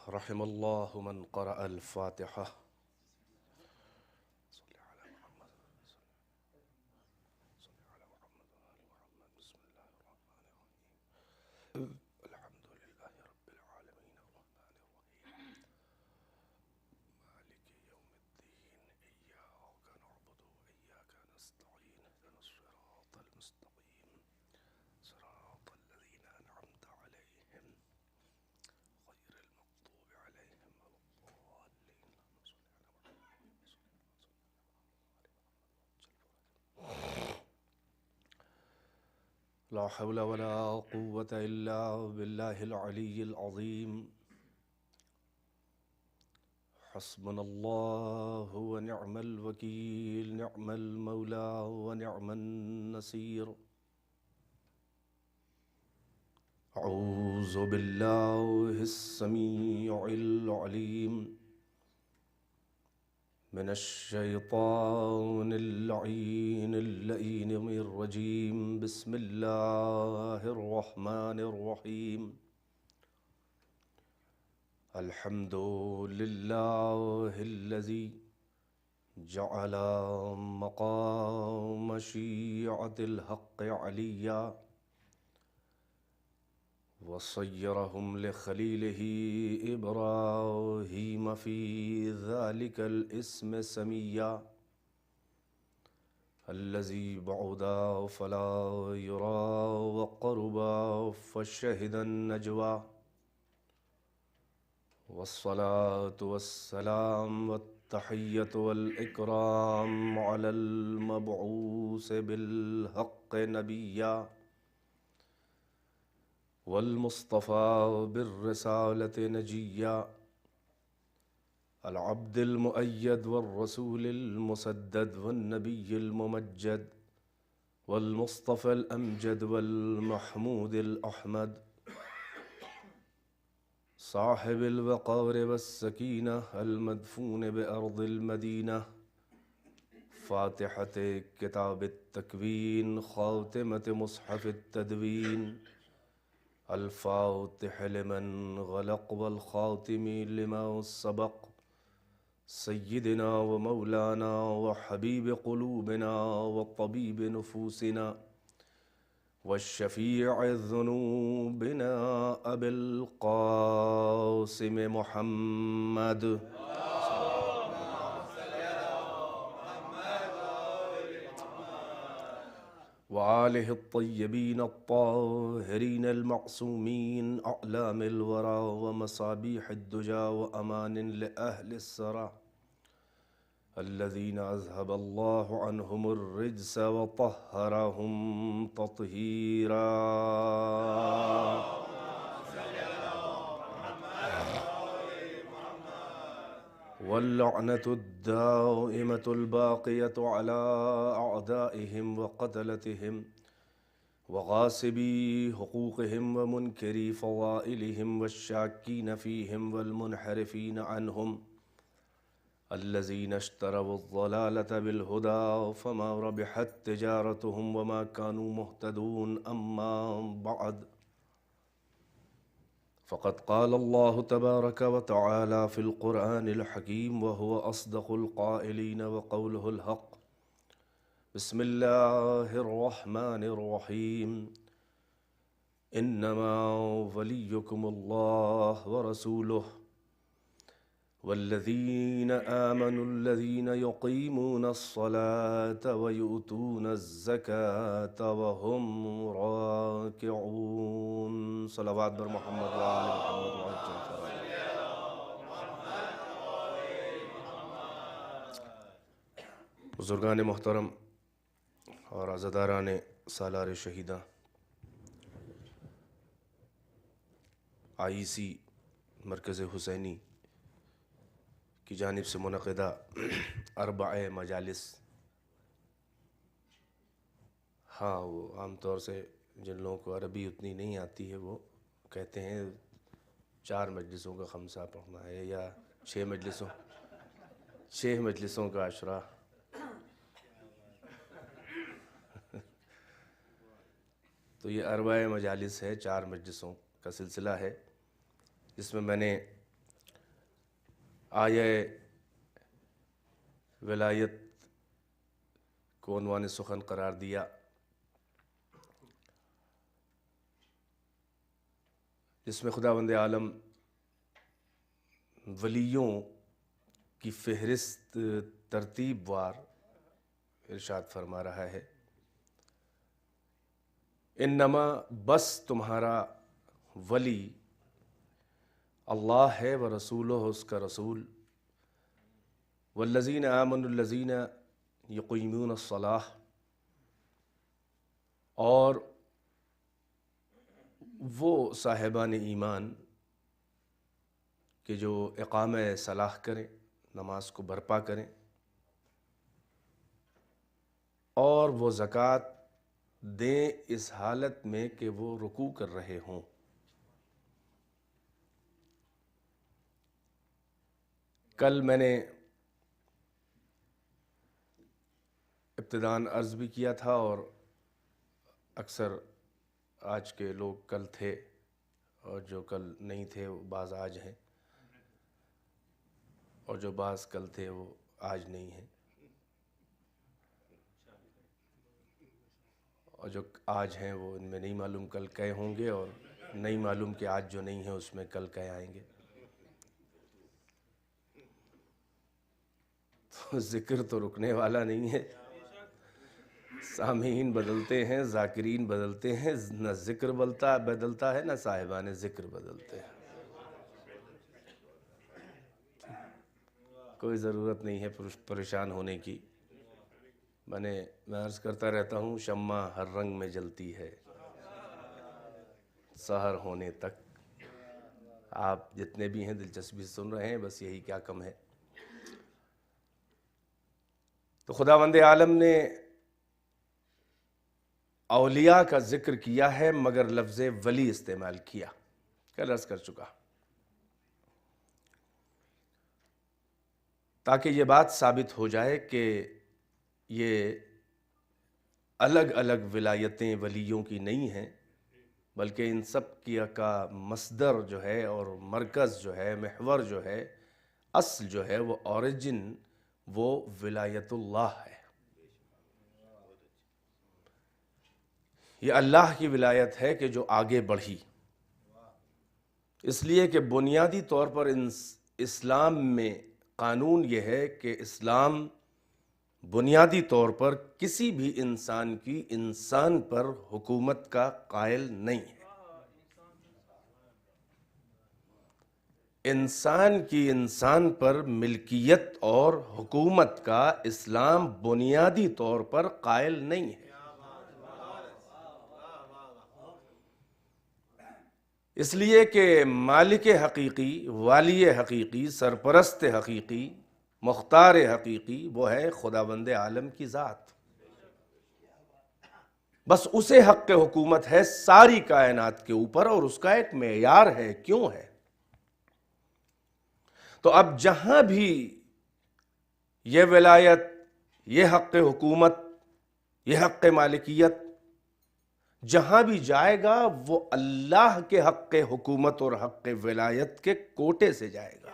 رحم الله من قرأ الفاتحة. صل على محمد صل على محمد وآل محمد. بسم الله الرحمن الرحيم. الحمد لله رب العالمين الرحمن الرحيم مالك يوم الدين. إياك نعبد وإياك نستعين. اهدنا الصراط المستقيم صراط الذين أنعمت عليهم غير المغضوب عليهم ولا الضالين. لا حول ولا قوة إلا بالله العلي العظيم. حسبنا الله ونعم الوكيل، نعم المولى ونعم النصير. أعوذ بالله السميع العليم من الشيطان اللعين اللئيم الرجيم. بسم الله الرحمن الرحيم. الحمد لله الذي جعل مقام شيعة الحق عليا وصيرهم لخليله إبراهيم في ذلك الاسم سميا. الذي بعدا فلا يرى وقربا فشهد النجوى. والصلاة والسلام والتحية والإكرام على المبعوث بالحق نبيا والمصطفى بالرسالة نجيا. العبد المؤيد والرسول المسدد والنبي الممجد والمصطفى الأمجد والمحمود الأحمد. صاحب الوقار والسكينة المدفون بأرض المدينة. فاتحة كتاب التكوين، خاتمة مصحف التدوين. الفاتح لمن غلق والخاتم لما سبق. سيدنا ومولانا وحبيب قلوبنا وطبيب نفوسنا والشفيع ذنوبنا أبي القاسم محمد وآله الطيبين الطاهرين المعصومين أعلام الورى ومصابيح الدجى وأمان لأهل السرى الذين أذهب الله عنهم الرجس وطهرهم تطهيرا. واللعنة الدائمة الباقية على أعدائهم وقتلتهم وغاصبي حقوقهم ومنكري فضائلهم والشاكين فيهم والمنحرفين عنهم الذين اشتروا الضلالة بالهدى فما ربحت تجارتهم وما كانوا مهتدون. أما بعد، فقد قال الله تبارك وتعالى في القرآن الحكيم وهو أصدق القائلين وقوله الحق. بسم الله الرحمن الرحيم. إنما وليكم الله ورسوله والذين آمنوا الذين يقيمون الصلاة ويؤتون الزكاة وهم راكعون. صلوات بر محمد وآل محمد وعجل فرائض. بزرگان محترم اور عزاداران سالار شہیدہ، IEC مرکز حسینی کی جانب سے منعقدہ 4 مجالس. ہاں، وہ عام طور سے جن لوگوں کو عربی اتنی نہیں آتی ہے وہ کہتے ہیں 4 مجلسوں کا خمسہ پڑھنا ہے یا 6 مجلسوں کا عشرہ. تو یہ 4 مجالس ہے، 4 مجلسوں کا سلسلہ ہے، جس میں میں نے آیہ ولایت کو عنوان سخن قرار دیا، جس میں خداوند عالم ولیوں کی فہرست ترتیب وار ارشاد فرما رہا ہے، انما بس تمہارا ولی اللہ ہے و رسولہ، اس کا رسول، والذین آمنوا الذین یقیمون الصلاۃ، اور وہ صاحبان ایمان کہ جو اقامہ صلاح کریں، نماز کو برپا کریں، اور وہ زکوٰۃ دیں اس حالت میں کہ وہ رکوع کر رہے ہوں۔ کل میں نے ابتداً عرض بھی کیا تھا، اور اکثر آج کے لوگ کل تھے، اور جو کل نہیں تھے وہ بعض آج ہیں، اور جو بعض کل تھے وہ آج نہیں ہیں، اور جو آج ہیں وہ ان میں نہیں معلوم کل کئے ہوں گے، اور نہیں معلوم کہ آج جو نہیں ہیں اس میں کل کئے آئیں گے۔ تو ذکر تو رکنے والا نہیں ہے، سامعین بدلتے ہیں، ذاکرین بدلتے ہیں، نہ ذکر بدلتا ہے، نہ صاحبان ذکر بدلتے ہیں۔ کوئی ضرورت نہیں ہے پریشان ہونے کی۔ میں عرض کرتا رہتا ہوں، شمع ہر رنگ میں جلتی ہے، سحر ہونے تک۔ آپ جتنے بھی ہیں دلچسپی سے سن رہے ہیں، بس یہی کیا کم ہے۔ تو خداوند عالم نے اولیاء کا ذکر کیا ہے، مگر لفظ ولی استعمال کیا، کل عرض کر چکا، تاکہ یہ بات ثابت ہو جائے کہ یہ الگ الگ ولایتیں ولیوں کی نہیں ہیں، بلکہ ان سب کا مصدر جو ہے اور مرکز جو ہے، محور جو ہے، اصل جو ہے، وہ اوریجن، وہ ولایت اللہ ہے۔ یہ اللہ کی ولایت ہے کہ جو آگے بڑھی، اس لیے کہ بنیادی طور پر اسلام میں قانون یہ ہے کہ اسلام بنیادی طور پر کسی بھی انسان کی انسان پر حکومت کا قائل نہیں ہے۔ انسان کی انسان پر ملکیت اور حکومت کا اسلام بنیادی طور پر قائل نہیں ہے۔ اس لیے کہ مالک حقیقی، والی حقیقی، سرپرست حقیقی، مختار حقیقی وہ ہے خداوند عالم کی ذات۔ بس اسے حق حکومت ہے ساری کائنات کے اوپر، اور اس کا ایک معیار ہے، کیوں ہے؟ تو اب جہاں بھی یہ ولایت، یہ حق حکومت، یہ حق مالکیت جہاں بھی جائے گا، وہ اللہ کے حق حکومت اور حق ولایت کے کوٹے سے جائے گا۔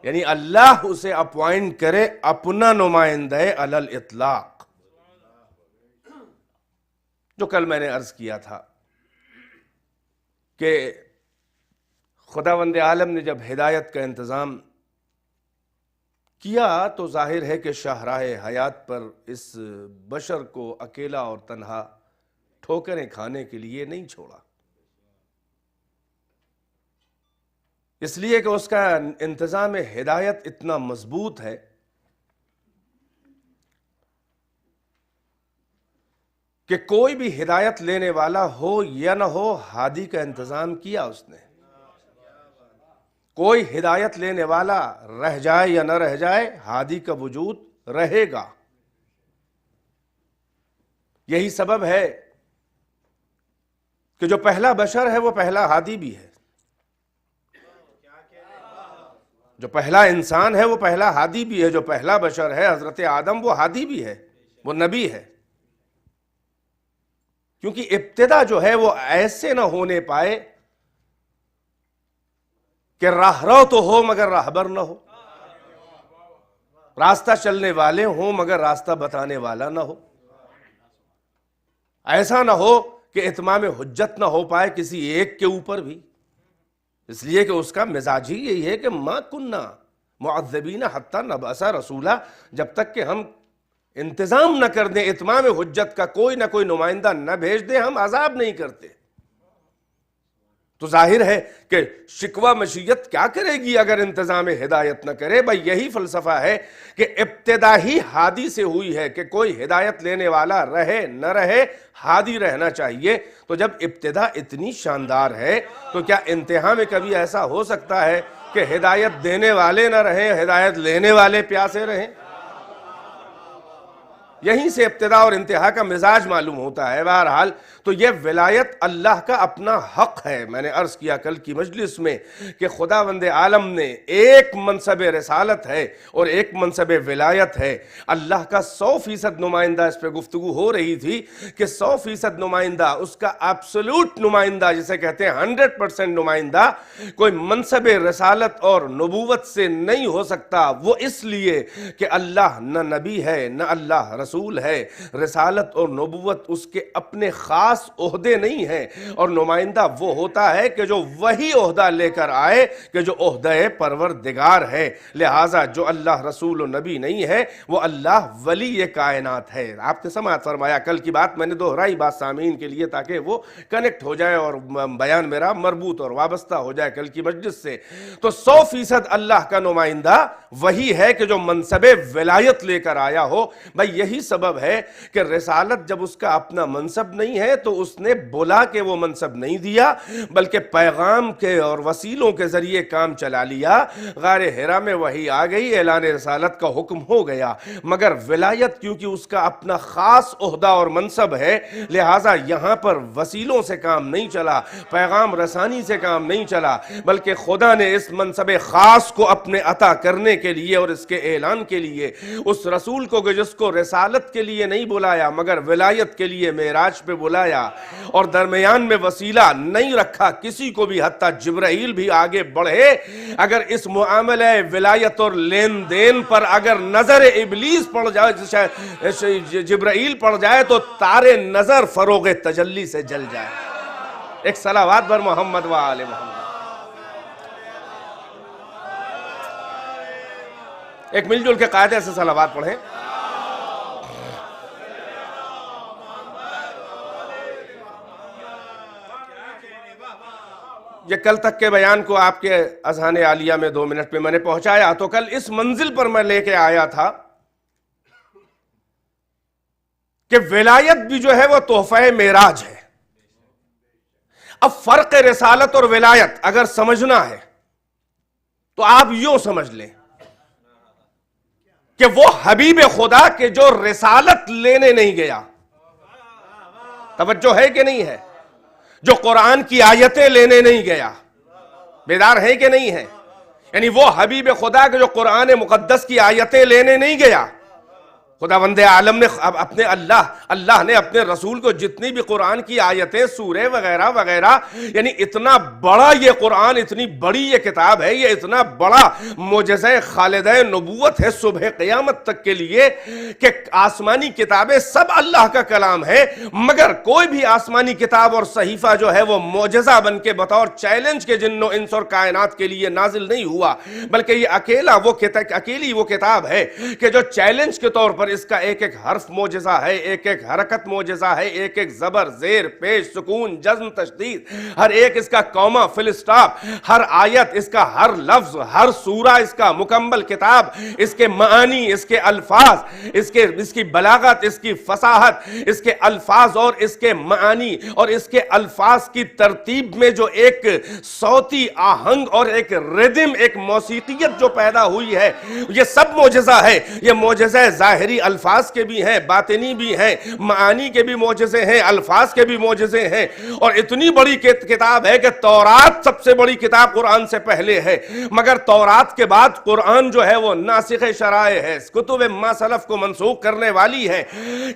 یعنی اللہ اسے اپوائنٹ کرے اپنا نمائندہ علی الاطلاق، جو کل میں نے عرض کیا تھا کہ خداوند عالم نے جب ہدایت کا انتظام کیا تو ظاہر ہے کہ شاہراہ حیات پر اس بشر کو اکیلا اور تنہا ٹھوکریں کھانے کے لیے نہیں چھوڑا، اس لیے کہ اس کا انتظام ہدایت اتنا مضبوط ہے کہ کوئی بھی ہدایت لینے والا ہو یا نہ ہو، ہادی کا انتظام کیا اس نے۔ کوئی ہدایت لینے والا رہ جائے یا نہ رہ جائے، ہادی کا وجود رہے گا۔ یہی سبب ہے کہ جو پہلا بشر ہے وہ پہلا ہادی بھی ہے، جو پہلا انسان ہے وہ پہلا ہادی بھی ہے، جو پہلا بشر ہے حضرت آدم وہ ہادی بھی ہے، وہ نبی ہے۔ کیونکہ ابتدا جو ہے وہ ایسے نہ ہونے پائے کہ راہرو تو ہو مگر راہبر نہ ہو، راستہ چلنے والے ہوں مگر راستہ بتانے والا نہ ہو، ایسا نہ ہو کہ اتمام حجت نہ ہو پائے کسی ایک کے اوپر بھی، اس لیے کہ اس کا مزاج ہی یہی ہے کہ ما کننا معذبین حتی نبعث رسولا، جب تک کہ ہم انتظام نہ کر دیں، اتمام حجت کا کوئی نہ کوئی نمائندہ نہ بھیج دیں، ہم عذاب نہیں کرتے۔ تو ظاہر ہے کہ شکوہ مشیت کیا کرے گی اگر انتظام ہدایت نہ کرے؟ بھائی یہی فلسفہ ہے کہ ابتدا ہی ہادی سے ہوئی ہے کہ کوئی ہدایت لینے والا رہے نہ رہے، ہادی رہنا چاہیے۔ تو جب ابتدا اتنی شاندار ہے تو کیا انتہا میں کبھی ایسا ہو سکتا ہے کہ ہدایت دینے والے نہ رہیں، ہدایت لینے والے پیاسے رہیں؟ یہیں سے ابتدا اور انتہا کا مزاج معلوم ہوتا ہے۔ بہرحال تو یہ ولایت اللہ کا اپنا حق ہے۔ میں نے عرض کیا کل کی مجلس میں کہ خداوند عالم نے ایک منصب رسالت ہے اور ایک منصب ولایت ہے۔ اللہ کا 100% نمائندہ، اس پہ گفتگو ہو رہی تھی کہ 100% نمائندہ، اس کا ایبسولوٹ نمائندہ جسے کہتے ہیں 100% نمائندہ، کوئی منصب رسالت اور نبوت سے نہیں ہو سکتا۔ وہ اس لیے کہ اللہ نہ نبی ہے نہ اللہ رسول ہے، رسالت اور نبوت اس کے اپنے خاص عہدے نہیں ہیں، اور نمائندہ وہ ہوتا ہے کہ جو وہی عہدہ لے کر آئے کہ جو عہدہ پروردگار ہے۔ لہٰذا جو اللہ رسول و نبی نہیں ہے وہ اللہ ولی کائنات ہے۔ آپ نے سماعت فرمایا، کل کی بات میں نے دہرائی بات سامعین کے لیے تاکہ وہ کنیکٹ ہو جائے اور بیان میرا مربوط اور وابستہ ہو جائے کل کی مجلس سے۔ تو 100% اللہ کا نمائندہ وہی ہے کہ جو منصب ولایت لے کر آیا ہو۔ بھائی یہی سبب ہے کہ رسالت جب اس کا اپنا منصب نہیں ہے تو اس نے بلا کے وہ منصب نہیں دیا، بلکہ پیغام کے اور وسیلوں کے ذریعے کام چلا لیا۔ غار حرا میں وحی آ گئی، اعلان رسالت کا حکم ہو گیا، مگر ولایت کیونکہ اس کا اپنا خاص عہدہ اور منصب ہے، لہٰذا یہاں پر وسیلوں سے کام نہیں چلا، پیغام رسانی سے کام نہیں چلا، بلکہ خدا نے اس منصب خاص کو اپنے عطا کرنے کے لیے اور اس کے اعلان کے لیے اس رسول کو جس کو رسالت کے لیے نہیں بلایا مگر ولایت کے لیے معراج پہ بلایا، اور درمیان میں وسیلہ نہیں رکھا کسی کو بھی، حتیٰ جبرائیل بھی آگے بڑھے۔ اگر اس معاملہ ولایت اور لین دین پر اگر نظر ابلیس پڑ جائے، جبرائیل پڑ جائے، تو تارے نظر فروغ تجلی سے جل جائے۔ ایک صلوات بر محمد و آل محمد۔ ایک مل جل کے قاعدے سے صلوات پڑھیں۔ یہ کل تک کے بیان کو آپ کے اذہان عالیہ میں 2 منٹ پہ میں نے پہنچایا، تو کل اس منزل پر میں لے کے آیا تھا کہ ولایت بھی جو ہے وہ تحفہ معراج ہے۔ اب فرق رسالت اور ولایت اگر سمجھنا ہے تو آپ یوں سمجھ لیں کہ وہ حبیب خدا کے جو رسالت لینے نہیں گیا، توجہ ہے کہ نہیں ہے؟ جو قرآن کی آیتیں لینے نہیں گیا، بیدار ہے کہ نہیں ہے؟ یعنی وہ حبیب خدا کے جو قرآن مقدس کی آیتیں لینے نہیں گیا، خداوند عالم نے اپنے اللہ نے اپنے رسول کو جتنی بھی قرآن کی آیتیں، سورے وغیرہ وغیرہ، یعنی اتنا بڑا یہ قرآن، اتنی بڑی یہ کتاب ہے، یہ اتنا بڑا معجزہ خالدہ نبوت ہے صبح قیامت تک کے لیے کہ آسمانی کتابیں سب اللہ کا کلام ہے، مگر کوئی بھی آسمانی کتاب اور صحیفہ جو ہے وہ معجزہ بن کے بطور چیلنج کے جن و انس اور کائنات کے لیے نازل نہیں ہوا، بلکہ یہ اکیلی وہ کتاب ہے کہ جو چیلنج کے طور پر اس کا ایک ایک حرف معجزہ ہے، ایک ایک حرکت معجزہ ہے، ایک ایک زبر، زیر، پیش، سکون، جزم، تشدید، ہر ایک اس کا کوما، فل اسٹاپ، ہر آیت اس کا ہر لفظ، ہر سورہ اس کا مکمل کتاب، اس کے معانی، اس کے الفاظ، اس کی بلاغت، اس کی فصاحت، اس کے الفاظ اور اس کے معانی اور اس کے الفاظ کی ترتیب میں جو ایک صوتی آہنگ اور ایک ردم، ایک موسیقیت جو پیدا ہوئی ہے، یہ سب معجزہ ہے۔ یہ معجزہ ظاہری ظاہری الفاظ کے بھی ہیں، باطنی بھی ہیں، معانی کے بھی معجزے ہیں، الفاظ کے بھی معجزے ہیں، اور اتنی بڑی کتاب ہے کہ تورات سب سے بڑی کتاب قرآن سے پہلے ہے، مگر تورات کے بعد قرآن جو ہے وہ ناسخ شرائع ہے، کتب ما سلف کو منسوخ کرنے والی ہے،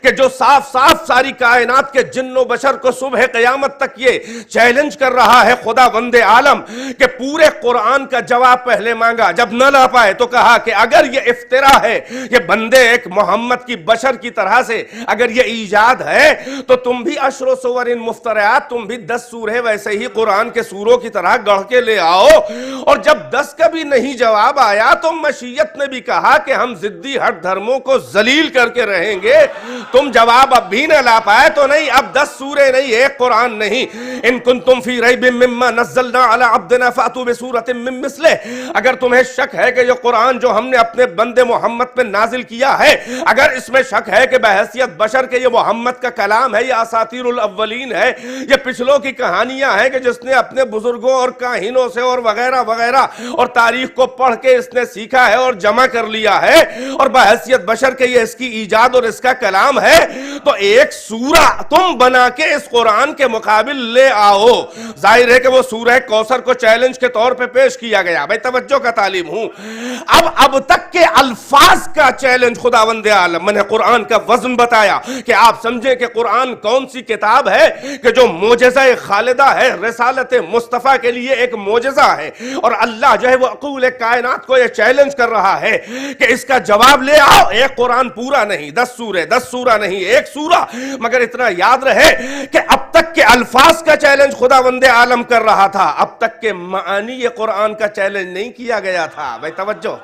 کہ جو صاف صاف ساری کائنات کے جن و بشر کو صبح قیامت تک یہ چیلنج کر رہا ہے خدا وند عالم کہ پورے قرآن کا جواب پہلے مانگا، جب نہ لا پائے تو کہا کہ اگر یہ افترا ہے، یہ بندے ایک محمد کی بشر کی طرح سے اگر یہ ایجاد ہے تو تم بھی عشر و سور مفترعات، تم بھی 10 سورے ویسے ہی قرآن کے سوروں کی طرح گڑھ کے لے آؤ۔ اور جب 10 کا بھی نہیں جواب آیا تو مشیت نے بھی کہا کہ ہم ضدی ہٹ دھرموں کو ذلیل کر کے رہیں گے، تم جواب اب بھی نہ لا پائے تو نہیں، اب 10 سورے نہیں، ایک قرآن نہیں، ان کنتم فی ریب مما نزلنا علی عبدنا فاتوا بسورۃ من مثلہ، اگر تمہیں شک ہے کہ یہ قرآن جو ہم نے اپنے بندے محمد پہ نازل کیا ہے، اگر اس میں شک ہے کہ بحیثیت بشر کے یہ محمد کا کلام ہے، یہ اساطیر الاولین ہے، یہ پچھلوں کی کہانیاں ہیں کہ جس نے اپنے بزرگوں اور کاہنوں سے اور وغیرہ وغیرہ اور تاریخ کو پڑھ کے اس نے سیکھا ہے اور جمع کر لیا ہے، اور بحیثیت بشر کے یہ اس کی ایجاد اور اس کا کلام ہے، تو ایک سورہ تم بنا کے اس قرآن کے مقابل لے آؤ۔ ظاہر ہے کہ وہ سورہ کوثر کو چیلنج کے طور پہ پیش کیا گیا، بھائی توجہ کا تعلیم ہوں، اب تک کے الفاظ کا چیلنج خداوند عالم میں نے قرآن کا وزن بتایا کہ آپ سمجھیں کہ قرآن کون سی کتاب ہے کہ جو معجزہ خالدہ ہے، رسالت مصطفیٰ کے لیے ایک معجزہ ہے، اور اللہ جو ہے وہ عقول کائنات کو یہ چیلنج کر رہا ہے کہ اس کا جواب لے آؤ۔ ایک قرآن پورا نہیں، 10 سورے، 10 سورہ نہیں، ایک سورہ، مگر اتنا یاد رہے کہ اب تک کے الفاظ کا چیلنج خداوند عالم کر رہا تھا، اب تک کے معانی قرآن کا چیلنج نہیں کیا گیا تھا۔ بھائی توجہ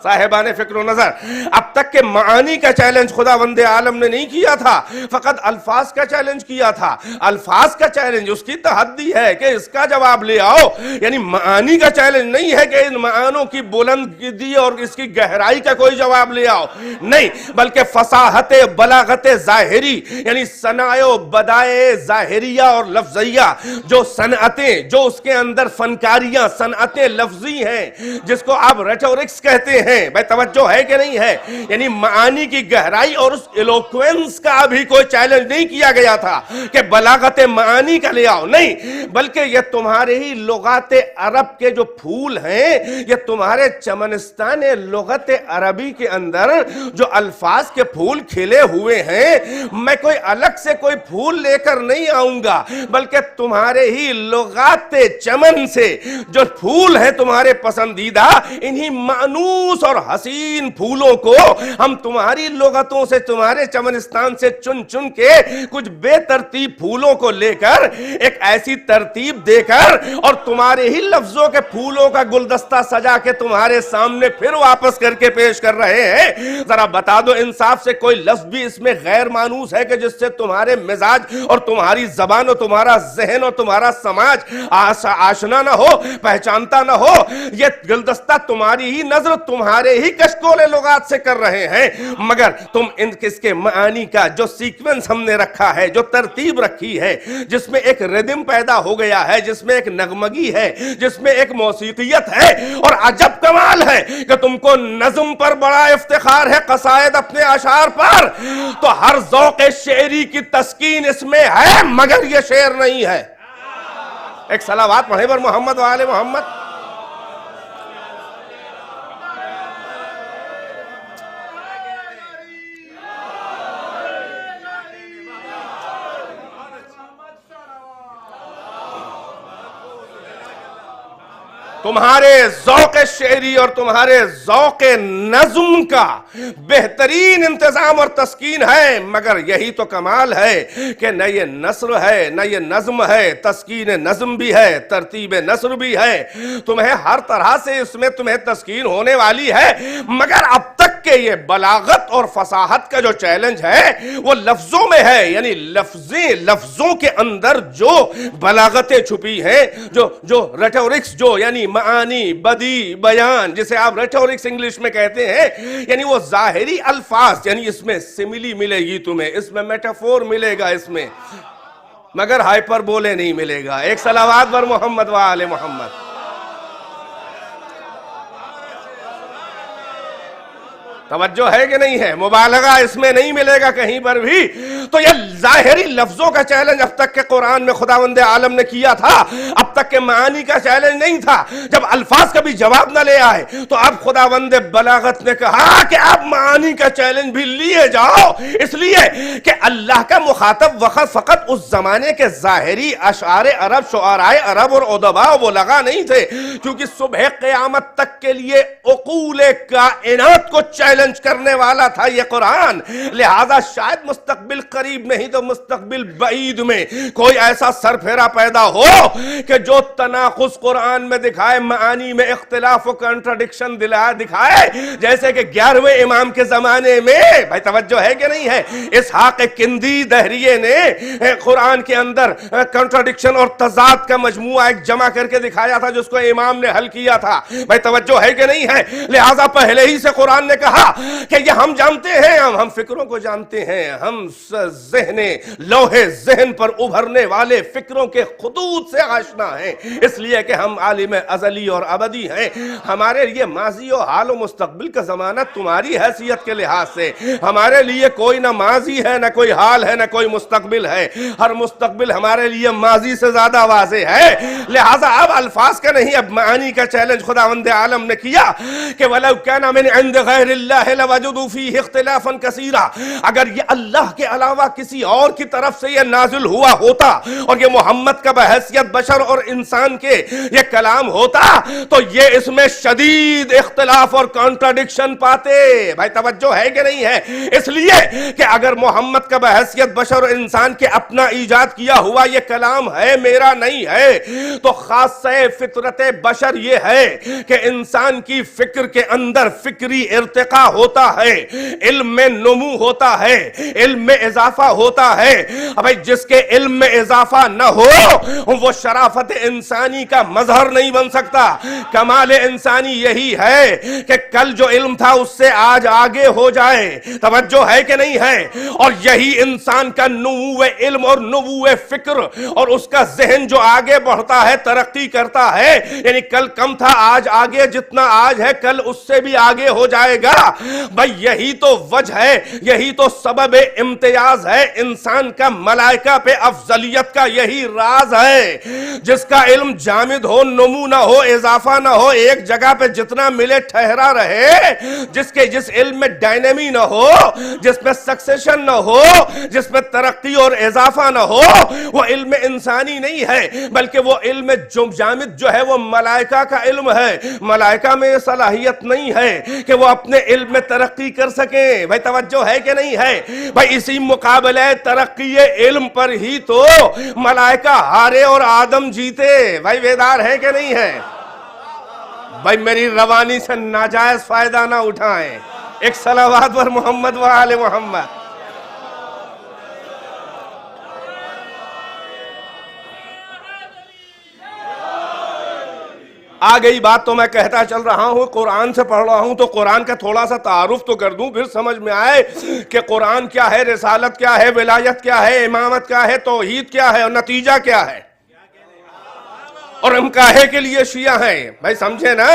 صاحبان فکر و نظر، اب تک کے معانی کا چیلنج خداوند عالم نے نہیں کیا تھا، فقط الفاظ کا چیلنج کیا تھا۔ الفاظ کا چیلنج اس کی تحدی ہے کہ اس کا جواب لے آؤ، یعنی معانی کا چیلنج نہیں ہے کہ ان معانوں کی بلندی اور اس کی گہرائی کا کوئی جواب لے آؤ، نہیں، بلکہ فصاحت بلاغت ظاہری، یعنی صنائع و بدائع ظاہریہ اور لفظیہ، جو صنعتیں، جو اس کے اندر فنکاریاں، صنعتیں لفظی ہیں، جس کو آپ ریٹورکس کہتے ہیں، بھائی توجہ ہے کہ نہیں ہے، یعنی معانی کی گہرائی اور اس ایلوکوینس کا بھی کوئی چیلنج نہیں کیا گیا تھا کہ بلاغت معانی کا لے آؤ، نہیں، بلکہ یہ تمہارے ہی لغات عرب کے جو پھول ہیں، یہ تمہارے چمنستان لغت عربی کے اندر جو الفاظ کے پھول کھلے ہوئے ہیں، میں کوئی الگ سے کوئی پھول لے کر نہیں آؤں گا، بلکہ تمہارے ہی لغات چمن سے جو پھول ہیں تمہارے پسندیدہ، انہی مانوس اور حسین پھولوں کو ہم تمہاری لغتوں سے، تمہارے چمنستان سے چن چن کے کچھ بے ترتیب پھولوں کو لے کر ایک ایسی ترتیب دے کر اور تمہارے ہی لفظوں کے پھولوں کا گلدستہ سجا کے تمہارے سامنے پھر واپس کر کے پیش کر رہے ہیں۔ ذرا بتا دو انصاف سے کوئی لفظ بھی اس میں غیر مانوس ہے کہ جس سے تمہارے مزاج اور تمہاری زبان اور تمہارا ذہن اور تمہارا سماج آشنا نہ ہو، پہچانتا نہ ہو؟ یہ گلدستہ تمہاری ہی نظر، تمہارے ہی کشکول لغات سے کر رہے ہیں، مگر تم ان کس کے معانی کا جو سیکوینس ہم نے رکھا ہے، جو ترتیب رکھی ہے، جس میں ایک ردم پیدا ہو گیا ہے، جس میں ایک نغمگی ہے، جس میں ایک موسیقیت ہے، اور عجب کمال ہے کہ تم کو نظم پر بڑا افتخار ہے، قصائد اپنے اشعار پر، تو ہر ذوق شعری کی تسکین اس میں ہے، مگر یہ شعر نہیں ہے۔ ایک صلوات پڑھیں بر محمد و آل محمد۔ تمہارے ذوق شعری اور تمہارے ذوق نظم کا بہترین انتظام اور تسکین ہے، مگر یہی تو کمال ہے کہ نہ یہ نثر ہے، نہ یہ نظم ہے، تسکین نظم بھی ہے، ترتیب نثر بھی ہے، تمہیں ہر طرح سے اس میں تمہیں تسکین ہونے والی ہے، مگر اب تک کہ یہ بلاغت اور فصاحت کا جو چیلنج ہے وہ لفظوں میں ہے، یعنی لفظوں کے اندر جو بلاغتیں چھپی ہیں، جو ریٹورکس، جو یعنی معانی، بدی، بیان، جسے آپ ریٹورکس انگلش میں کہتے ہیں، یعنی وہ ظاہری الفاظ، یعنی اس میں سملی ملے گی تمہیں، اس میں میٹافور ملے گا، اس میں مگر ہائپر بولے نہیں ملے گا۔ ایک صلوات بر محمد و آل محمد۔ توجہ ہے کہ نہیں ہے؟ مبالغہ اس میں نہیں ملے گا کہیں پر بھی۔ تو یہ ظاہری لفظوں کا چیلنج اب تک کے قرآن میں خداوند عالم نے کیا تھا، اب تک کے معانی کا چیلنج نہیں تھا۔ جب الفاظ کا بھی جواب نہ لے آئے تو اب خداوند بلاغت نے کہا کہ اب معانی کا چیلنج بھی لیے جاؤ، اس لیے کہ اللہ کا مخاطب وقت فقط اس زمانے کے ظاہری اشعار عرب، شعراء عرب اور ادباء و بلغاء نہیں تھے، کیونکہ صبح قیامت تک کے لیے عقول کائنات کو چیلنج کرنے والا تھا یہ قرآن۔ لہذا شاید مستقبل قریب نہیں تو مستقبل بعید میں کوئی ایسا سرپھیرا پیدا ہو کہ جو تناقض قرآن میں دکھائے، معانی میں اختلاف و کنٹرڈکشن دکھائے، جیسے کہ 11ویں امام کے زمانے میں، بھائی توجہ ہے کہ نہیں ہے، اسحاق کندی دہریے نے قرآن کے اندر کنٹرڈکشن اور تضاد کا مجموعہ ایک جمع کر کے دکھایا تھا، جس کو امام نے حل کیا تھا۔ بھائی توجہ ہے کہ نہیں ہے؟ لہذا پہلے ہی سے قرآن نے کہا کہ یہ ہم جانتے ہیں، ہم فکروں کو جانتے ہیں، ہم لوہے ذہن پر ابھرنے والے فکروں کے خطوط سے آشنا ہیں، اس لیے کہ ہم عالم ازلی اور ابدی ہیں۔ ہمارے لیے ماضی و حال و مستقبل کا زمانہ تمہاری حیثیت کے لحاظ سے ہمارے لیے کوئی نہ ماضی ہے، نہ کوئی حال ہے، نہ کوئی مستقبل ہے، ہر مستقبل ہمارے لیے ماضی سے زیادہ واضح ہے۔ لہذا اب الفاظ کا نہیں، اب معانی کا چیلنج خداوند عالم نے کیا کہ وَلَوْ كَانَ مِنْ عِنْدِ غَيْرِ اللَّهِ لَوَجَدُوا فِيهِ اخْتِلَافًا كَثِيرًا، اگر یہ اللہ کے علاوہ کسی اور کی طرف سے یہ نازل ہوا ہوتا اور یہ محمد کا بحیثیت بشر اور انسان کے یہ کلام ہوتا تو یہ اس میں شدید اختلاف اور کانٹرڈکشن پاتے۔ بھائی توجہ ہے کہ نہیں ہے؟ اس لیے کہ اگر محمد کا بحیثیت بشر اور انسان کے اپنا ایجاد کیا ہوا یہ کلام ہے، میرا نہیں ہے، تو خاصہ فطرت بشر یہ ہے کہ انسان کی فکر کے اندر فکری ارتقاء ہوتا ہے، علم میں نمو ہوتا ہے، علم میں اضافہ ہوتا ہے۔ اب جس کے علم میں اضافہ نہ ہو وہ شرافت انسانی کا مظہر نہیں بن سکتا۔ کمال انسانی یہی ہے کہ کل جو علم تھا اس سے آج آگے ہو جائے۔ توجہ ہے کہ نہیں ہے؟ اور یہی انسان کا نمو علم اور نمو فکر اور اس کا ذہن جو آگے بڑھتا ہے، ترقی کرتا ہے، یعنی کل کم تھا آج آگے، جتنا آج ہے کل اس سے بھی آگے ہو جائے گا۔ بھئی یہی تو وجہ ہے، یہی تو سبب امتیاز ہے انسان کا ملائکہ پہ افضلیت کا، یہی راز ہے۔ جس کا علم جامد ہو، نمو نہ ہو، اضافہ نہ ہو، ایک جگہ پہ جتنا ملے ٹھہرا رہے، جس علم میں ڈائنامی نہ ہو، جس میں سکسیشن نہ ہو، جس میں ترقی اور اضافہ نہ ہو، وہ علم انسانی نہیں ہے، بلکہ وہ علم جامد جو ہے وہ ملائکہ کا علم ہے۔ ملائکہ میں یہ صلاحیت نہیں ہے کہ وہ اپنے علم میں ترقی کر سکیں۔ بھائی توجہ ہے کہ نہیں ہے؟ بھائی اسی مقابلہ ترقی علم پر ہی تو ملائکہ ہارے اور آدم جیتے۔ بھائی بیدار ہے کہ نہیں ہے؟ بھائی میری روانی سے ناجائز فائدہ نہ اٹھائیں۔ ایک صلوات پر محمد و آل محمد۔ آ گئی بات تو میں کہتا چل رہا ہوں، قرآن سے پڑھ رہا ہوں تو قرآن کا تھوڑا سا تعارف تو کر دوں، پھر سمجھ میں آئے کہ قرآن کیا ہے، رسالت کیا ہے، ولایت کیا ہے، امامت کیا ہے، توحید کیا ہے اور نتیجہ کیا ہے، اور ہم کاہے کے لیے شیعہ ہیں۔ بھائی سمجھے نا؟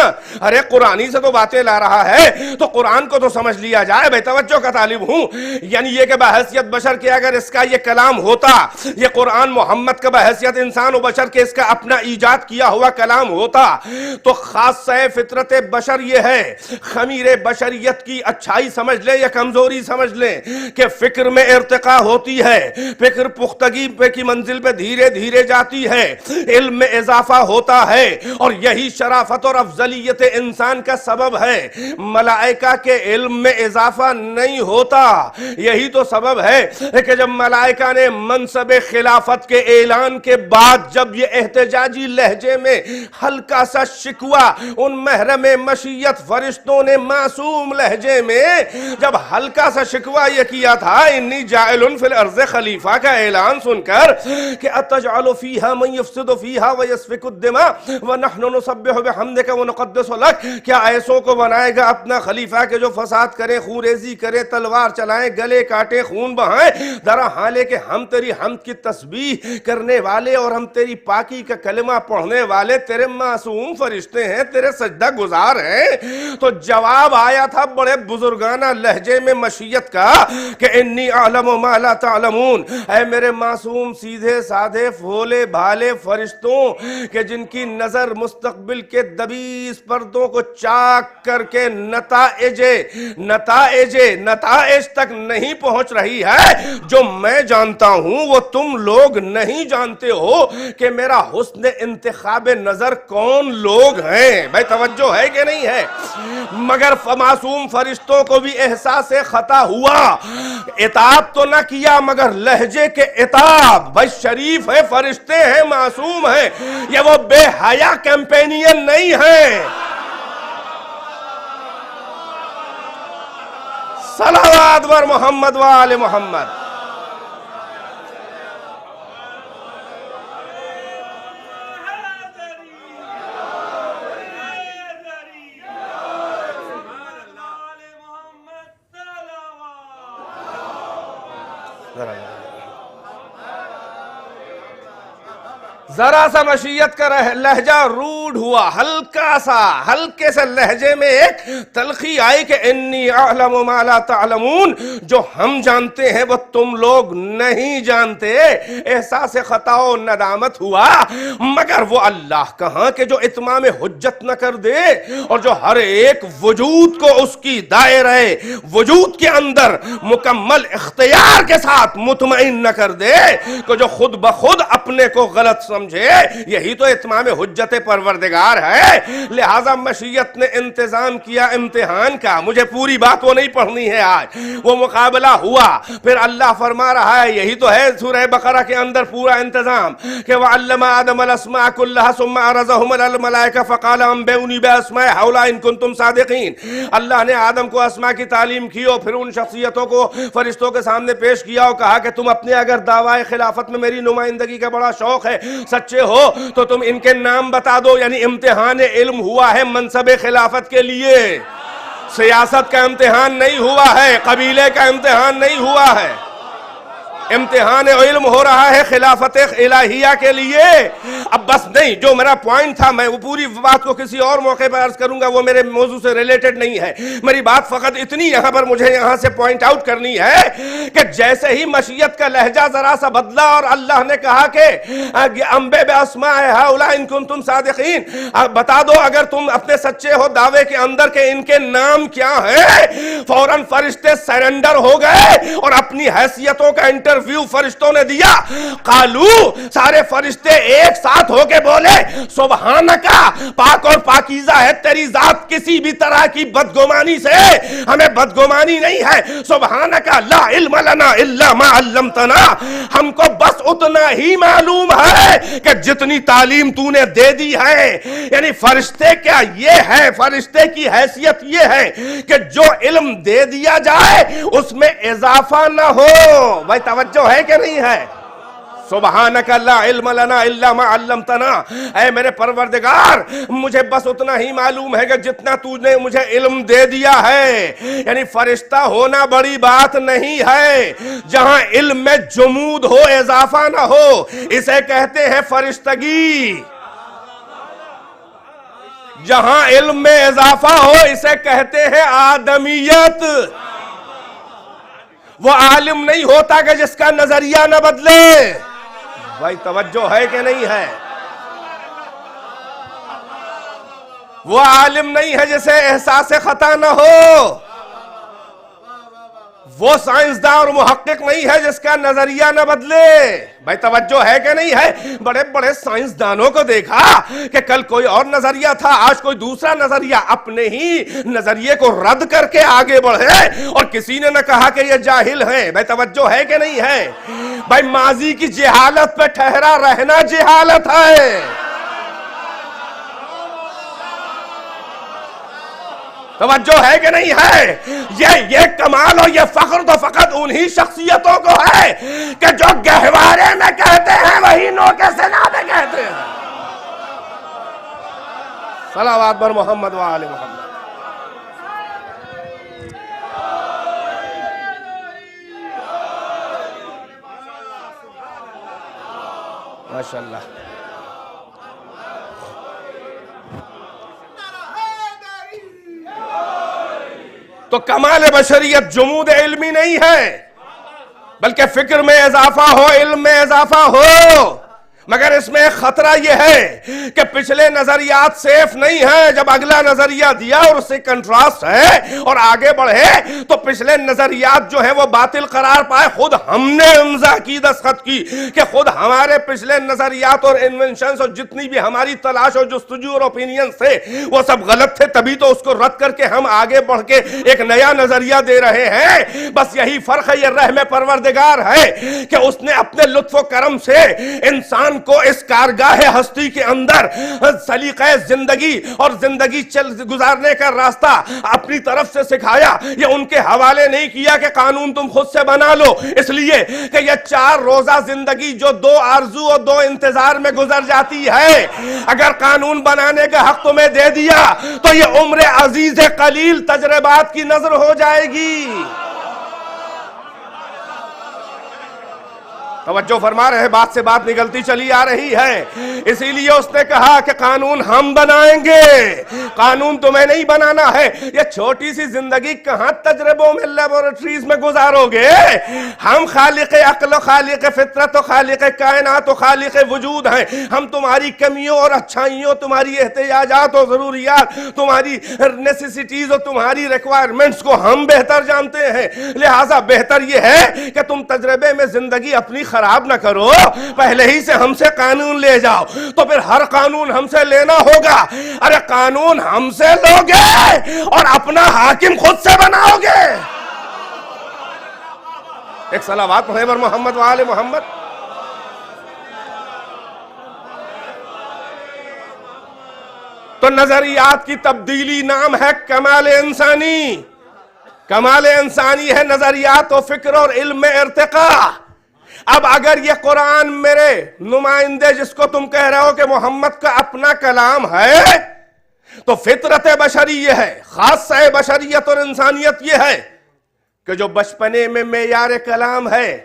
ارے قرآنی سے تو باتیں لا رہا ہے تو قرآن کو تو سمجھ لیا جائے۔ بھائی توجہ کا طالب ہوں، یعنی یہ کہ بحیثیت بشر کے اگر اس کا یہ کلام ہوتا، یہ قرآن محمد کا بحیثیت انسان و بشر کے اس کا اپنا ایجاد کیا ہوا کلام ہوتا تو خاصہ فطرت بشر یہ ہے، خمیر بشریت کی اچھائی سمجھ لیں یا کمزوری سمجھ لیں کہ فکر میں ارتقاء ہوتی ہے، فکر پختگی پہ کی منزل پہ دھیرے دھیرے جاتی ہے، علم میں اضافہ ہوتا ہے، اور یہی شرافت اور افضلیت انسان کا سبب ہے۔ ملائکہ کے علم میں اضافہ نہیں ہوتا، یہی تو سبب ہے کہ جب ملائکہ نے منصب خلافت کے اعلان کے بعد جب یہ احتجاجی لہجے میں ہلکا سا شکوہ ان محرم مشیت فرشتوں نے معصوم لہجے میں جب ہلکا سا شکوہ یہ کیا تھا، انی جاعل فی الارض خلیفہ کا اعلان سن کر کہ اتجعل فیہا من یفسد فیہا ویسفک الدماء ونحن نسبح بحمدک ونقدس لک، کیا ایسوں کو بنائے گا اپنا خلیفہ کہ جو فساد کریں، خون ریزی کریں، تلوار چلائیں، گلے کاٹیں، خون بہائیں، درا حالے کہ ہم تیری حمد کی تسبیح کرنے والے اور ہم تیری پاکی کا کلمہ پڑھنے والے تیرے معصوم فرشتے ہیں، تیرے سجدہ گزار ہیں۔ تو جواب آیا تھا بڑے بزرگانہ لہجے میں مشیت کا کہ انی اعلم ما لا تعلمون، اے میرے معصوم سیدھے سادھے بھولے بھالے فرشتوں کہ جن کی نظر مستقبل کے دبیس پردوں کو چاک کر کے نتائج تک نہیں پہنچ رہی ہے، جو میں جانتا ہوں وہ تم لوگ نہیں جانتے ہو کہ میرا حسن انتخاب نظر کون لوگ ہیں۔ بھائی توجہ ہے کہ نہیں ہے؟ مگر معصوم فرشتوں کو بھی احساس خطا ہوا، عتاب تو نہ کیا مگر لہجے کے عتاب۔ بھائی شریف ہے، فرشتے ہیں، معصوم ہیں، یہ وہ بے حیا کیمپینین نہیں ہیں۔ صلوات بر محمد و آل محمد۔ ذرا سا مشیت کا لہجہ روڈ ہوا، ہلکے سے لہجے میں ایک تلخی آئی کہ انی اعلم ما لا تعلمون، جو ہم جانتے ہیں وہ تم لوگ نہیں جانتے۔ احساس خطا و ندامت ہوا، مگر وہ اللہ کہاں کہ جو اتمام حجت نہ کر دے اور جو ہر ایک وجود کو اس کی دائرہ وجود کے اندر مکمل اختیار کے ساتھ مطمئن نہ کر دے، کہ جو خود بخود اپنے کو غلط سمجھے، یہی تو اتمام حجت پروردگار ہے۔ لہٰذا مشیت نے انتظام کیا امتحان کا، مجھے پوری بات وہ نہیں پڑھنی ہے آج، وہ مقابلہ ہوا، پھر اللہ فرما رہا ہے، یہی تو ہے سورہ بقرہ کے اندر پورا انتظام کہ وَعَلَّمَ آدَمَ الْأَسْمَاءَ كُلَّهَا ثُمَّ عَرَضَهُمْ عَلَى الْمَلَائِكَةِ فَقَالَ أَنبِئُونِي بِأَسْمَاءِ هَؤُلَاءِ إِن كُنتُمْ صَادِقِينَ۔ اللہ نے آدم کو اسماء کی تعلیم کی اور پھر ان شخصیتوں کو فرشتوں کے سامنے پیش کیا اور کہا کہ تم اپنے اگر دعوی خلافت میں میری نمائندگی کا بڑا شوق ہے، سچے ہو تو تم ان کے نام بتا دو۔ یعنی امتحان علم ہوا ہے منصب خلافت کے لیے، سیاست کا امتحان نہیں ہوا ہے، قبیلے کا امتحان نہیں ہوا ہے، امتحان علم ہو رہا ہے خلافت الہیہ کے لیے۔ اب بس نہیں، جو میرا پوائنٹ تھا میں وہ پوری بات کو کسی اور موقع پر عرض کروں گا، وہ میرے موضوع سے ریلیٹڈ نہیں ہے۔ میری بات فقط اتنی یہاں پر مجھے یہاں سے پوائنٹ آؤٹ کرنی ہے کہ جیسے ہی مشیت کا لہجہ ذرا سا بدلا اور اللہ نے کہا کہ انبئ باسماء ہؤلاء ان کنتم صادقین، بتا دو اگر تم اپنے سچے ہو دعوے کے اندر کہ ان کے نام کیا ہیں، فوراً فرشتے سرنڈر ہو گئے اور اپنی حیثیتوں کا انٹرویو فرشتوں نے دیا۔ قالو، سارے فرشتے ایک ساتھ ہو کے بولے سبحانکا، پاک اور پاکیزہ ہے تیری ذات، کسی بھی طرح کی بدگمانی سے ہمیں بدگمانی نہیں ہے۔ سبحانکا لا علم لنا الا ما علمتنا، ہم کو بس اتنا ہی معلوم ہے کہ جتنی تعلیم تو نے دے دی ہے۔ یعنی فرشتے کیا یہ ہے، فرشتے کی حیثیت یہ ہے کہ جو علم دے دیا جائے اس میں اضافہ نہ ہو۔ بھائی توجہ ہے کہ نہیں ہے؟ سبحانک لا علم لنا الا ما علمتنا، اے میرے پروردگار مجھے بس اتنا ہی معلوم ہے کہ جتنا تو نے مجھے علم دے دیا ہے۔ یعنی فرشتہ ہونا بڑی بات نہیں ہے، جہاں علم میں جمود ہو، اضافہ نہ ہو، اسے کہتے ہیں فرشتگی۔ جہاں علم میں اضافہ ہو اسے کہتے ہیں آدمیت۔ وہ عالم نہیں ہوتا کہ جس کا نظریہ نہ بدلے۔ بھائی توجہ ہے کہ نہیں ہے؟ وہ عالم نہیں ہے جسے احساس خطا نہ ہو۔ وہ سائنسداں اور محقق نہیں ہے جس کا نظریہ نہ بدلے۔ بھائی توجہ ہے کہ نہیں ہے؟ بڑے بڑے سائنسدانوں کو دیکھا کہ کل کوئی اور نظریہ تھا، آج کوئی دوسرا نظریہ، اپنے ہی نظریے کو رد کر کے آگے بڑھے اور کسی نے نہ کہا کہ یہ جاہل ہیں۔ بھائی توجہ ہے کہ نہیں ہے؟ بھائی ماضی کی جہالت پہ ٹھہرا رہنا جہالت ہے۔ توجہ ہے کہ نہیں ہے؟ یہ کمال اور یہ فخر تو فقط انہی شخصیتوں کو ہے کہ جو گہوارے میں کہتے ہیں وہی نو کے سنا میں کہتے ہیں۔ صلوات بر محمد و آل محمد. ماشاءاللہ. تو کمال بشریت جمود علمی نہیں ہے، بلکہ فکر میں اضافہ ہو، علم میں اضافہ ہو. مگر اس میں ایک خطرہ یہ ہے کہ پچھلے نظریات سیف نہیں ہیں. جب اگلا نظریہ دیا اور اس سے کنٹراسٹ ہے اور آگے بڑھے تو پچھلے نظریات جو ہیں وہ باطل قرار پائے. خود ہم نے امضا کی، دستخط کی کہ خود ہمارے پچھلے نظریات اور انوینشنز اور جتنی بھی ہماری تلاش اور جستجو اور اوپینینز تھے وہ سب غلط تھے، تبھی تو اس کو رد کر کے ہم آگے بڑھ کے ایک نیا نظریہ دے رہے ہیں. بس یہی فرق ہے، یہ رحم پروردگار ہے کہ اس نے اپنے لطف و کرم سے انسان کو اس کارگاہ ہستی کے اندر سلیقہ زندگی اور زندگی گزارنے کا راستہ اپنی طرف سے سکھایا. یہ ان کے حوالے نہیں کیا کہ قانون تم خود سے بنا لو، اس لیے کہ یہ 4 روزہ زندگی جو 2 آرزو اور 2 انتظار میں گزر جاتی ہے، اگر قانون بنانے کا حق تمہیں دے دیا تو یہ عمر عزیز قلیل تجربات کی نظر ہو جائے گی. توجہ فرما رہے ہیں، بات سے بات نکلتی چلی آ رہی ہے. اسی لیے اس نے کہا کہ قانون ہم بنائیں گے، قانون تمہیں نہیں بنانا ہے. یہ چھوٹی سی زندگی کہاں تجربوں میں، لیبورٹریز میں گزارو گے؟ ہم خالق عقل و خالق فطرت و خالق کائنات و خالق وجود ہیں. ہم تمہاری کمیوں اور اچھائیوں، تمہاری احتیاجات اور ضروریات، تمہاری نیسیسٹیز اور تمہاری ریکوائرمنٹس کو ہم بہتر جانتے ہیں. لہٰذا بہتر یہ ہے کہ تم تجربے میں زندگی اپنی خراب نہ کرو، پہلے ہی سے ہم سے قانون لے جاؤ. تو پھر ہر قانون ہم سے لینا ہوگا. ارے قانون ہم سے لوگے اور اپنا حاکم خود سے بناؤ گے. ایک صلوات پڑھیں بر محمد و آل محمد. تو نظریات کی تبدیلی نام ہے کمال انسانی. کمال انسانی ہے نظریات و فکر اور علم میں ارتقاء. اب اگر یہ قرآن میرے نمائندے جس کو تم کہہ رہے ہو کہ محمد کا اپنا کلام ہے، تو فطرت بشری یہ ہے، خاصہ بشریت اور انسانیت یہ ہے کہ جو بچپنے میں معیار کلام ہے،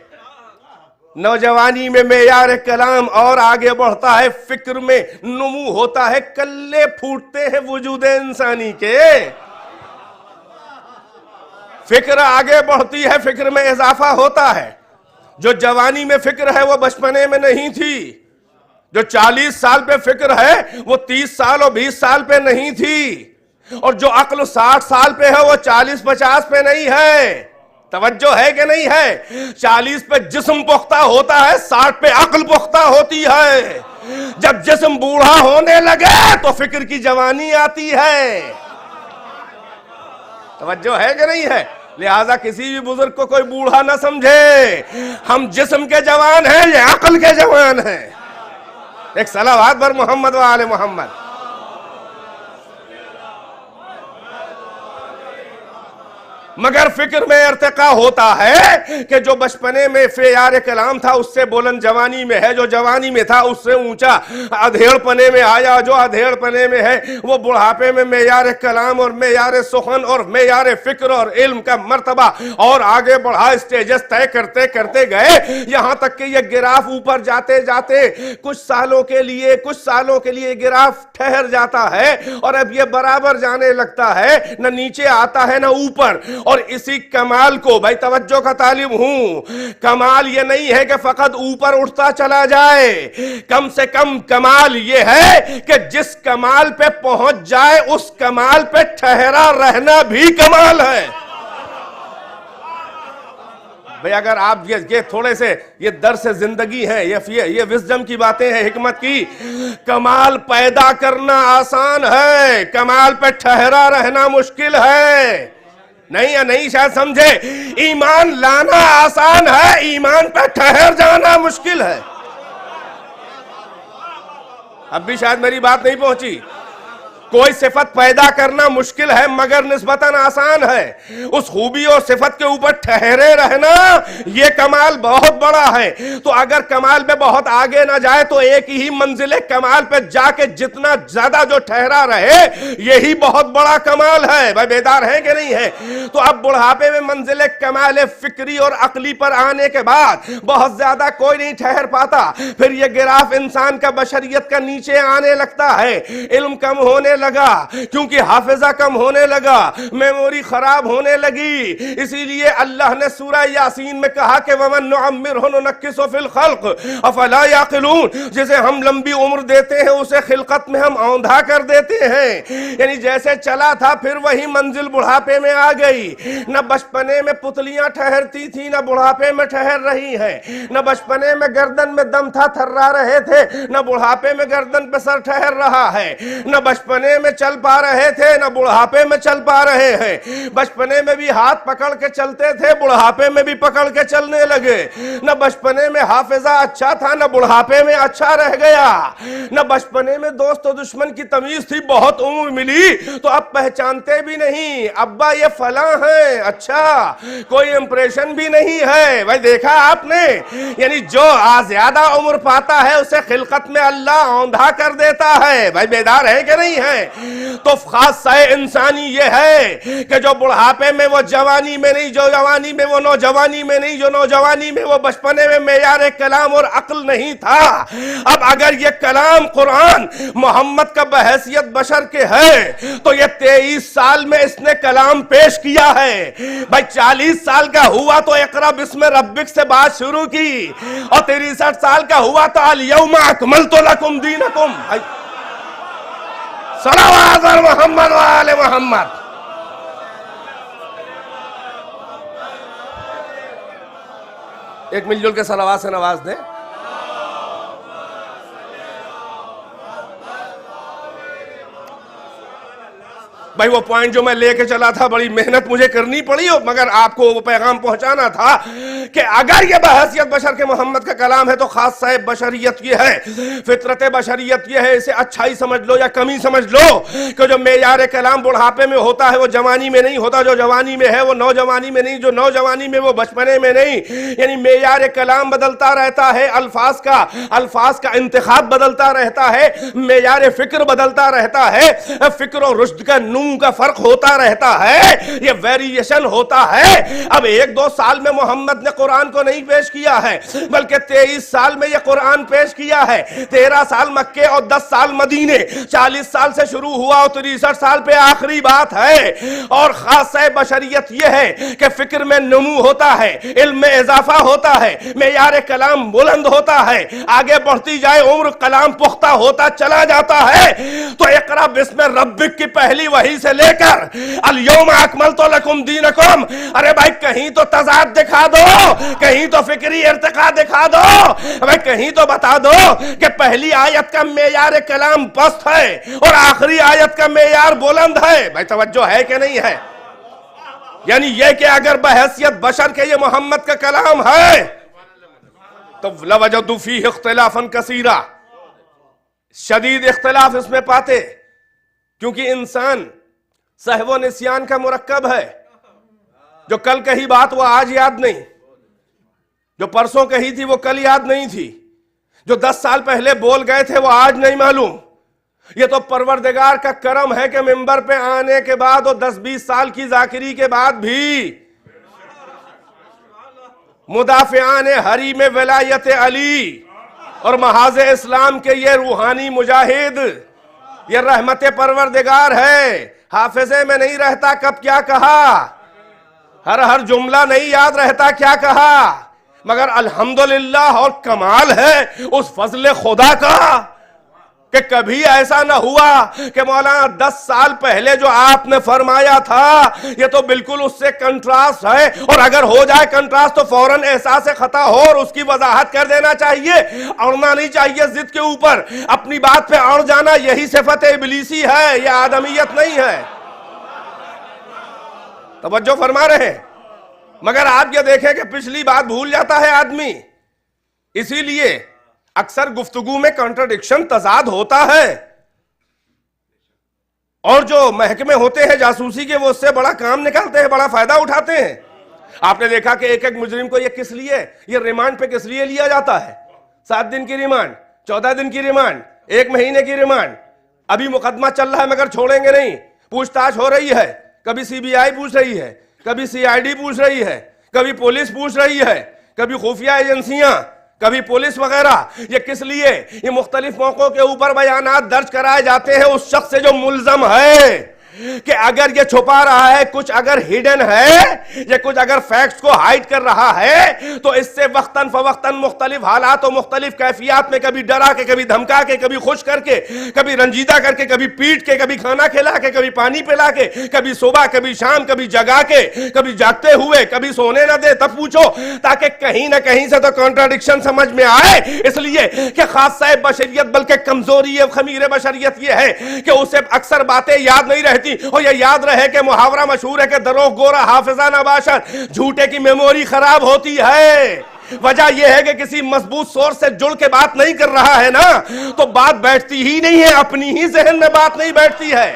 نوجوانی میں معیار کلام اور آگے بڑھتا ہے، فکر میں نمو ہوتا ہے، کلے پھوٹتے ہیں وجود انسانی کے. فکر آگے بڑھتی ہے، فکر میں اضافہ ہوتا ہے. جو جوانی میں فکر ہے وہ بچپنے میں نہیں تھی. جو 40 سال پہ فکر ہے وہ 30 سال اور 20 سال پہ نہیں تھی. اور جو عقل 60 سال پہ ہے وہ 40-50 پہ نہیں ہے. توجہ ہے کہ نہیں ہے؟ 40 پہ جسم پختہ ہوتا ہے، 60 پہ عقل پختہ ہوتی ہے. جب جسم بوڑھا ہونے لگے تو فکر کی جوانی آتی ہے. توجہ ہے کہ نہیں ہے؟ لہذا کسی بھی بزرگ کو کوئی بوڑھا نہ سمجھے. ہم جسم کے جوان ہیں، یہ عقل کے جوان ہیں. ایک صلوات بر محمد و آل محمد. مگر فکر میں ارتقاء ہوتا ہے کہ جو بچپنے میں معیار کلام تھا اس سے بلند جوانی میں ہے، جو جوانی میں تھا اس سے اونچا ادھیڑ پنے میں آیا، جو ادھیڑ پنے میں ہے وہ بڑھاپے میں معیار کلام اور معیار سخن اور معیار فکر اور علم کا مرتبہ اور آگے بڑھا، اسٹیجز طے کرتے کرتے گئے، یہاں تک کہ یہ گراف اوپر جاتے جاتے کچھ سالوں کے لیے گراف ٹھہر جاتا ہے اور اب یہ برابر جانے لگتا ہے، نہ نیچے آتا ہے نہ اوپر. اور اسی کمال کو، بھائی توجہ کا طالب ہوں، کمال یہ نہیں ہے کہ فقط اوپر اٹھتا چلا جائے. کم سے کم کمال یہ ہے کہ جس کمال پہ پہنچ جائے اس کمال پہ ٹھہرا رہنا بھی کمال ہے. بھئی اگر آپ یہ تھوڑے سے یہ درس زندگی ہیں، یہ وزڈم کی باتیں ہیں، حکمت کی، کمال پیدا کرنا آسان ہے، کمال پہ ٹھہرا رہنا مشکل ہے. نہیں شاید سمجھے. ایمان لانا آسان ہے، ایمان پہ ٹھہر جانا مشکل ہے. اب بھی شاید میری بات نہیں پہنچی. کوئی صفت پیدا کرنا مشکل ہے مگر نسبتاً آسان ہے. اس خوبی اور صفت کے اوپر ٹھہرے رہنا یہ کمال بہت بڑا ہے. تو اگر کمال میں بہت آگے نہ جائے تو ایک ہی منزل کمال پہ جا کے جتنا زیادہ جو ٹھہرا رہے یہی بہت بڑا کمال ہے. بھائی بیدار ہے کہ نہیں ہے؟ تو اب بڑھاپے میں منزل کمال فکری اور عقلی پر آنے کے بعد بہت زیادہ کوئی نہیں ٹھہر پاتا. پھر یہ گراف انسان کا بشریت کا نیچے آنے لگتا ہے. علم کم ہونے لگا کیونکہ حافظہ کم ہونے لگا, میموری خراب ہونے لگی. اسی لیے اللہ نے سورہ یاسین میں کہا کہ وَمَن نُعَمِّرْهُ نُنَكِّسُ فِي الْخَلْقِ أَفَلَا يَعْقِلُونَ. جسے ہم لمبی عمر دیتے ہیں اسے خلقت میں ہم اوندھا کر دیتے ہیں. یعنی جیسے چلا تھا پھر وہی منزل بڑھاپے میں آ گئی. نہ بچپنے میں پتلیاں ٹھہرتی تھی نہ بڑھاپے میں ٹھہر رہی ہیں. نہ بچپنے میں گردن میں دم تھا تھرا رہے تھے نہ بڑھاپے میں گردن پہ سر ٹھہر رہا ہے. نہ بچپنے میں چل پا رہے تھے نہ بڑھاپے میں چل پا رہے ہیں. بچپنے میں بھی ہاتھ پکڑ کے چلتے تھے بڑھاپے میں بھی پکڑ کے چلنے لگے. نہ بچپنے میں حافظہ اچھا تھا نہ بڑھاپے میں اچھا رہ گیا. نہ بچپنے میں دوست و دشمن کی تمیز تھی, بہت عمر ملی تو اب پہچانتے بھی نہیں ابا یہ فلاں ہیں, اچھا کوئی امپریشن بھی نہیں ہے. بھائی دیکھا آپ نے, یعنی جو زیادہ عمر پاتا ہے اسے خلقت میں اللہ اوندھا کر دیتا ہے. بھائی بیدار ہے کہ نہیں ہے؟ تو خاصہ انسانی یہ ہے کہ جو بڑھاپے میں وہ جوانی میں نہیں, جو جوانی میں وہ نوجوانی میں نہیں, جو نوجوانی میں وہ بچپنے میں معیار کلام اور عقل نہیں تھا. اب اگر یہ کلام قرآن محمد کا بحیثیت بشر کے ہے تو یہ 23 سال میں اس نے کلام پیش کیا ہے. بھائی 40 سال کا ہوا تو اقرا بسم ربک سے بات شروع کی, اور 63 سال کا ہوا تو الیوم اکملت لکم دینکم. صلوات علی محمد و آل محمد. ایک مل جل کے صلوات سے نواز دیں. بھائی وہ پوائنٹ جو میں لے کے چلا تھا بڑی محنت مجھے کرنی پڑی, مگر آپ کو وہ پیغام پہنچانا تھا کہ اگر یہ بحیثیت بشر کے محمد کا کلام ہے تو خاصہ بشریت یہ ہے, فطرت بشریت یہ ہے. اسے اچھائی سمجھ لو یا کمی سمجھ لو کہ جو معیار کلام بڑھاپے میں ہوتا ہے وہ جوانی میں نہیں ہوتا, جو جوانی میں ہے وہ نوجوانی میں نہیں, جو نوجوانی میں وہ بچپنے میں نہیں. یعنی معیار کلام بدلتا رہتا ہے, الفاظ کا انتخاب بدلتا رہتا ہے, معیار فکر بدلتا رہتا ہے, فکر و رشد کا کا فرق ہوتا رہتا ہے, یہ ویریشن ہوتا ہے. اب 1-2 سال میں محمد نے قرآن کو نہیں پیش کیا ہے بلکہ 23 سال میں یہ قرآن پیش کیا ہے. 13 سال مکے اور 10 سال مدینے, 40 سال سے شروع ہوا اور 63 سال پہ آخری بات ہے. اور خاصہ بشریت یہ ہے کہ فکر میں نمو ہوتا ہے, علم میں اضافہ ہوتا ہے, معیار کلام بلند ہوتا ہے, آگے بڑھتی جائے عمر کلام پختہ ہوتا چلا جاتا ہے. تو اقرا بسم ربک کی پہلی وحی سے لے کر الیوم اکملت لکم دینکم, ارے بھائی کہیں تو تضاد دکھا دو, کہیں تو فکری ارتقاء دکھا دو, بھائی کہیں تو بتا دو کہ پہلی آیت کا معیار کلام پست ہے اور آخری آیت کا معیار بلند ہے. بھائی توجہ ہے کہ نہیں ہے؟ یعنی یہ کہ اگر بحیثیت بشر کے یہ محمد کا کلام ہے تو لوجدوا فیہ اختلافا کثیرا, شدید اختلاف اس میں پاتے, کیونکہ انسان سہو و نسیان کا مرکب ہے. جو کل کہی بات وہ آج یاد نہیں, جو پرسوں کہی تھی وہ کل یاد نہیں تھی, جو 10 سال پہلے بول گئے تھے وہ آج نہیں معلوم. یہ تو پروردگار کا کرم ہے کہ منبر پہ آنے کے بعد اور 10-20 سال کی ذاکری کے بعد بھی مدافعان حریم ولایت علی اور محاذ اسلام کے یہ روحانی مجاہد, یہ رحمت پروردگار ہے. حافظے میں نہیں رہتا کب کیا کہا, ہر جملہ نہیں یاد رہتا کیا کہا, مگر الحمدللہ اور کمال ہے اس فضل خدا کا کہ کبھی ایسا نہ ہوا کہ مولانا 10 سال پہلے جو آپ نے فرمایا تھا یہ تو بالکل اس سے کنٹراسٹ ہے, اور اگر ہو جائے کنٹراسٹ تو فوراً احساس خطا ہو اور اس کی وضاحت کر دینا چاہیے, اڑنا نہیں چاہیے ضد کے اوپر. اپنی بات پہ اڑ جانا یہی صفت ابلیسی ہے, یہ آدمیت نہیں ہے. توجہ فرما رہے ہیں؟ مگر آپ یہ دیکھیں کہ پچھلی بات بھول جاتا ہے آدمی, اسی لیے اکثر گفتگو میں کنٹرڈکشن تضاد ہوتا ہے. اور جو محکمے ہوتے ہیں جاسوسی کے وہ اس سے بڑا کام نکالتے ہیں, بڑا فائدہ اٹھاتے ہیں. آپ نے دیکھا کہ ایک ایک مجرم کو یہ کس لیے, یہ ریمانڈ پہ کس لیے لیا جاتا ہے؟ 7 دن کی ریمانڈ, 14 دن کی ریمانڈ, 1 مہینے کی ریمانڈ. ابھی مقدمہ چل رہا ہے مگر چھوڑیں گے نہیں, پوچھ تاچھ ہو رہی ہے, کبھی CBI پوچھ رہی ہے, کبھی CID پوچھ رہی ہے, کبھی پولیس پوچھ رہی ہے, کبھی خفیہ ایجنسیاں, کبھی پولیس وغیرہ. یہ کس لیے؟ یہ مختلف موقعوں کے اوپر بیانات درج کرائے جاتے ہیں اس شخص سے جو ملزم ہے کہ اگر یہ چھپا رہا ہے, کچھ اگر ہیڈن ہے, یہ کچھ اگر فیکٹس کو ہائیڈ کر رہا ہے, تو اس سے وقتاً فوقتاً مختلف حالات و مختلف کیفیات میں کبھی ڈرا کے, کبھی دھمکا کے, کبھی خوش کر کے, کبھی رنجیدہ کر کے, کبھی پیٹ کے, کبھی کھانا کھلا کے, کبھی پانی پلا کے, کبھی صبح, کبھی شام, کبھی جگا کے, کبھی جاگتے ہوئے, کبھی سونے نہ دے تب پوچھو, تاکہ کہیں نہ کہیں سے تو کانٹراڈکشن سمجھ میں آئے. اس لیے کہ خاصہ بشریت بلکہ کمزوری خمیر بشریت یہ ہے کہ اسے اکثر باتیں یاد نہیں رہتی. اور یہ یاد رہے کہ محاورہ مشہور ہے کہ دروغ گورا حافظہ نہ باشد, جھوٹے کی میموری خراب ہوتی ہے. وجہ یہ ہے کہ کسی مضبوط سورس سے جڑ کے بات نہیں کر رہا ہے نا, تو بات بیٹھتی ہی نہیں ہے, اپنی ہی ذہن میں بات نہیں بیٹھتی ہے.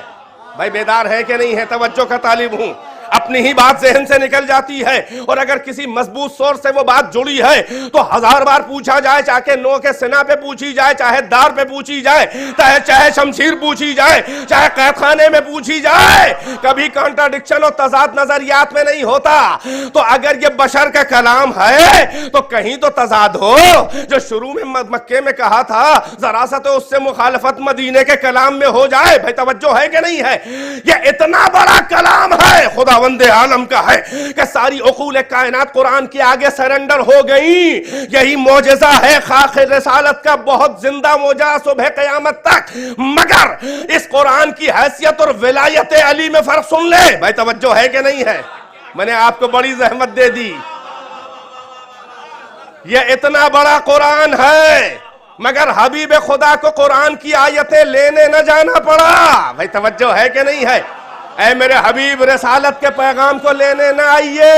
بھائی بیدار ہے کہ نہیں ہے؟ توجہ کا طالب ہوں. اپنی ہی بات ذہن سے نکل جاتی ہے, اور اگر کسی مضبوط سورس سے وہ بات جڑی ہے تو 1000 بار پوچھا جائے, چاہے نو کے سنا پہ پوچھی جائے, چاہے دار پہ پوچھی جائے, چاہے شمشیر پوچھی جائے, چاہے قید خانے میں پوچھی جائے, کبھی کانٹراڈکشن اور تضاد نظریات میں نہیں ہوتا. تو اگر یہ بشر کا کلام ہے تو کہیں تو تضاد ہو. جو شروع میں مکے میں کہا تھا ذرا سا تو اس سے مخالفت مدینے کے کلام میں ہو جائے. بھائی توجہ ہے کہ نہیں ہے؟ یہ اتنا بڑا کلام ہے, خداوند عالم کا ہے, کہ ساری عقول کائنات قرآن کے آگے سرنڈر ہو گئی. یہی معجزہ ہے خاک رسالت کا, بہت زندہ معجزہ صبح قیامت تک. مگر اس قرآن کی حیثیت اور ولایت علی میں فرق سن لے. بھائی توجہ ہے کہ نہیں ہے؟ میں نے آپ کو بڑی زحمت دے دی. یہ اتنا بڑا قرآن ہے مگر حبیب خدا کو قرآن کی آیتیں لینے نہ جانا پڑا. بھائی توجہ ہے کہ نہیں ہے؟ اے میرے حبیب رسالت کے پیغام کو لینے نہ آئیے.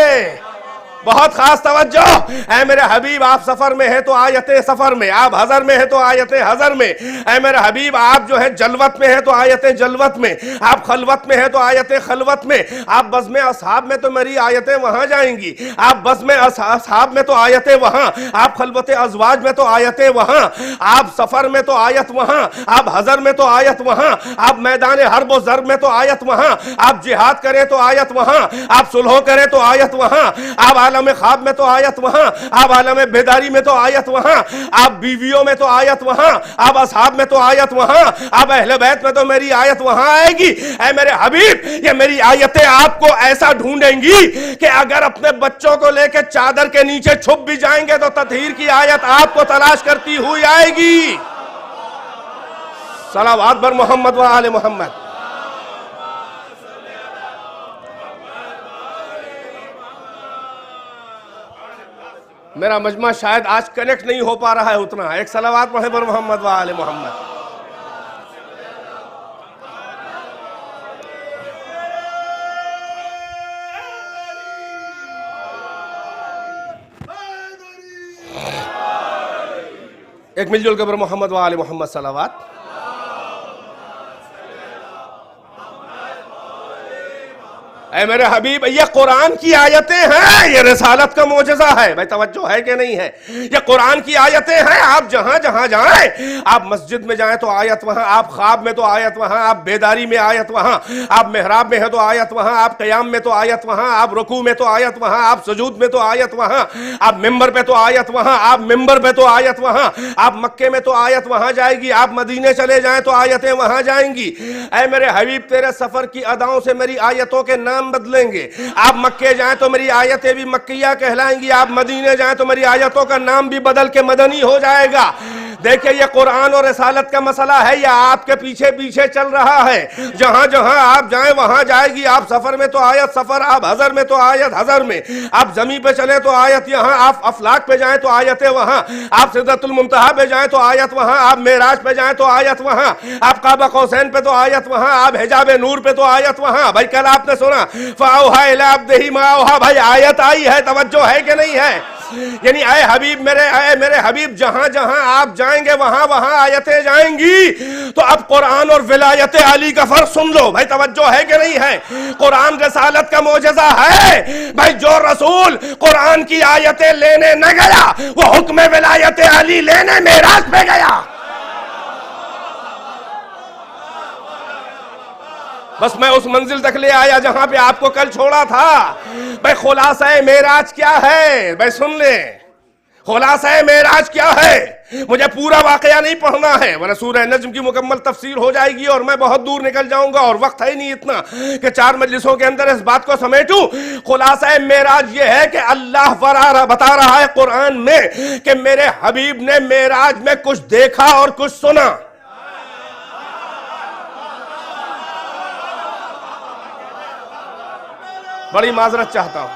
بہت خاص توجہ. اے میرے حبیب آپ سفر میں ہیں تو آیتیں سفر میں, آپ حضر میں ہیں تو آیتیں حضر میں. اے میرے حبیب آپ جو ہے جلوت میں ہیں تو آیتیں جلوت میں, آپ خلوت میں ہیں تو آیتیں خلوت میں, آپ بزم اصحاب میں تو میری آیتیں وہاں جائیں گی, آپ بزم اصحاب میں تو آیتیں وہاں, آپ خلوت ازواج میں تو آیتیں وہاں, آپ سفر میں تو آیت وہاں, آپ حضر میں تو آیت وہاں, آپ میدان حرب و ضرب میں تو آیت وہاں, آپ جہاد کریں تو آیت وہاں, آپ صلح کریں تو آیت وہاں, آپ عالم خواب میں تو آیت وہاں, آپ عالم بیداری میں تو آیت وہاں, آپ بیویوں میں تو آیت وہاں, آپ اصحاب میں تو آیت وہاں, آپ اہل بیت میں تو میری آیت وہاں آئے گی. اے میرے حبیب یہ میری آیتیں آپ کو ایسا ڈھونڈیں گی کہ اگر اپنے بچوں کو لے کے چادر کے نیچے چھپ بھی جائیں گے تو تطہیر کی آیت آپ کو تلاش کرتی ہوئی آئے گی. صلوات بر محمد و آل محمد. میرا مجمع شاید آج کنیکٹ نہیں ہو پا رہا ہے اتنا. ایک صلوات پڑھے بر محمد و آل محمد. ایک مل جل کے بر محمد و آل محمد صلوات. اے میرے حبیب یہ قرآن کی آیتیں ہیں, یہ رسالت کا معجزہ ہے. بھائی توجہ ہے کہ نہیں ہے؟ یہ قرآن کی آیتیں ہیں. آپ جہاں جہاں جائیں, آپ مسجد میں جائیں تو آیت وہاں, آپ خواب میں تو آیت وہاں, آپ بیداری میں آیت وہاں, آپ محراب میں ہیں تو آیت وہاں, آپ قیام میں تو آیت وہاں, آپ رکوع میں تو آیت وہاں, آپ سجود میں تو آیت وہاں, آپ ممبر پہ تو آیت وہاں, آپ ممبر پہ تو آیت وہاں, آپ مکے میں تو آیت وہاں جائے گی, آپ مدینے چلے جائیں تو آیتیں وہاں جائیں گی. اے میرے حبیب تیرے سفر کی اداؤں سے میری آیتوں کے نام بدلیں گے. آپ مکے جائیں تو میری آیتیں بھی مکیہ کہلائیں گی, آپ مدینے جائیں تو میری آیتوں کا نام بھی بدل کے مدنی ہو جائے گا. دیکھیں یہ قرآن اور رسالت کا مسئلہ ہے, یہ آپ کے پیچھے پیچھے چل رہا ہے. جہاں جہاں آپ جائیں وہاں جائے گی. آپ سفر میں تو آیت سفر, آپ حضر میں تو آیت حضر میں, آپ زمین پہ چلیں تو آیت یہاں, آپ افلاک پہ جائیں تو آیتیں وہاں, آپ سدرۃ المنتہا پہ جائیں تو آیت وہاں, آپ معراج پہ جائیں تو آیت وہاں, آپ قاب قوسین پہ تو آیت وہاں, آپ حجاب نور پہ تو آیت وہاں. بھائی کل آپ نے سنا فَأَوْحَىٰ إِلَىٰ عَبْدِهِ مَا أَوْحَىٰ. بھائی آیت آئی ہے, توجہ ہے کہ نہیں ہے؟ یعنی اے حبیب میرے حبیب جہاں جہاں آپ جائیں گے وہاں وہاں آیتیں جائیں گی. تو اب قرآن اور ولایت علی کا فرق سن لو بھائی, توجہ ہے کہ نہیں ہے؟ قرآن رسالت کا معجزہ ہے بھائی. جو رسول قرآن کی آیتیں لینے نہ گیا وہ حکم ولایت علی لینے معراج پہ گیا. بس میں اس منزل تک لے آیا جہاں پہ آپ کو کل چھوڑا تھا. بھائی خلاصہ معراج کیا ہے؟ بھائی سن لیں, خلاصہ معراج کیا ہے؟ مجھے پورا واقعہ نہیں پڑھنا ہے ورنہ سورہ نجم کی مکمل تفسیر ہو جائے گی اور میں بہت دور نکل جاؤں گا, اور وقت ہے نہیں اتنا کہ 4 مجلسوں کے اندر اس بات کو سمیٹوں. خلاصہ معراج یہ ہے کہ اللہ بتا رہا ہے قرآن میں کہ میرے حبیب نے معراج میں کچھ دیکھا اور کچھ سنا. بڑی معذرت چاہتا ہوں.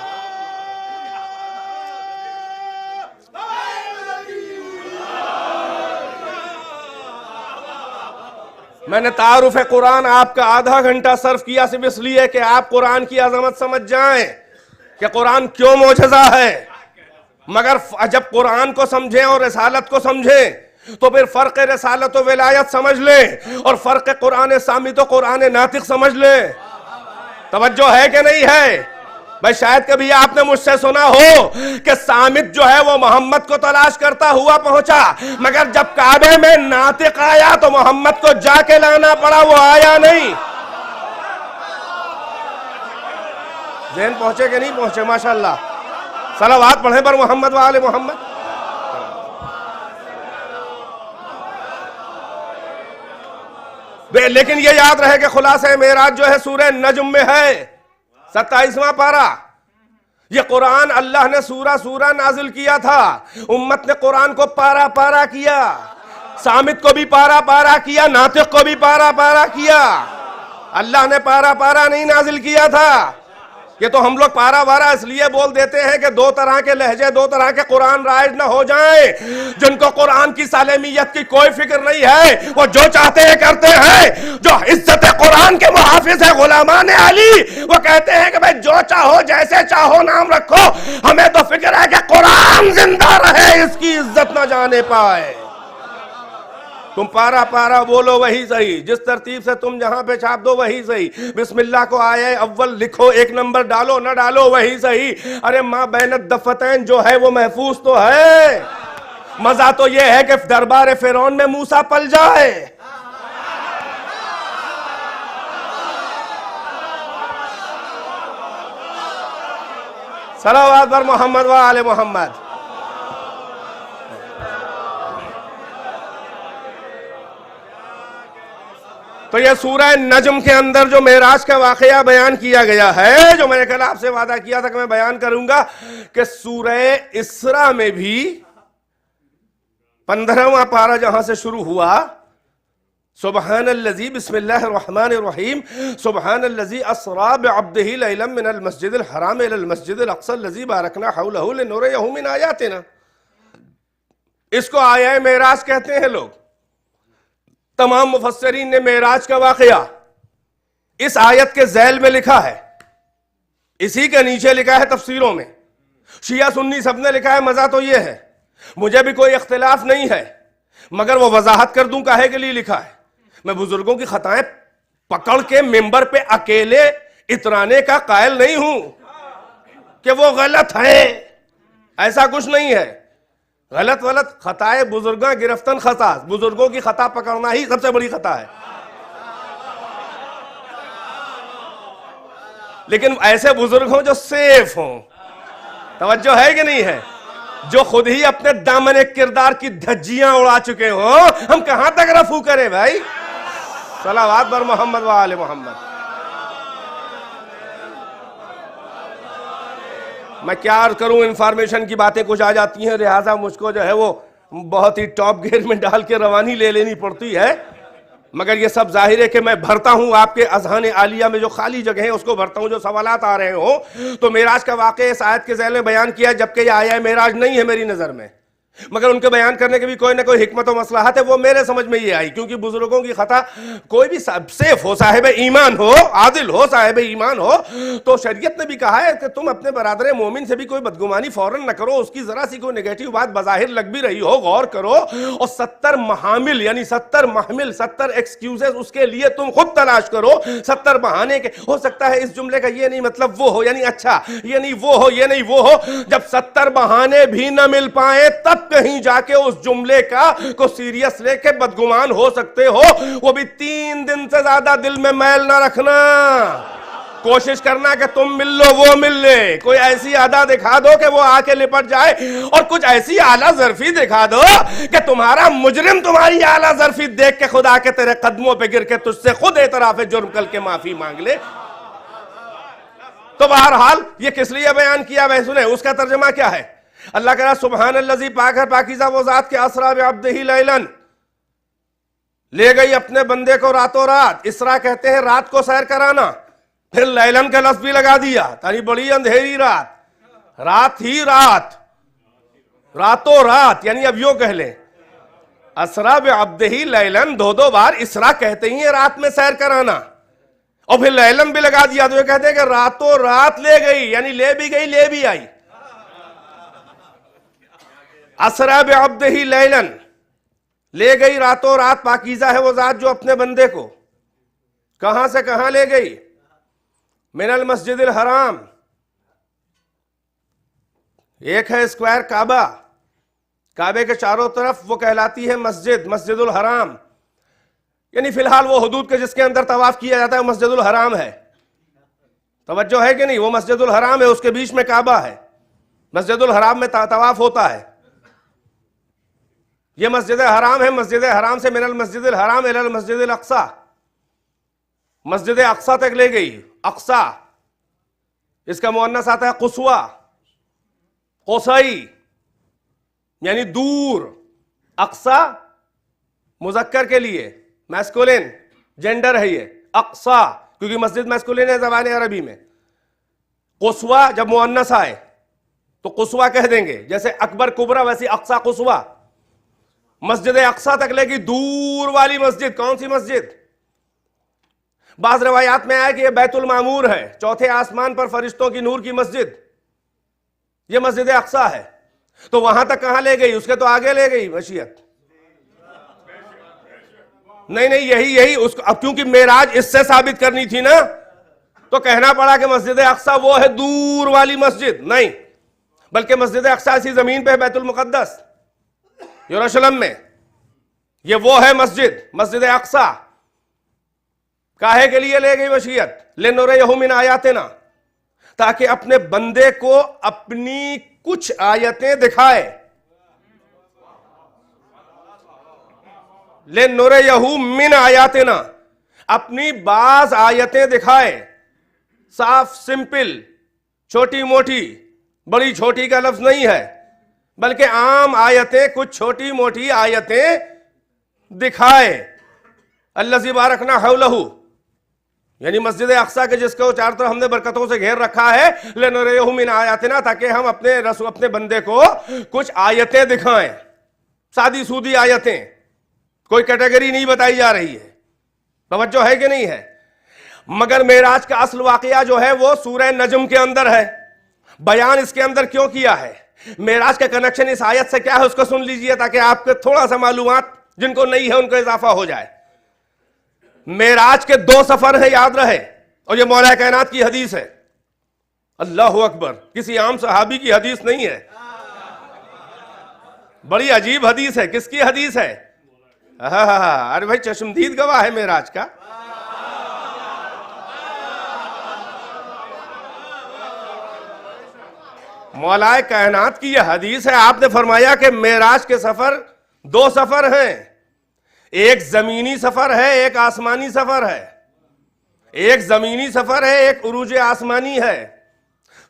میں نے تعارف قرآن آپ کا آدھا گھنٹہ صرف کیا صرف اس لیے کہ آپ قرآن کی عظمت سمجھ جائیں کہ قرآن کیوں معجزہ ہے. مگر جب قرآن کو سمجھیں اور رسالت کو سمجھیں تو پھر فرق رسالت و ولایت سمجھ لیں, اور فرق قرآن صامت و قرآن ناطق سمجھ لیں. توجہ ہے کہ نہیں ہے؟ بھائی شاید کبھی آپ نے مجھ سے سنا ہو کہ صامت جو ہے وہ محمد کو تلاش کرتا ہوا پہنچا, مگر جب کعبے میں ناطق آیا تو محمد کو جا کے لانا پڑا, وہ آیا نہیں. ذہن پہنچے کہ نہیں پہنچے؟ ماشاءاللہ. صلوات پڑھیں پر محمد و آل محمد. لیکن یہ یاد رہے کہ خلاصہ معراج جو ہے سورہ نجم میں ہے, 27واں پارہ. یہ قرآن اللہ نے سورہ نازل کیا تھا, امت نے قرآن کو پارہ پارہ کیا, صامت کو بھی پارہ پارہ کیا, ناطق کو بھی پارہ پارہ کیا. اللہ نے پارہ پارہ نہیں نازل کیا تھا. یہ تو ہم لوگ پارہ پارہ اس لیے بول دیتے ہیں کہ 2 طرح کے لہجے 2 طرح کے قرآن رائج نہ ہو جائیں. جن کو قرآن کی سالمیت کی کوئی فکر نہیں ہے وہ جو چاہتے ہیں کرتے ہیں. جو عزت قرآن کے محافظ ہیں غلامان علی, وہ کہتے ہیں کہ بھئی جو چاہو جیسے چاہو نام رکھو, ہمیں تو فکر ہے کہ قرآن زندہ رہے, اس کی عزت نہ جانے پائے. تم پارا پارا بولو وہی صحیح, جس ترتیب سے تم جہاں پہ چھاپ دو وہی صحیح, بسم اللہ کو آیے اول لکھو 1 نمبر ڈالو نہ ڈالو وہی صحیح. ارے ماں بین الدفتین جو ہے وہ محفوظ تو ہے. مزہ تو یہ ہے کہ دربار فرعون میں موسیٰ پل جائے. صلوات بر محمد و آل محمد. تو یہ سورہ نجم کے اندر جو معراج کا واقعہ بیان کیا گیا ہے, جو میں نے کل آپ سے وعدہ کیا تھا کہ میں بیان کروں گا, کہ سورہ اسراء میں بھی 15واں پارہ جہاں سے شروع ہوا, سبحان الذی بسم اللہ الرحمن الرحیم سبحان الذی اسری بعبدہ لیلا من المسجد الحرام الی المسجد الاقصی الذی بارکنا حولہ لنریہ من آیاتنا. اس کو آیہ معراج کہتے ہیں لوگ. تمام مفسرین نے معراج کا واقعہ اس آیت کے ذیل میں لکھا ہے, اسی کے نیچے لکھا ہے تفسیروں میں. شیعہ سنی سب نے لکھا ہے. مزہ تو یہ ہے, مجھے بھی کوئی اختلاف نہیں ہے, مگر وہ وضاحت کر دوں کاہے کے لیے لکھا ہے. میں بزرگوں کی خطائیں پکڑ کے ممبر پہ اکیلے اترانے کا قائل نہیں ہوں کہ وہ غلط ہے, ایسا کچھ نہیں ہے. غلط خطائے بزرگاں گرفتن خطا, بزرگوں کی خطا پکڑنا ہی سب سے بڑی خطا ہے. لیکن ایسے بزرگ ہوں جو سیف ہوں, توجہ ہے کہ نہیں ہے, جو خود ہی اپنے دامن کردار کی دھجیاں اڑا چکے ہوں, ہم کہاں تک رفو کریں بھائی. صلوات بر محمد و آل محمد. میں کیا عرض کروں, انفارمیشن کی باتیں کچھ آ جاتی ہیں, لہٰذا مجھ کو جو ہے وہ بہت ہی ٹاپ گیئر میں ڈال کے روانی لے لینی پڑتی ہے. مگر یہ سب ظاہر ہے کہ میں بھرتا ہوں آپ کے اذہان عالیہ میں جو خالی جگہ ہیں اس کو بھرتا ہوں, جو سوالات آ رہے ہوں. تو معراج کا واقعہ اس آیت کے ذیل میں بیان کیا, جبکہ یہ آیہ معراج نہیں ہے میری نظر میں. مگر ان کے بیان کرنے کے بھی کوئی نہ کوئی حکمت و مصلحت ہے. وہ میرے سمجھ میں یہ آئی کیونکہ بزرگوں کی خطا کوئی بھی سیف ہو، صاحب ایمان ہو، عادل ہو، صاحب ایمان ہو، تو شریعت نے بھی کہا ہے کہ تم اپنے برادر مومن سے بھی کوئی بدگمانی فوراً نہ کرو. اس کی ذرا سی کوئی نگیٹو بات بظاہر لگ بھی رہی ہو، غور کرو، اور 70 محامل یعنی 70 محمل 70 ایکسکیوزز اس کے لیے تم خود تلاش کرو. 70 بہانے کے ہو سکتا ہے اس جملے کا یہ نہیں مطلب وہ ہو، یعنی اچھا یہ نہیں وہ ہو، یہ نہیں وہ ہو. جب 70 بہانے بھی نہ مل پائیں تب کہیں جا کے اس جملے کا کو سیریس لے کے بدگمان ہو سکتے ہو. وہ بھی 3 دن سے زیادہ دل میں میل نہ رکھنا. کوشش کرنا کہ تم مل لو وہ مل لے. کوئی ایسی ادا دکھا دو کہ وہ آ کے لپٹ جائے، اور کچھ ایسی اعلیٰ ظرفی دکھا دو کہ تمہارا مجرم تمہاری اعلیٰ ظرفی دیکھ کے خدا کے تیرے قدموں پہ گر کے تجھ سے خود اعتراف جرم کر کے معافی مانگ لے. تو بہرحال یہ کس لیے بیان کیا ہے سنیں. اس کا ترجمہ کیا ہے؟ اللہ کہہ رہا سبحان الذی، پاک ہے پاکیزہ وہ ذات کے اسرا بعبدہ لیلاً، لے گئی اپنے بندے کو راتوں رات. اسرا کہتے ہیں رات کو سیر کرانا، پھر لیلاً کا لفظ بھی لگا دیا، تاری بڑی اندھیری رات، رات ہی رات، راتوں رات. یعنی اب یوں کہہ لیں اسرا بعبدہ لیلاً 2 بار اسرا کہتے ہی ہیں رات میں سیر کرانا، اور پھر لیلاً بھی لگا دیا تو یہ کہتے ہیں کہ راتوں رات لے گئی، یعنی لے بھی گئی لے بھی آئی. اسرا بعبدہ لیلاً، لے گئی راتوں رات. پاکیزہ ہے وہ ذات جو اپنے بندے کو کہاں سے کہاں لے گئی؟ من المسجد الحرام، ایک ہے اسکوائر کعبہ، کعبے کے چاروں طرف وہ کہلاتی ہے مسجد، مسجد الحرام. یعنی فی الحال وہ حدود کے جس کے اندر طواف کیا جاتا ہے وہ مسجد الحرام ہے. توجہ ہے کہ نہیں؟ وہ مسجد الحرام ہے، اس کے بیچ میں کعبہ ہے. مسجد الحرام میں طواف ہوتا ہے. یہ مسجد حرام ہے. مسجد حرام سے من المسجد الحرام الی المسجد الاقصی، مسجد اقصی تک لے گئی. اقصی اس کا مؤنث آتا ہے قصوی، قصی یعنی دور. اقصی مذکر کے لیے میسکولین جینڈر ہے یہ اقصی، کیونکہ مسجد میسکولین ہے زبان عربی میں. قصوی جب مؤنث آئے تو قصوی کہہ دیں گے، جیسے اکبر کبرا ویسی اقصی قصوی. مسجد اقصی تک لے گی، دور والی مسجد. کون سی مسجد؟ بعض روایات میں آیا کہ یہ بیت المعمور ہے، 4تھے آسمان پر فرشتوں کی نور کی مسجد، یہ مسجد اقصی ہے. تو وہاں تک کہاں لے گئی؟ اس کے تو آگے لے گئی مشیت. نہیں یہی اس کو اب کیونکہ معراج اس سے ثابت کرنی تھی نا، تو کہنا پڑا کہ مسجد اقصی وہ ہے دور والی مسجد. نہیں، بلکہ مسجد اقصی اسی زمین پہ بیت المقدس یروشلم میں، یہ وہ ہے مسجد، مسجد اقصی. کاہے کے لیے لے گئی مشیت؟ لِنُرِیَهُ مِنْ آیاتنا، تاکہ اپنے بندے کو اپنی کچھ آیتیں دکھائے. لِنُرِیَهُ مِنْ آیاتنا، اپنی بعض آیتیں دکھائے. صاف سمپل، چھوٹی موٹی، بڑی چھوٹی کا لفظ نہیں ہے، بلکہ عام آیتیں، کچھ چھوٹی موٹی آیتیں دکھائے. الذی بارکنا حولہ، یعنی مسجد اقصی کے جس کو چار طرف ہم نے برکتوں سے گھیر رکھا ہے. لنریہ من آیاتنا، تاکہ ہم اپنے بندے کو کچھ آیتیں دکھائیں. سادی سودی آیتیں، کوئی کیٹیگری نہیں بتائی جا رہی ہے. توجہ ہے کہ نہیں ہے؟ مگر معراج کا اصل واقعہ جو ہے وہ سورہ نجم کے اندر ہے. بیان اس کے اندر کیوں کیا ہے؟ معراج کا کنیکشن اس آیت سے کیا ہے اس کو سن لیجئے، تاکہ آپ کے تھوڑا سا معلومات جن کو نہیں ہے ان کو اضافہ ہو جائے. معراج کے 2 سفر ہیں، یاد رہے، اور یہ مولا کائنات کی حدیث ہے. اللہ اکبر، کسی عام صحابی کی حدیث نہیں ہے، بڑی عجیب حدیث ہے. کس کی حدیث ہے؟ ارے بھائی چشمدید گواہ ہے معراج کا. مولا کائنات کی یہ حدیث ہے. آپ نے فرمایا کہ معراج کے سفر 2 سفر ہیں، ایک زمینی سفر ہے، ایک آسمانی سفر ہے. ایک زمینی سفر ہے، ایک عروج آسمانی ہے.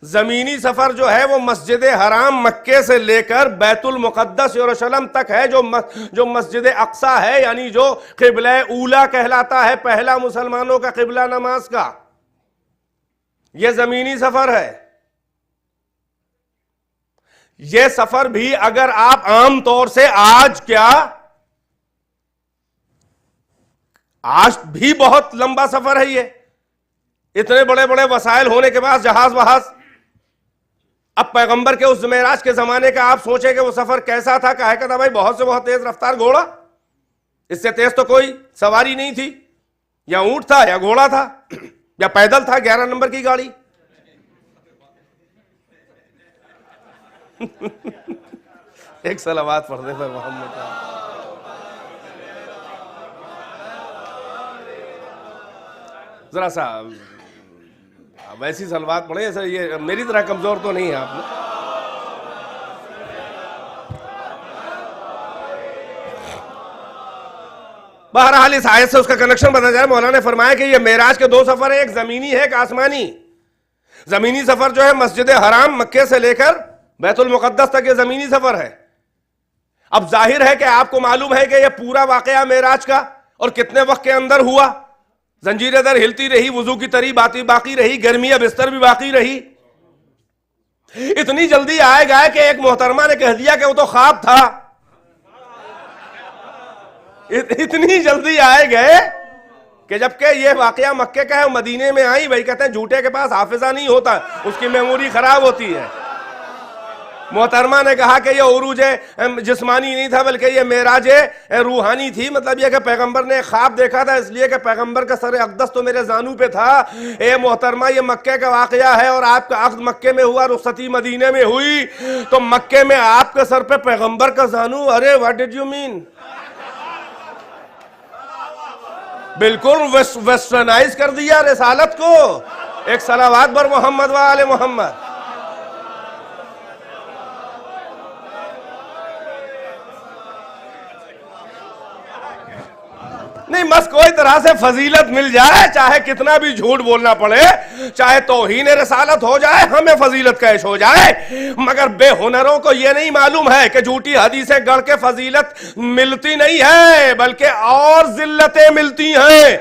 زمینی سفر جو ہے وہ مسجد حرام مکے سے لے کر بیت المقدس یروشلم تک ہے، جو مسجد اقصی ہے، یعنی جو قبلہ اولا کہلاتا ہے، پہلا مسلمانوں کا قبلہ نماز کا. یہ زمینی سفر ہے. یہ سفر بھی اگر آپ عام طور سے آج بھی بہت لمبا سفر ہے، یہ اتنے بڑے بڑے وسائل ہونے کے بعد جہاز وہاز، اب پیغمبر کے اس معراج کے زمانے کا آپ سوچیں کہ وہ سفر کیسا تھا، کہا کہ تھا بھائی بہت سے بہت تیز رفتار گھوڑا، اس سے تیز تو کوئی سواری نہیں تھی، یا اونٹ تھا یا گھوڑا تھا یا پیدل تھا 11 نمبر کی گاڑی. ایک صلوات پڑھ دے پر محمد. ذرا سا ویسی صلوات پڑھیں، ایسا یہ میری طرح کمزور تو نہیں ہے آپ نے. بہرحال اس آیت سے اس کا کنیکشن بتا جائے. مولانا نے فرمایا کہ یہ معراج کے 2 سفر ہیں، ایک زمینی ہے ایک آسمانی. زمینی سفر جو ہے مسجد حرام مکے سے لے کر بیت المقدس تک، یہ زمینی سفر ہے. اب ظاہر ہے کہ آپ کو معلوم ہے کہ یہ پورا واقعہ معراج کا اور کتنے وقت کے اندر ہوا. زنجیریں در ہلتی رہی، وضو کی تری باقی رہی، گرمی بستر بھی باقی رہی. اتنی جلدی آئے گئے کہ ایک محترمہ نے کہہ دیا کہ وہ تو خواب تھا. اتنی جلدی آئے گئے کہ جبکہ یہ واقعہ مکے کا ہے، مدینے میں آئی. وہی کہتے ہیں جھوٹے کے پاس حافظہ نہیں ہوتا، اس کی میموری خراب ہوتی ہے. محترمہ نے کہا کہ یہ عروج جسمانی نہیں تھا بلکہ یہ معراج روحانی تھی. مطلب یہ کہ پیغمبر نے خواب دیکھا تھا، اس لیے کہ پیغمبر کا سر اقدس تو میرے زانو پہ تھا. اے محترمہ یہ مکے کا واقعہ ہے اور آپ کا عقد مکے میں ہوا، رخصتی مدینے میں ہوئی، تو مکے میں آپ کے سر پہ پیغمبر کا زانو. ارے واٹ ڈڈ یو مین؟ بالکل ویسٹرنائز کر دیا رسالت کو. ایک صلوات بر محمد و آل محمد. نہیں بس کوئی طرح سے فضیلت مل جائے، چاہے کتنا بھی جھوٹ بولنا پڑے، چاہے توہین رسالت ہو جائے، ہمیں فضیلت کیش ہو جائے. مگر بے ہنروں کو یہ نہیں معلوم ہے کہ جھوٹی حدیثیں گڑھ کے فضیلت ملتی نہیں ہے بلکہ اور ذلتیں ملتی ہیں.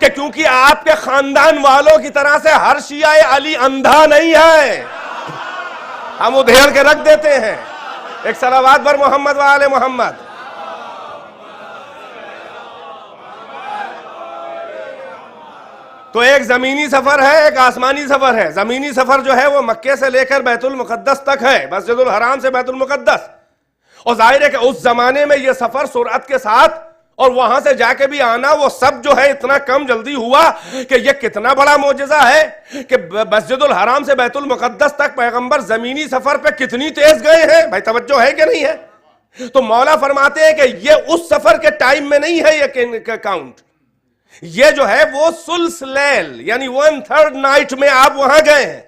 کہ کیونکہ آپ کے خاندان والوں کی طرح سے ہر شیعہ علی اندھا نہیں ہے، ہم ادھیڑ کے رکھ دیتے ہیں. ایک صلوات بر محمد و آل محمد. تو ایک زمینی سفر ہے ایک آسمانی سفر ہے. زمینی سفر جو ہے وہ مکے سے لے کر بیت المقدس تک ہے، مسجد الحرام سے بیت المقدس. اور ظاہر ہے کہ اس زمانے میں یہ سفر سرعت کے ساتھ اور وہاں سے جا کے بھی آنا، وہ سب جو ہے اتنا کم جلدی ہوا کہ یہ کتنا بڑا معجزہ ہے کہ مسجد الحرام سے بیت المقدس تک پیغمبر زمینی سفر پہ کتنی تیز گئے ہیں. بھائی توجہ ہے کہ نہیں ہے؟ تو مولا فرماتے ہیں کہ یہ اس سفر کے ٹائم میں نہیں ہے یہ کاؤنٹ. یہ جو ہے وہ ثلث لیل یعنی 1/3 نائٹ میں آپ وہاں گئے ہیں.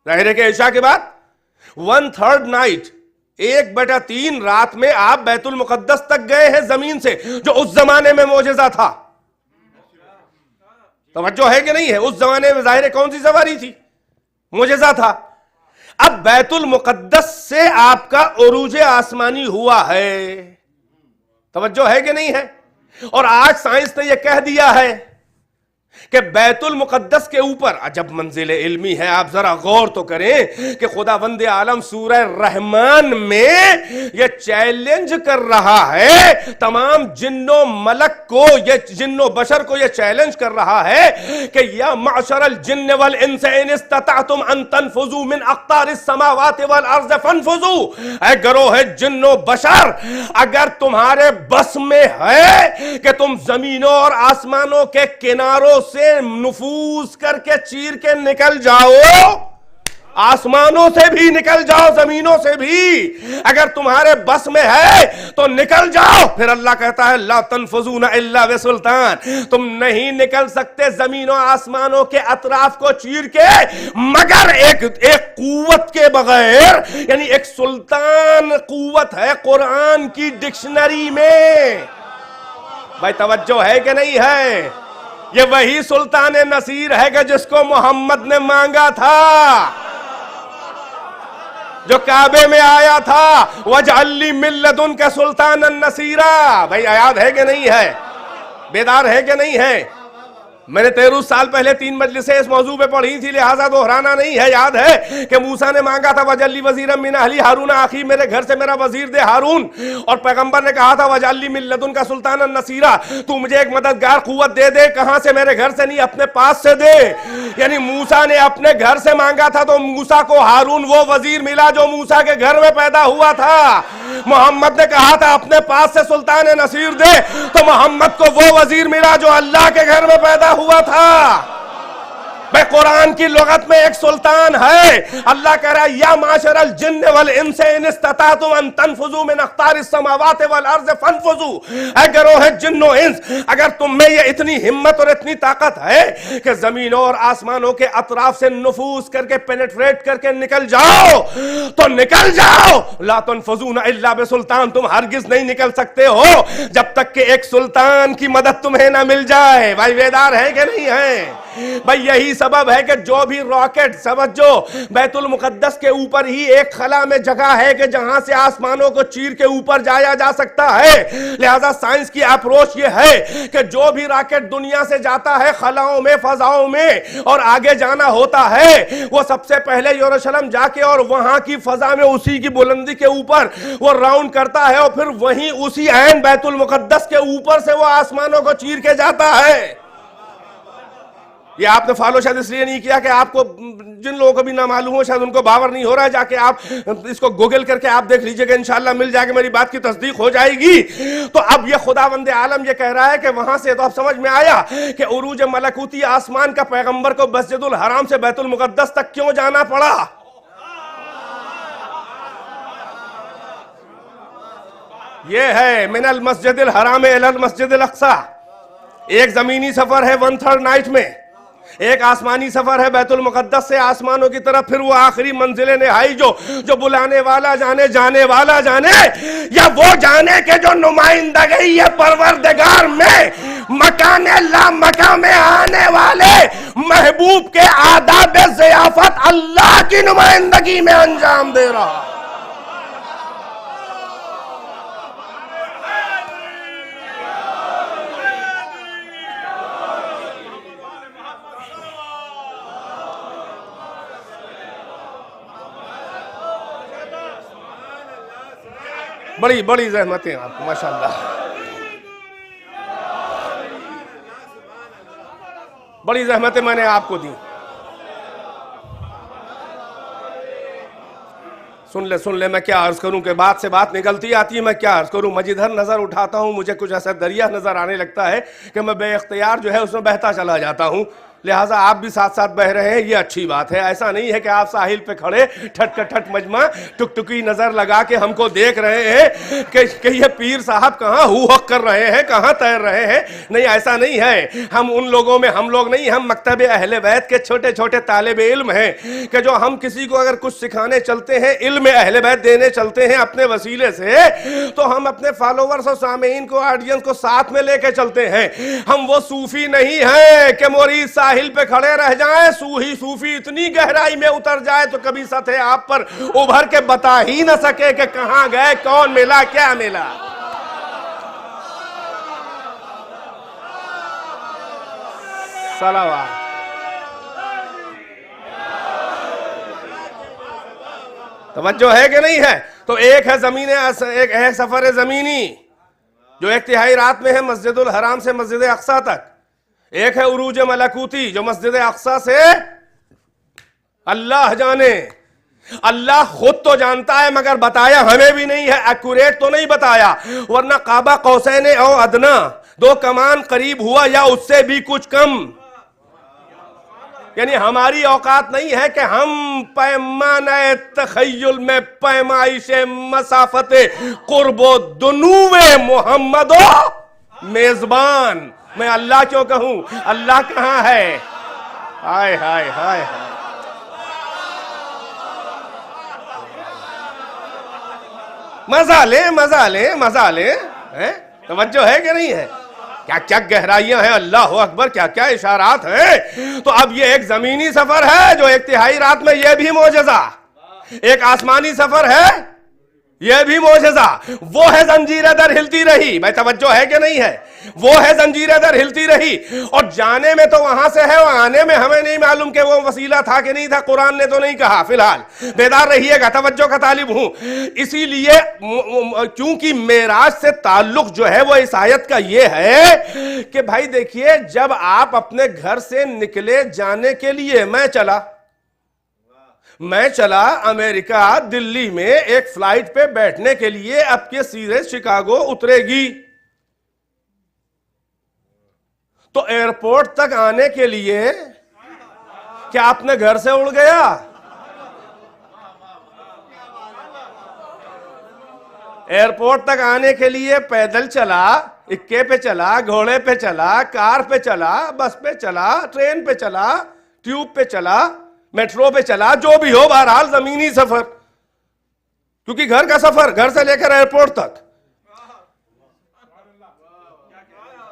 ظاہر ہے کہ عشاء کے بعد 1/3 نائٹ، 1/3 رات میں آپ بیت المقدس تک گئے ہیں زمین سے، جو اس زمانے میں معجزہ تھا. توجہ ہے کہ نہیں ہے؟ اس زمانے میں ظاہر ہے کون سی سواری تھی؟ معجزہ تھا. اب بیت المقدس سے آپ کا عروج آسمانی ہوا ہے. توجہ ہے کہ نہیں ہے؟ اور آج سائنس نے یہ کہہ دیا ہے کہ بیت المقدس کے اوپر عجب منزل علمی ہے. آپ ذرا غور تو کریں کہ خداوند عالم سورہ رحمان میں یہ چیلنج کر رہا ہے تمام جن و ملک کو، یہ جن و بشر کو یہ چیلنج کر رہا ہے کہ یا معشر الجن والانس ان استطعتم ان تنفذوا من اقطار السماوات والارض فانفذوا. اے گروہ جن و بشر، اگر تمہارے بس میں ہے کہ تم زمینوں اور آسمانوں کے کناروں سے نفوذ کر کے چیر کے نکل جاؤ، آسمانوں سے بھی نکل جاؤ، زمینوں سے بھی اگر تمہارے بس میں ہے تو نکل جاؤ. پھر اللہ کہتا ہے لا تنفذون الا بسلطان، تم نہیں نکل سکتے زمینوں آسمانوں کے اطراف کو چیر کے مگر ایک قوت کے بغیر. یعنی ایک سلطان قوت ہے قرآن کی ڈکشنری میں. بھائی توجہ ہے کہ نہیں ہے؟ یہ وہی سلطان نصیر ہے کہ جس کو محمد نے مانگا تھا، جو کعبے میں آیا تھا وَاجْعَلْ لِي مِن لَّدُنْكَ سُلْطَانًا نَصِيرًا. بھائی یاد ہے کہ نہیں ہے؟ بیدار ہے کہ نہیں ہے؟ میں نے 13 سال پہلے 3 مجلسیں اس موضوع پہ پڑھی تھی، لہٰذا دہرانا نہیں ہے۔ یاد ہے کہ موسیٰ نے مانگا تھا وَاجْعَلْ لِي وَزِيرًا مِّنْ أَهْلِي ہارون اخی، میرے گھر سے میرا وزیر دے ہارون، اور پیغمبر نے کہا تھا وَاجْعَلْ لِي مِن لَّدُنْكَ سُلْطَانًا نَصِيرًا، تو مجھے ایک مددگار قوت دے دے، کہاں سے؟ میرے گھر سے نہیں، اپنے پاس سے دے۔ یعنی موسیٰ نے اپنے گھر سے مانگا تھا تو موسیٰ کو ہارون وہ وزیر ملا جو موسیٰ کے گھر میں پیدا ہوا تھا۔ محمد نے کہا تھا اپنے پاس سے سلطان نصیر دے، تو محمد کو وہ وزیر ملا جو اللہ کے گھر میں پیدا ہوا تھا۔ بے قرآن کی لغت میں ایک سلطان ہے۔ اللہ کہہ رہا ہے یا معاشر الجن والانس ان استطعتم ان تنفذوا من اقطار السماوات والارض فانفذوا، اے گروہ جن و انس، اگر تم میں یہ اتنی ہمت اور اتنی طاقت ہے کہ زمینوں اور آسمانوں کے اطراف سے نفوذ کر کے پینیٹریٹ کر کے نکل جاؤ تو نکل جاؤ۔ لا تنفذون الا بسلطان، تم ہرگز نہیں نکل سکتے ہو جب تک کہ ایک سلطان کی مدد تمہیں نہ مل جائے۔ بھائی بیدار ہے کہ نہیں ہے؟ بھائی یہی سبب ہے کہ جو بھی راکٹ، سمجھو بیت المقدس کے اوپر ہی ایک خلا میں جگہ ہے کہ جہاں سے آسمانوں کو چیر کے اوپر جایا جا سکتا ہے۔ لہذا سائنس کی اپروچ یہ ہے کہ جو بھی راکٹ دنیا سے جاتا ہے خلاؤں میں، فضاؤں میں، اور آگے جانا ہوتا ہے، وہ سب سے پہلے یروشلم جا کے اور وہاں کی فضا میں اسی کی بلندی کے اوپر وہ راؤنڈ کرتا ہے، اور پھر وہیں اسی عین بیت المقدس کے اوپر سے وہ آسمانوں کو چیر کے جاتا ہے۔ یہ آپ نے فالو شاید اس لیے نہیں کیا کہ آپ کو، جن لوگوں کو بھی نہ معلوم ہو شاید ان کو باور نہیں ہو رہا ہے، جا کے آپ اس کو گوگل کر کے آپ دیکھ لیجئے کہ انشاءاللہ مل جائے گا، میری بات کی تصدیق ہو جائے گی۔ تو اب یہ خداوند عالم یہ کہہ رہا ہے کہ وہاں سے تو اب سمجھ میں آیا کہ عروج ملکوتی آسمان کا پیغمبر کو مسجد الحرام سے بیت المقدس تک کیوں جانا پڑا۔ یہ ہے من المسجد الحرام الی المسجد الاقصی، ایک زمینی سفر ہے 1/3 نائٹ میں، ایک آسمانی سفر ہے بیت المقدس سے آسمانوں کی طرف، پھر وہ آخری منزل نہائی جو بلانے والا جانے، جانے والا جانے، یا وہ جانے کے جو نمائندگی ہے پروردگار میں مکان لا مکان میں آنے والے محبوب کے آداب ضیافت اللہ کی نمائندگی میں انجام دے رہا۔ بڑی بڑی زحمتیں آپ کو ماشاءاللہ، بڑی زحمتیں میں نے آپ کو دی۔ سن لے میں کیا عرض کروں کہ بات سے بات نکلتی آتی ہے، میں کیا عرض کروں۔ میں جدھر نظر اٹھاتا ہوں مجھے کچھ ایسا دریا نظر آنے لگتا ہے کہ میں بے اختیار جو ہے اس میں بہتا چلا جاتا ہوں۔ لہٰذا آپ بھی ساتھ ساتھ بہ رہے ہیں، یہ اچھی بات ہے۔ ایسا نہیں ہے کہ آپ ساحل پہ کھڑے ٹھٹ ٹھٹ مجمع ٹک ٹکی نظر لگا کے ہم کو دیکھ رہے ہیں کہ یہ پیر صاحب کہاں ہو حق کر رہے ہیں، کہاں تیر رہے ہیں۔ نہیں، ایسا نہیں ہے۔ ہم ان لوگوں میں ہم لوگ نہیں، ہم مکتب اہل بیت کے چھوٹے چھوٹے طالب علم ہیں کہ جو ہم کسی کو اگر کچھ سکھانے چلتے ہیں، علم اہل بیت دینے چلتے ہیں اپنے وسیلے سے، تو ہم اپنے فالوورز اور سامعین کو، آڈینس کو ساتھ میں لے کے چلتے ہیں۔ ہم وہ صوفی نہیں ہیں کہ مرید ساحل پہ کھڑے رہ جائیں، صوفی اتنی گہرائی میں اتر جائے تو کبھی سطح آپ پر ابھر کے بتا ہی نہ سکے کہ کہاں گئے، کون ملا، کیا ملا۔ صلوات۔ توجہ ہے کہ نہیں ہے؟ تو ایک ہے زمین، ایک ہے سفر زمینی جو ایک تہائی رات میں ہے مسجد الحرام سے مسجد اقصی تک، ایک ہے عروج ملکوتی جو مسجد اقصی سے اللہ جانے، اللہ خود تو جانتا ہے مگر بتایا ہمیں بھی نہیں ہے، ایکوریٹ تو نہیں بتایا، ورنہ قاب قوسین او ادنا، 2 کمان قریب ہوا یا اس سے بھی کچھ کم۔ یعنی ہماری اوقات نہیں ہے کہ ہم پیمانہ تخیل میں پیمائش مسافت قرب و دنو محمد و میزبان، میں اللہ کیوں کہوں؟ اللہ کہاں ہے؟ ہائے ہائے ہائے ہائے، مزہ لیں مزہ لیں مزہ لیں۔ توجہ ہے کہ نہیں ہے؟ کیا کیا گہرائیاں ہیں، اللہ اکبر، کیا کیا اشارات ہیں۔ تو اب یہ ایک زمینی سفر ہے جو ایک تہائی رات میں، یہ بھی معجزہ، ایک آسمانی سفر ہے یہ بھی معجزہ. وہ ہے زنجیر در ہلتی رہی. بھائی توجہ ہے کہ نہیں ہے؟ وہ ہے زنجیر در ہلتی رہی. اور جانے میں تو وہاں سے ہے, اور آنے میں ہمیں نہیں معلوم کہ وہ وسیلہ تھا کہ نہیں تھا. قرآن نے تو نہیں کہا. فی الحال بیدار رہیے گا, توجہ کا طالب ہوں. اسی لیے کیونکہ معراج سے تعلق جو ہے وہ اس آیت کا یہ ہے کہ بھائی دیکھیے, جب آپ اپنے گھر سے نکلے جانے کے لیے, میں چلا امریکہ دلی میں ایک فلائٹ پہ بیٹھنے کے لیے, اب کے سیدھے شکاگو اترے گی, تو ایئرپورٹ تک آنے کے لیے کیا اپنے گھر سے اڑ گیا؟ ایئرپورٹ تک آنے کے لیے پیدل چلا, اکے پہ چلا, گھوڑے پہ چلا, کار پہ چلا, بس پہ چلا, ٹرین پہ چلا, ٹیوب پہ چلا, میٹرو پہ چلا, جو بھی ہو, بہرحال زمینی سفر. کیونکہ گھر کا سفر, گھر سے لے کر ایئرپورٹ تک.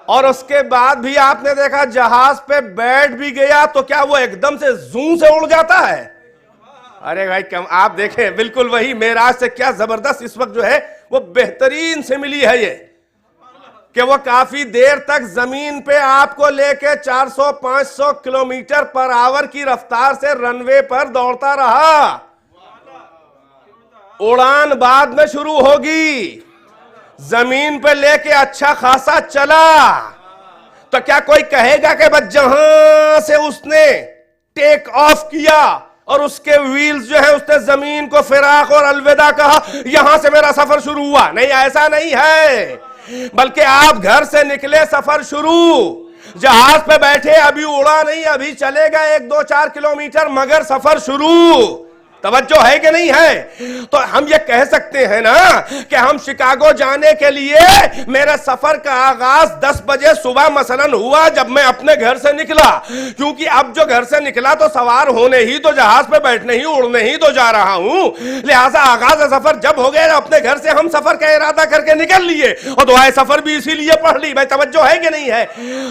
اور اس کے بعد بھی آپ نے دیکھا جہاز پہ بیٹھ بھی گیا تو کیا وہ ایک دم سے زوں سے اڑ جاتا ہے؟ ارے بھائی آپ دیکھیں, بالکل وہی معراج سے کیا زبردست اس وقت جو ہے وہ بہترین سے ملی ہے یہ, کہ وہ کافی دیر تک زمین پہ آپ کو لے کے 400-500 کلومیٹر پر آور کی رفتار سے رن وے پر دوڑتا رہا. اڑان بعد میں شروع ہوگی, زمین پہ لے کے اچھا خاصا چلا, تو کیا کوئی کہے گا کہ بس جہاں سے اس نے ٹیک آف کیا اور اس کے ویلز جو ہے اس نے زمین کو فراق اور الوداع کہا, یہاں سے میرا سفر شروع ہوا؟ نہیں, ایسا نہیں ہے. بلکہ آپ گھر سے نکلے, سفر شروع, جہاز پہ بیٹھے, ابھی اڑا نہیں, ابھی چلے گا 1-2-4 کلومیٹر, مگر سفر شروع. توجہ ہے کہ نہیں ہے؟ تو ہم یہ کہہ سکتے ہیں نا کہ ہم شکاگو جانے کے لیے میرے سفر کا آغاز 10 بجے صبح مثلا ہوا جب میں اپنے گھر سے نکلا, کیونکہ اب جو گھر سے نکلا تو سوار ہونے ہی, تو جہاز پہ بیٹھنے ہی, اڑنے ہی تو جا رہا ہوں. لہٰذا آغاز سفر جب ہو گیا, اپنے گھر سے ہم سفر کا ارادہ کر کے نکل لیے, اور دعائے سفر بھی اسی لیے پڑھ لی. بھائی توجہ ہے کہ نہیں ہے؟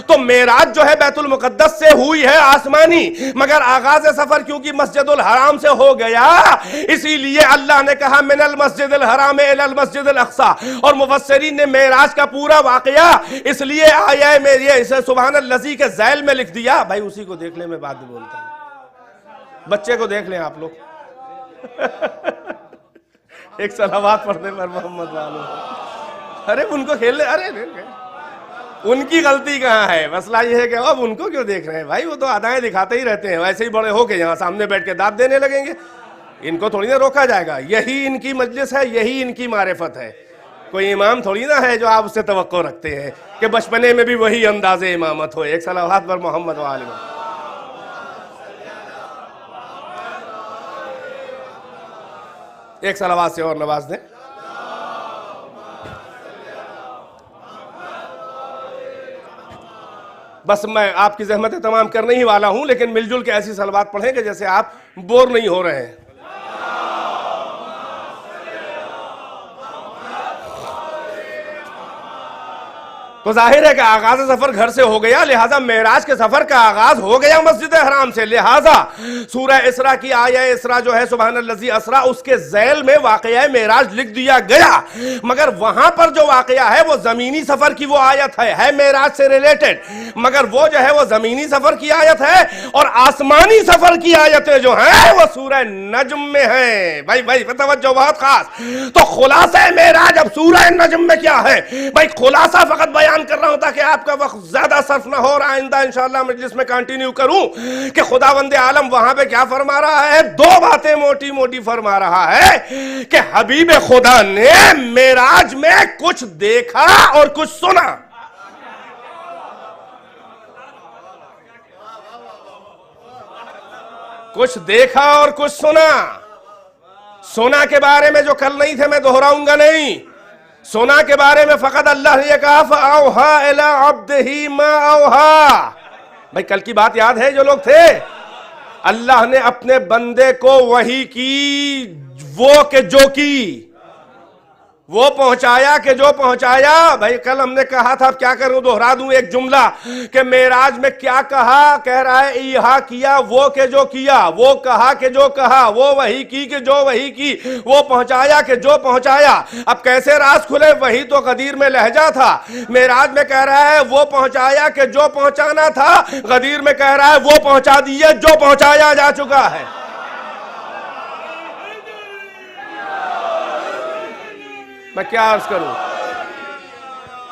تو معراج جو ہے بیت المقدس سے ہوئی ہے آسمانی, مگر آغاز سفر کیونکہ مسجد الحرام سے ہو گیا, اسی لیے اللہ نے کہا من المسجد الحرام الى المسجد الاقصى. اور مفسرین نے معراج کا پورا واقعہ اس لیے آیا میری اسے سبحان الذی کے ذیل میں لکھ دیا. بھائی اسی کو دیکھ لیں, میں بعد میں بولتا ہوں, بچے کو دیکھ لیں آپ لوگ. ایک صلوات پڑھنے پر محمد والو. ارے ان کو کھیل لے, ارے ان کی غلطی کہاں ہے؟ مسئلہ یہ ہے کہ اب ان کو کیوں دیکھ رہے ہیں بھائی, وہ تو ادائیں دکھاتے ہی رہتے ہیں, ویسے ہی بڑے ہو کے یہاں سامنے بیٹھ کے داد دینے لگیں گے. ان کو تھوڑی نہ روکا جائے گا, یہی ان کی مجلس ہے, یہی ان کی معرفت ہے. کوئی امام تھوڑی نہ ہے جو آپ اس سے توقع رکھتے ہیں کہ بچپنے میں بھی وہی انداز امامت ہو. ایک صلوات پر محمد وآلہ. ایک صلوات سے اور نواز دیں. بس میں آپ کی زحمتیں تمام کرنے ہی والا ہوں, لیکن مل جل کے ایسی صلوات پڑھیں کہ جیسے آپ بور نہیں ہو رہے ہیں. تو ظاہر ہے کہ آغاز سفر گھر سے ہو گیا, لہٰذا معراج کے سفر کا آغاز ہو گیا مسجد حرام سے. لہٰذا سورہ اسراء کی آیہ اسراء جو ہے سبحان الذی اسریٰ, اس کے ذیل میں واقعہ معراج لکھ دیا گیا, مگر وہاں پر جو واقعہ ہے وہ زمینی سفر کی وہ آیت ہے معراج سے ریلیٹڈ, مگر وہ جو ہے وہ زمینی سفر کی آیت ہے, اور آسمانی سفر کی آیتیں جو ہیں وہ سورہ نجم میں ہیں. بھائی توجہ بہت خاص. تو خلاصہ معراج اب سورہ نجم میں کیا ہے؟ بھائی خلاصہ فقط بیان کر رہا ہوں تاکہ آپ کا وقت زیادہ صرف نہ ہو, اور آئندہ انشاءاللہ مجلس میں کنٹینیو کروں کہ خداوند عالم وہاں پہ کیا فرما رہا ہے. 2 باتیں موٹی موٹی فرما رہا ہے کہ حبیب خدا نے معراج میں کچھ دیکھا اور کچھ سنا. کچھ دیکھا اور کچھ سنا. سنا کے بارے میں جو کل نہیں تھے میں دہراؤں گا نہیں. سنا کے بارے میں فقط اللہ نے یہ کہا فَأَوْحَا إِلَىٰ عَبْدِهِ مَا أَوْحَا. بھائی کل کی بات یاد ہے جو لوگ تھے؟ اللہ نے اپنے بندے کو وحی کی وہ کہ جو کی, وہ پہنچایا کہ جو پہنچایا. بھائی کل ہم نے کہا تھا, اب کیا کروں, دوہرا دوں ایک جملہ کہ معراج میں کیا کہا, کہہ رہا ہے ایہا کیا وہ کہ جو کیا, وہ کہا کہ جو کہا, وہ وحی کی کہ جو وحی کی, وہ پہنچایا کہ جو پہنچایا. اب کیسے راز کھلے, وہی تو غدیر میں لہجہ تھا. معراج میں کہہ رہا ہے وہ پہنچایا کہ جو پہنچانا تھا, غدیر میں کہہ رہا ہے وہ پہنچا دیے جو پہنچایا جا چکا ہے. میں کیا عرض کروں,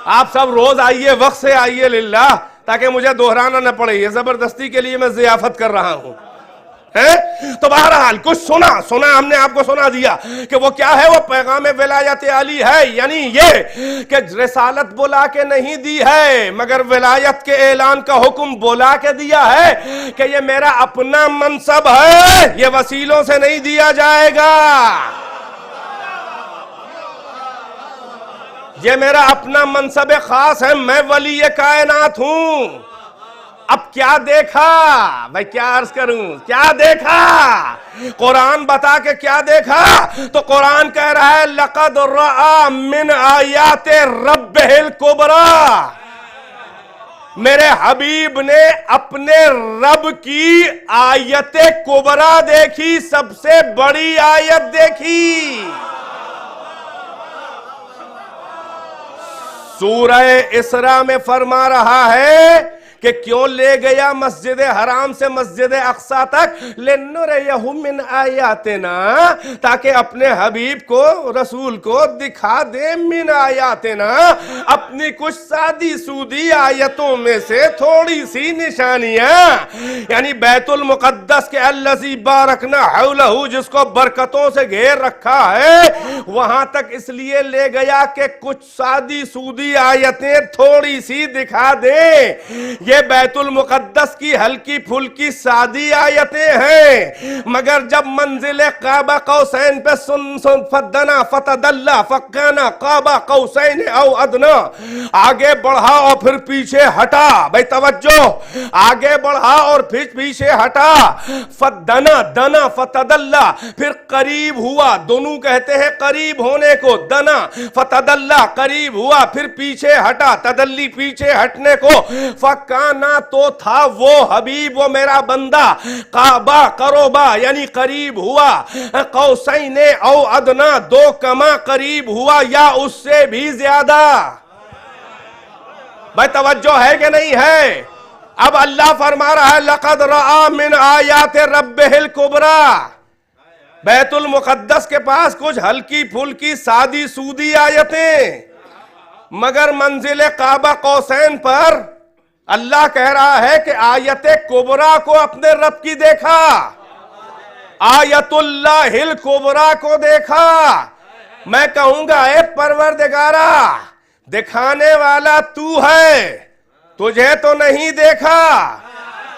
آپ سب روز آئیے, وقت سے آئیے للہ, تاکہ مجھے دہرانا نہ پڑے. یہ زبردستی کے لیے میں ضیافت کر رہا ہوں. تو بہرحال کچھ سنا ہم نے آپ کو سنا دیا کہ وہ کیا ہے, وہ پیغام ولایت علی ہے. یعنی یہ کہ رسالت بلا کے نہیں دی ہے, مگر ولایت کے اعلان کا حکم بلا کے دیا ہے کہ یہ میرا اپنا منصب ہے, یہ وسیلوں سے نہیں دیا جائے گا. یہ میرا اپنا منصب خاص ہے, میں ولی کائنات ہوں. اب کیا دیکھا, بھائی کیا عرض کروں, کیا دیکھا, قرآن بتا کے کیا دیکھا. تو قرآن کہہ رہا ہے لقد رأى من آیات ربہ الکبریٰ, میرے حبیب نے اپنے رب کی آیت کبریٰ دیکھی, سب سے بڑی آیت دیکھی. سورہ اسراء میں فرما رہا ہے کہ کیوں لے گیا مسجد حرام سے مسجد اقصی تک, لِنُرِيَهُ مِنْ آیاتنا, تاکہ اپنے حبیب کو, رسول کو دکھا دے من آیاتنا, اپنی کچھ سادی سودی آیتوں میں سے تھوڑی سی نشانیاں. یعنی بیت المقدس کے الذی بارکنا حولہ, جس کو برکتوں سے گھیر رکھا ہے, وہاں تک اس لیے لے گیا کہ کچھ سادی سودی آیتیں تھوڑی سی دکھا دیں. یہ بیت المقدس کی ہلکی پھلکی سادی آیتیں ہیں, مگر جب منزل قاب قوسین پہ فدنا فتدلا فکانا قاب قوسین او ادنا, آگے بڑھا اور پھر پیچھے ہٹا. بھائی توجہ, آگے بڑھا اور پھر پیچھے ہٹا. فدنا دنا فتدلا, پھر قریب ہوا, دونوں کہتے ہیں قریب ہونے کو, دنا فتدلا قریب ہوا, پھر پیچھے ہٹا, تدلی پیچھے ہٹنے کو. فکانا تو تھا وہ حبیب, وہ میرا بندہ, قابا قروبا یعنی قریب ہوا, قوسین او ادنا دو کما قریب ہوا یا اس سے بھی زیادہ. بھائی توجہ ہے کہ نہیں ہے. اب اللہ فرما رہا ہے لقد رأى من آیات ربہ الکبریٰ, بیت المقدس کے پاس کچھ ہلکی پھلکی سادی سودی آیتیں, مگر منزل قاب قوسین پر اللہ کہہ رہا ہے کہ آیت کبریٰ کو اپنے رب کی دیکھا, آیت اللہ الکبریٰ کو دیکھا. میں کہوں گا اے پروردگارا, دکھانے والا تو ہے, تجھے تو نہیں دیکھا,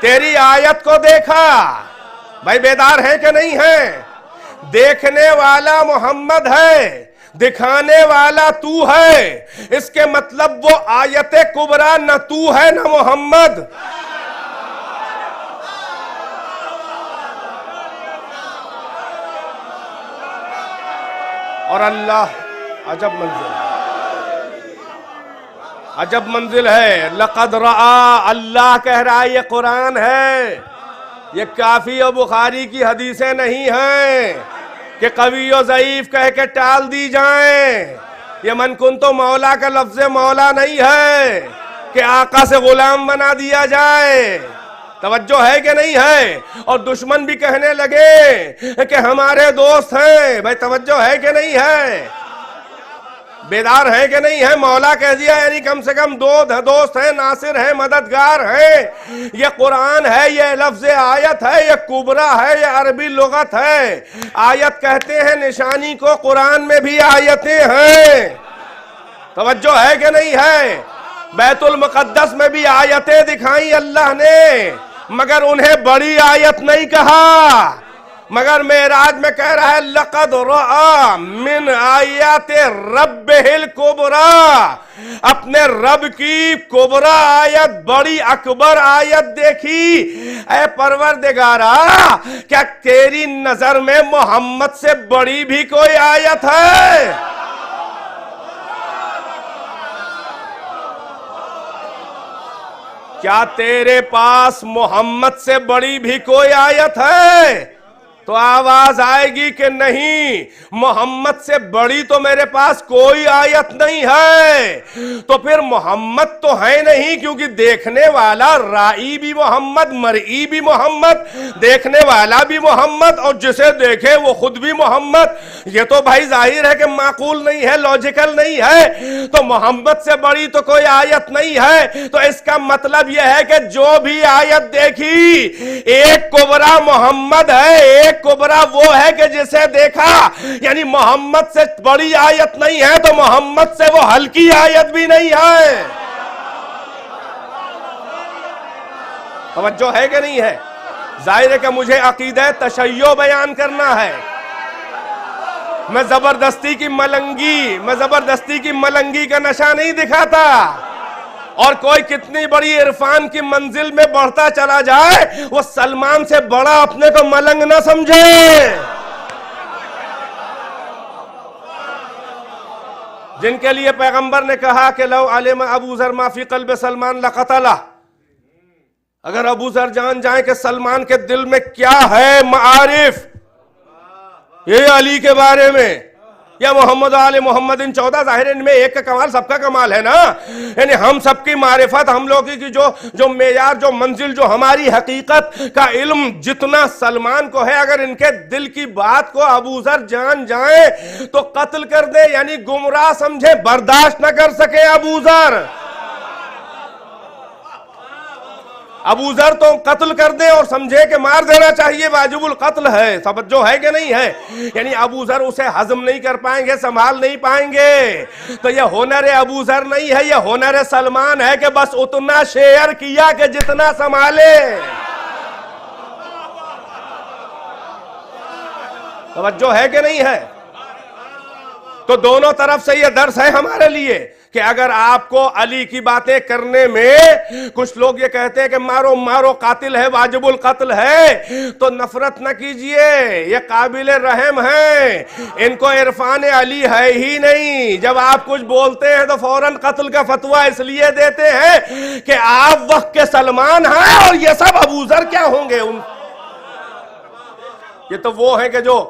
تیری آیت کو دیکھا. بھائی بیدار ہیں کہ نہیں ہیں. دیکھنے والا محمد ہے, دکھانے والا تو ہے, اس کے مطلب وہ آیت کبریٰ نہ تو ہے نہ محمد. اور اللہ عجب منزل ہے. لقد رأى, اللہ کہہ رہا ہے, یہ قرآن ہے, یہ کافی اور بخاری کی حدیثیں نہیں ہیں کہ قوی و ضعیف کہہ کے ٹال دی جائیں. یہ من کن تو مولا کا لفظ مولا نہیں ہے کہ آقا سے غلام بنا دیا جائے. توجہ ہے کہ نہیں ہے. اور دشمن بھی کہنے لگے کہ ہمارے دوست ہیں. بھائی توجہ ہے کہ نہیں ہے. بیدار ہے کہ نہیں ہے. مولا کہہ دیا یعنی کم سے کم دو دوست ہیں, ناصر ہیں, مددگار ہیں. یہ قرآن ہے, یہ لفظ آیت ہے, یہ کبریٰ ہے, یہ عربی لغت ہے. آیت کہتے ہیں نشانی کو, قرآن میں بھی آیتیں ہیں. توجہ ہے کہ نہیں ہے. بیت المقدس میں بھی آیتیں دکھائیں اللہ نے, مگر انہیں بڑی آیت نہیں کہا, مگر معراج میں کہہ رہا ہے لقد رأى من آیات ربہ الکبریٰ, اپنے رب کی کبریٰ آیت, بڑی اکبر آیت دیکھی. اے پروردگارا, کیا تیری نظر میں محمد سے بڑی بھی کوئی آیت ہے؟ کیا تیرے پاس محمد سے بڑی بھی کوئی آیت ہے؟ تو آواز آئے گی کہ نہیں، محمد سے بڑی تو میرے پاس کوئی آیت نہیں ہے۔ تو پھر محمد تو ہے نہیں، کیونکہ دیکھنے والا رائی بھی محمد، مرئی بھی محمد، دیکھنے والا بھی محمد، اور جسے دیکھے وہ خود بھی محمد۔ یہ تو بھائی ظاہر ہے کہ معقول نہیں ہے، لاجیکل نہیں ہے۔ تو محمد سے بڑی تو کوئی آیت نہیں ہے، تو اس کا مطلب یہ ہے کہ جو بھی آیت دیکھی، ایک کبرا محمد ہے، ایک کبرا وہ ہے کہ جسے دیکھا، یعنی محمد سے بڑی آیت نہیں ہے تو محمد سے وہ ہلکی آیت بھی نہیں ہے۔ توجہ ہے کہ نہیں ہے؟ ظاہر ہے کہ مجھے عقیدہ تشیع بیان کرنا ہے۔ میں زبردستی کی ملنگی کا نشہ نہیں دکھاتا، اور کوئی کتنی بڑی عرفان کی منزل میں بڑھتا چلا جائے، وہ سلمان سے بڑا اپنے کو ملنگ نہ سمجھے۔ جن کے لیے پیغمبر نے کہا کہ لو علم ابو ذر ما فی قلب سلمان لقتلہ، اگر ابو ذر جان جائیں کہ سلمان کے دل میں کیا ہے معارف یہ علی کے بارے میں، یا محمد آل محمد ان 14 ظاہر ان میں ایک کا کمال سب کا کمال ہے نا، یعنی ہم سب کی معرفت، ہم لوگوں کی جو معیار، جو منزل، جو ہماری حقیقت کا علم جتنا سلمان کو ہے، اگر ان کے دل کی بات کو ابو ذر جان جائیں تو قتل کر دیں، یعنی گمراہ سمجھیں، برداشت نہ کر سکے ابو ذر۔ ابو ذر تو قتل کر دیں اور سمجھے کہ مار دینا چاہیے، واجب القتل ہے، توجہ ہے کہ نہیں ہے؟ یعنی ابو ذر اسے ہضم نہیں کر پائیں گے، سنبھال نہیں پائیں گے۔ تو یہ ہنر ابو ذر نہیں ہے، یہ ہنر سلمان ہے کہ بس اتنا شیئر کیا کہ جتنا سنبھالے۔ توجہ ہے کہ نہیں ہے؟ تو دونوں طرف سے یہ درس ہے ہمارے لیے کہ اگر آپ کو علی کی باتیں کرنے میں کچھ لوگ یہ کہتے ہیں کہ مارو مارو قاتل ہے، واجب القتل ہے، تو نفرت نہ کیجئے، یہ قابل رحم ہیں، ان کو عرفان علی ہے ہی نہیں۔ جب آپ کچھ بولتے ہیں تو فوراً قتل کا فتویٰ اس لیے دیتے ہیں کہ آپ وقت کے سلمان ہیں اور یہ سب ابو ذر کیا ہوں گے۔ یہ تو وہ ہیں کہ جو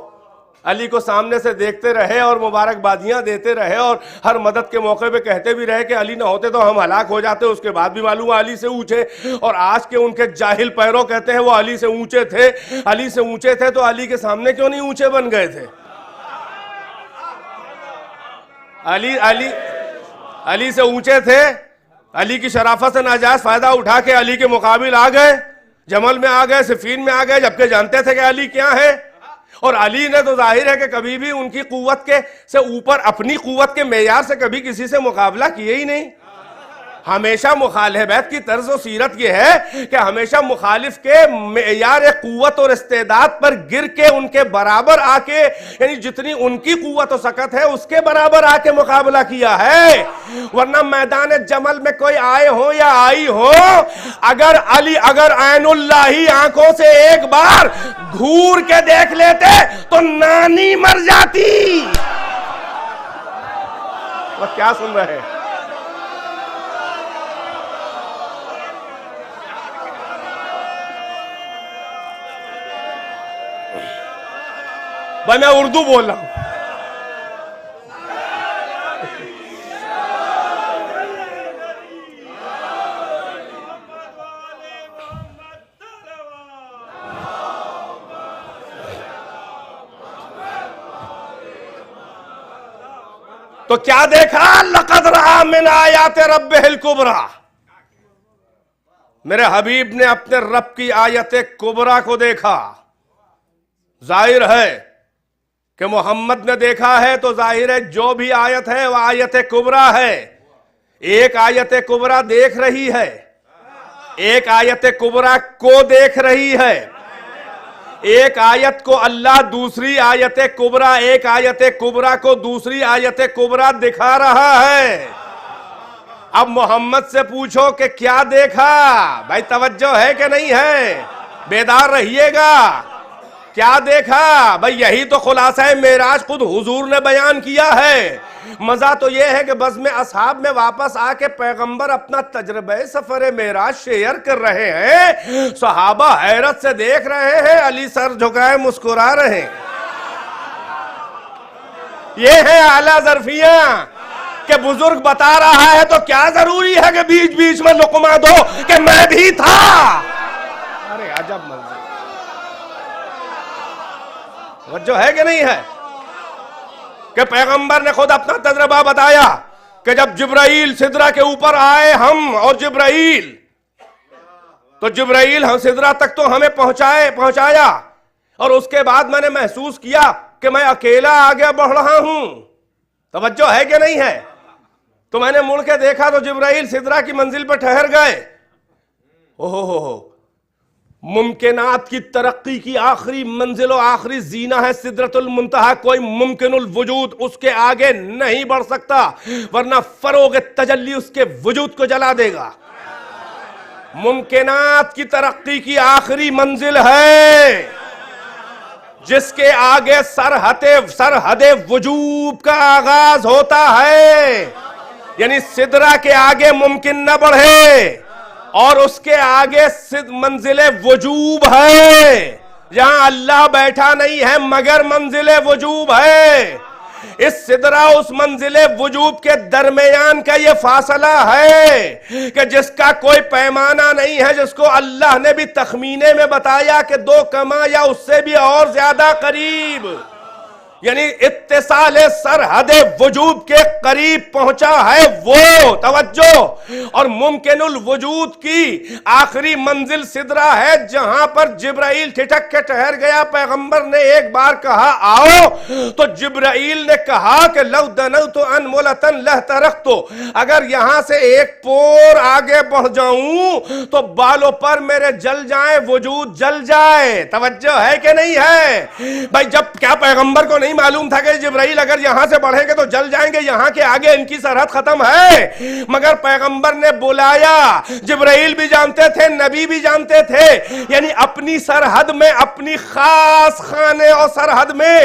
علی کو سامنے سے دیکھتے رہے اور مبارکبادیاں دیتے رہے اور ہر مدد کے موقع پہ کہتے بھی رہے کہ علی نہ ہوتے تو ہم ہلاک ہو جاتے، اس کے بعد بھی معلوم علی سے اونچے، اور آج کے ان کے جاہل پیرو کہتے ہیں وہ علی سے اونچے تھے۔ علی سے اونچے تھے تو علی کے سامنے کیوں نہیں اونچے بن گئے تھے؟ علی سے اونچے تھے، علی کی شرافت سے ناجائز فائدہ اٹھا کے علی کے مقابل آ گئے، جمل میں آ گئے، صفین میں آ گئے، جبکہ جانتے تھے کہ علی کیا ہے۔ اور علی نے تو ظاہر ہے کہ کبھی بھی ان کی قوت کے سے اوپر اپنی قوت کے معیار سے کبھی کسی سے مقابلہ کیے ہی نہیں۔ ہمیشہ مخالفت کی طرز و سیرت یہ ہے کہ ہمیشہ مخالف کے معیار قوت اور استعداد پر گر کے ان کے برابر آ کے، یعنی جتنی ان کی قوت و سکت ہے اس کے برابر آ کے مقابلہ کیا ہے۔ ورنہ میدان جمل میں کوئی آئے ہو یا آئی ہو، اگر علی عین اللہ ہی آنکھوں سے ایک بار گھور کے دیکھ لیتے تو نانی مر جاتی۔ وہ کیا سن رہے ہیں؟ میں اردو بول رہا ہوں۔ تو کیا دیکھا؟ لقد رأى من آیات ربہ الکبریٰ، میرے حبیب نے اپنے رب کی آیت کبریٰ کو دیکھا۔ ظاہر ہے کہ محمد نے دیکھا ہے تو ظاہر ہے جو بھی آیت ہے وہ آیت کبریٰ ہے۔ ایک آیت کبریٰ دیکھ رہی ہے، ایک آیت کبریٰ کو دیکھ رہی ہے، ایک آیت کو اللہ دوسری آیت کبریٰ، ایک آیت کبریٰ کو دوسری آیت کبریٰ دکھا رہا ہے۔ اب محمد سے پوچھو کہ کیا دیکھا؟ بھائی توجہ ہے کہ نہیں ہے؟ بیدار رہیے گا۔ کیا دیکھا؟ بھئی یہی تو خلاصہ معراج خود حضور نے بیان کیا ہے۔ مزہ تو یہ ہے کہ بزم اصحاب میں واپس آ کے پیغمبر اپنا تجربہ سفر معراج شیئر کر رہے ہیں، صحابہ حیرت سے دیکھ رہے ہیں، علی سر جھکائے مسکرا رہے ہیں۔ یہ ہے اعلیٰ ظرفیاں کہ بزرگ بتا رہا ہے تو کیا ضروری ہے کہ بیچ بیچ میں لقمہ دو کہ میں بھی تھا۔ ارے عجب منظر، وجہ ہے کہ نہیں ہے کہ پیغمبر نے خود اپنا تجربہ بتایا کہ جب جبرائیل سدرہ کے اوپر آئے ہم اور جبرائیل، تو جبرائیل ہم سدرہ تک تو ہمیں پہنچایا، اور اس کے بعد میں نے محسوس کیا کہ میں اکیلا آگے بڑھ رہا ہوں۔ توجہ ہے کہ نہیں ہے؟ تو میں نے مڑ کے دیکھا تو جبرائیل سدرہ کی منزل پر ٹھہر گئے۔ ممکنات کی ترقی کی آخری منزل و آخری زینہ ہے سدرۃ المنتہا، کوئی ممکن الوجود اس کے آگے نہیں بڑھ سکتا، ورنہ فروغ تجلی اس کے وجود کو جلا دے گا۔ ممکنات کی ترقی کی آخری منزل ہے جس کے آگے سرحد وجوب کا آغاز ہوتا ہے، یعنی سدرہ کے آگے ممکن نہ بڑھے، اور اس کے آگے منزل وجوب ہے، جہاں اللہ بیٹھا نہیں ہے مگر منزل وجوب ہے۔ اس سدرہ اس منزل وجوب کے درمیان کا یہ فاصلہ ہے کہ جس کا کوئی پیمانہ نہیں ہے، جس کو اللہ نے بھی تخمینے میں بتایا کہ 2 کما یا اس سے بھی اور زیادہ قریب، یعنی اتصال سرحد وجوب کے قریب پہنچا ہے وہ۔ توجہ، اور ممکن الوجود کی آخری منزل سدرہ ہے، جہاں پر جبرائیل ٹھٹک کے ٹھہر گیا۔ پیغمبر نے ایک بار کہا آؤ، تو جبرائیل نے کہا کہ لو دنوت انملتن لہترقت، اگر یہاں سے ایک پور آگے بڑھ جاؤں تو بالوں پر میرے جل جائیں، وجود جل جائے۔ توجہ ہے کہ نہیں ہے؟ بھائی جب کیا پیغمبر کو نہیں معلوم تھا کہ جبرائیل اگر یہاں سے بڑھیں گے تو جل جائیں گے، یہاں کے آگے ان کی سرحد ختم ہے؟ مگر پیغمبر نے بلایا، جبرائیل بھی جانتے تھے، نبی بھی جانتے تھے، یعنی اپنی سرحد میں، اپنی خاص خانے اور سرحد میں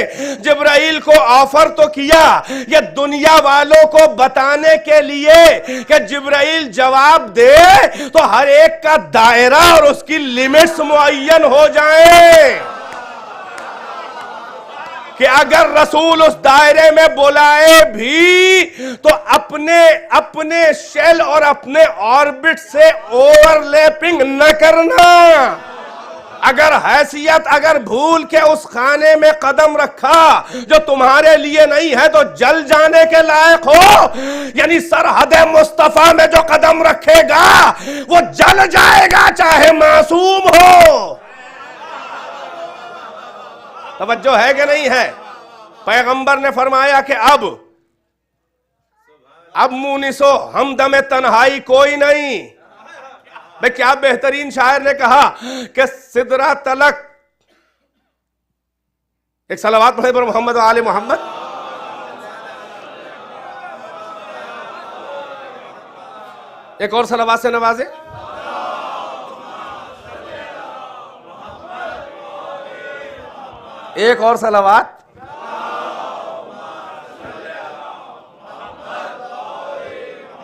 جبرائیل کو آفر تو کیا، یہ دنیا والوں کو بتانے کے لیے کہ جبرائیل جواب دے تو ہر ایک کا دائرہ اور اس کی لیمٹس معین ہو جائیں، کہ اگر رسول اس دائرے میں بلائے بھی تو اپنے شیل اور اپنے آربٹ سے اوورلیپنگ نہ کرنا۔ اگر حیثیت اگر بھول کے اس خانے میں قدم رکھا جو تمہارے لیے نہیں ہے تو جل جانے کے لائق ہو، یعنی سرحد مصطفیٰ میں جو قدم رکھے گا وہ جل جائے گا چاہے معصوم ہو۔ توجہ ہے کہ نہیں ہے؟ پیغمبر نے فرمایا کہ اب مونس و ہمدم تنہائی کوئی نہیں۔ بھئی کیا بہترین شاعر نے کہا کہ سدرہ تلک، ایک صلوات پڑھیں پر محمد و آل محمد۔ ایک اور صلوات سے نوازے۔ ایک اور صلوات۔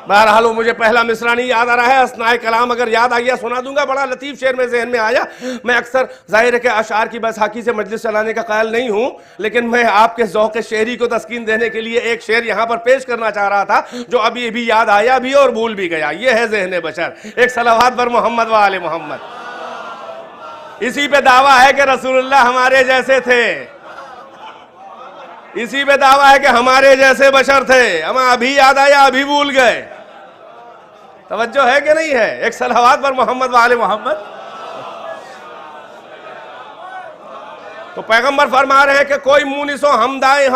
بہرحال مجھے پہلا مصرع نہیں یاد آ رہا ہے، اثناء کلام اگر یاد آ گیا سنا دوں گا۔ بڑا لطیف شعر میں ذہن میں آیا۔ میں اکثر ظاہر ہے کہ اشعار کی بیساکھی سے مجلس چلانے کا قائل نہیں ہوں، لیکن میں آپ کے ذوق شعری کو تسکین دینے کے لیے ایک شعر یہاں پر پیش کرنا چاہ رہا تھا جو ابھی بھی یاد آیا بھی اور بھول بھی گیا۔ یہ ہے ذہن بشر۔ ایک صلوات پر محمد و آل محمد۔ اسی پہ دعویٰ ہے کہ رسول اللہ ہمارے جیسے تھے، اسی پہ دعویٰ ہے کہ ہمارے جیسے بشر تھے، ہمیں ابھی یاد آیا ابھی بھول گئے۔ توجہ ہے کہ نہیں ہے؟ ایک صلوات پر محمد و آل محمد۔ تو پیغمبر فرما رہے ہیں کہ کوئی مونس و ہمدائے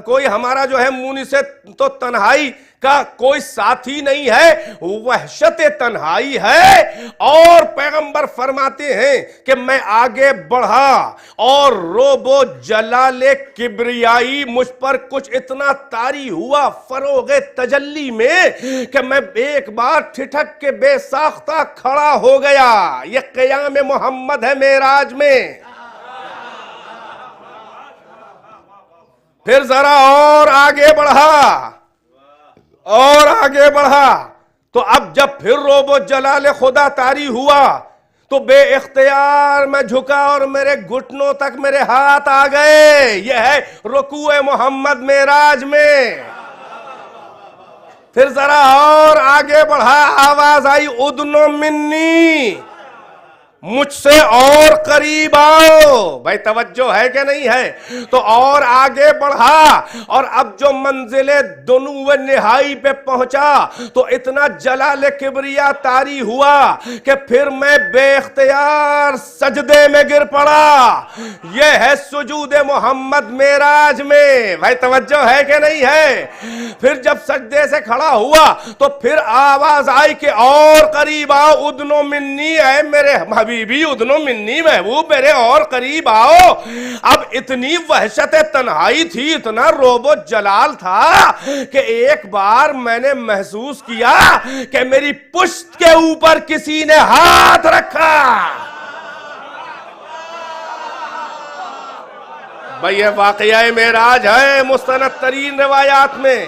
کوئی ہمارا جو ہے مونس تو تنہائی کا کوئی ساتھی نہیں ہے، وحشت تنہائی ہے۔ اور پیغمبر فرماتے ہیں کہ میں آگے بڑھا اور روب و جلال کبریائی مجھ پر کچھ اتنا طاری ہوا فروغ تجلی میں کہ میں ایک بار ٹھٹک کے بے ساختہ کھڑا ہو گیا۔ یہ قیام محمد ہے معراج میں۔ پھر ذرا اور آگے بڑھا اور آگے بڑھا تو اب جب پھر روب و جلال خدا طاری ہوا تو بے اختیار میں جھکا اور میرے گھٹنوں تک میرے ہاتھ آ گئے. یہ ہے رکوع محمد معراج میں. پھر ذرا اور آگے بڑھا, آواز آئی ادنو منی, مجھ سے اور قریب آؤ. بھائی توجہ ہے کہ نہیں ہے؟ تو اور آگے بڑھا اور اب جو منزل دنو نہائی پہ پہنچا تو اتنا جلال کبریا طاری ہوا کہ پھر میں بے اختیار سجدے میں گر پڑا. یہ ہے سجود محمد معراج میں. بھائی توجہ ہے کہ نہیں ہے؟ پھر جب سجدے سے کھڑا ہوا تو پھر آواز آئی کہ اور قریب آؤ, ادنو منی, اے میرے حبیبی ادنو منی, محبوب میرے اور قریب آؤ. اب اتنی وحشت تنہائی تھی, اتنا روب و جلال تھا کہ ایک بار میں نے محسوس کیا کہ میری پشت کے اوپر کسی نے ہاتھ رکھا. بھئی یہ واقعہ معراج ہے مستند ترین روایات میں.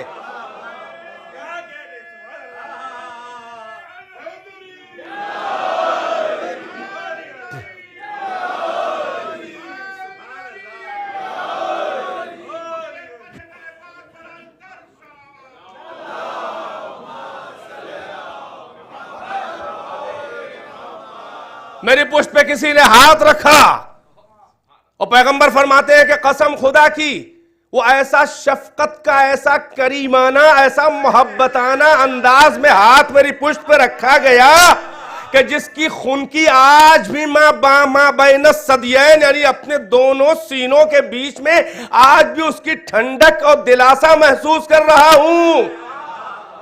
میری پشت پہ کسی نے ہاتھ رکھا اور پیغمبر فرماتے ہیں کہ قسم خدا کی وہ ایسا شفقت کا, ایسا کریمانہ, ایسا محبتانہ انداز میں ہاتھ میری پشت پہ رکھا گیا کہ جس کی خنکی آج بھی ماں بین الثدیین, یعنی اپنے دونوں سینوں کے بیچ میں آج بھی اس کی ٹھنڈک اور دلاسا محسوس کر رہا ہوں.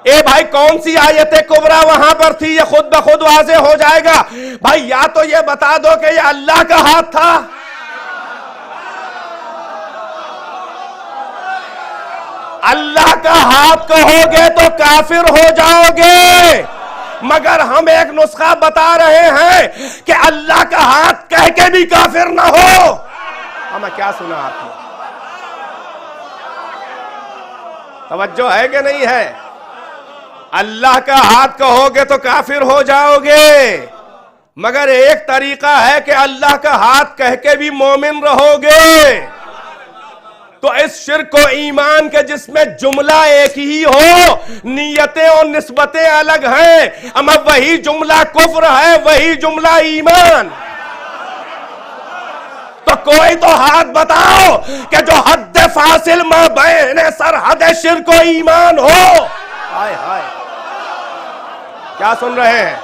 اے بھائی کون سی آیت کبریٰ وہاں پر تھی, یہ خود بخود واضح ہو جائے گا. بھائی یا تو یہ بتا دو کہ یہ اللہ کا ہاتھ تھا, اللہ کا ہاتھ کہو گے تو کافر ہو جاؤ گے, مگر ہم ایک نسخہ بتا رہے ہیں کہ اللہ کا ہاتھ کہہ کے بھی کافر نہ ہو. ہمیں کیا سنا آپ نے؟ توجہ ہے کہ نہیں ہے؟ اللہ کا ہاتھ کہو گے تو کافر ہو جاؤ گے, مگر ایک طریقہ ہے کہ اللہ کا ہاتھ کہہ کے بھی مومن رہو گے. تو اس شرک و ایمان کے جس میں جملہ ایک ہی ہو, نیتیں اور نسبتیں الگ ہیں, اما وہی جملہ کفر ہے, وہی جملہ ایمان. تو کوئی تو ہاتھ بتاؤ کہ جو حد فاصل ما بین سرحد شرک و ایمان ہو. ہائے ہائے, کیا سن رہے ہیں؟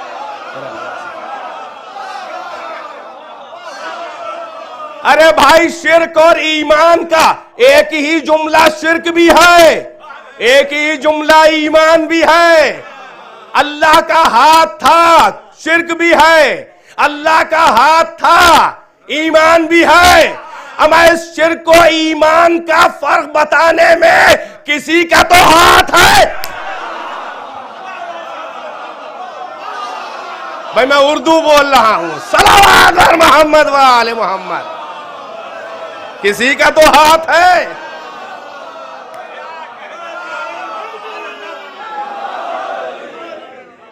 ارے بھائی شرک اور ایمان کا ایک ہی جملہ شرک بھی ہے, ایک ہی جملہ ایمان بھی ہے. اللہ کا ہاتھ تھا, شرک بھی ہے, اللہ کا ہاتھ تھا, ایمان بھی ہے. اما اس شرک و ایمان کا فرق بتانے میں کسی کا تو ہاتھ ہے. بھائی میں اردو بول رہا ہوں, صلوات علی محمد و آل محمد. کسی کا تو ہاتھ ہے.